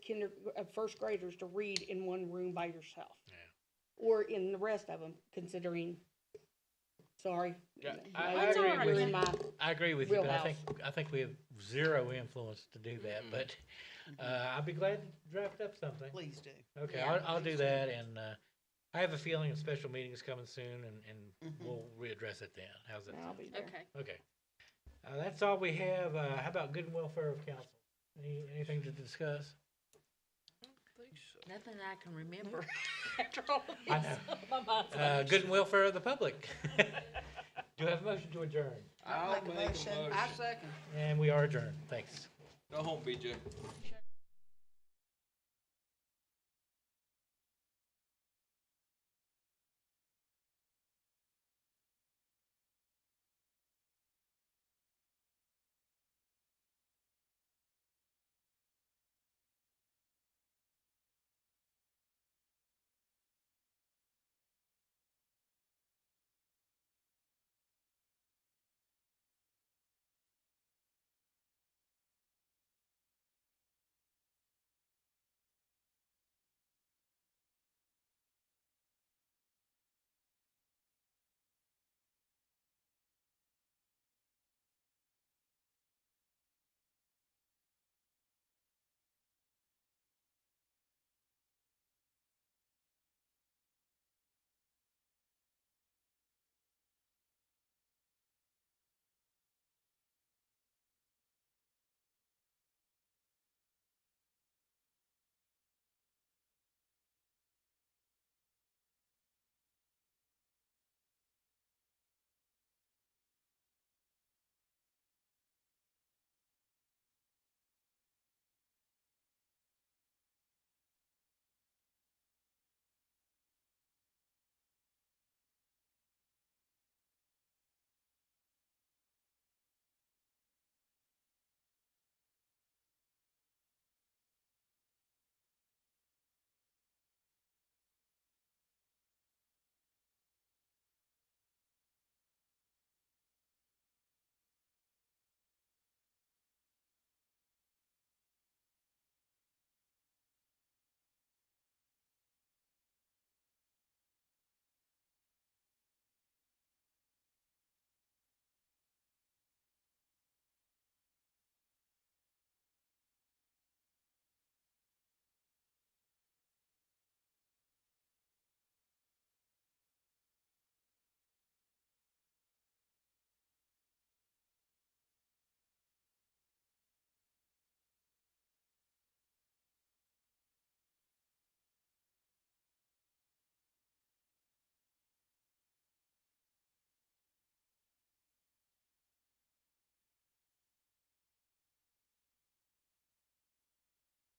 first graders to read in one room by yourself. Yeah. Or in the rest of them, considering, sorry. Yeah, I agree you're with in you. my I agree with you, but wheelhouse. I think we have zero influence to do that, but, I'd be glad to draft up something. Please do. Okay, Yeah, I'll do please do. that, and, I have a feeling a special meeting is coming soon, and we'll readdress it then. How's that I'll sound? be there. Okay. Okay. That's all we have. How about good and welfare of council? Anything to discuss? Nothing I can remember after all of I this. know. My mind's blank. Good and welfare of the public. Do you have a motion to adjourn? I'll Make a motion. I second. And we are adjourned. Thanks. Go home, BJ.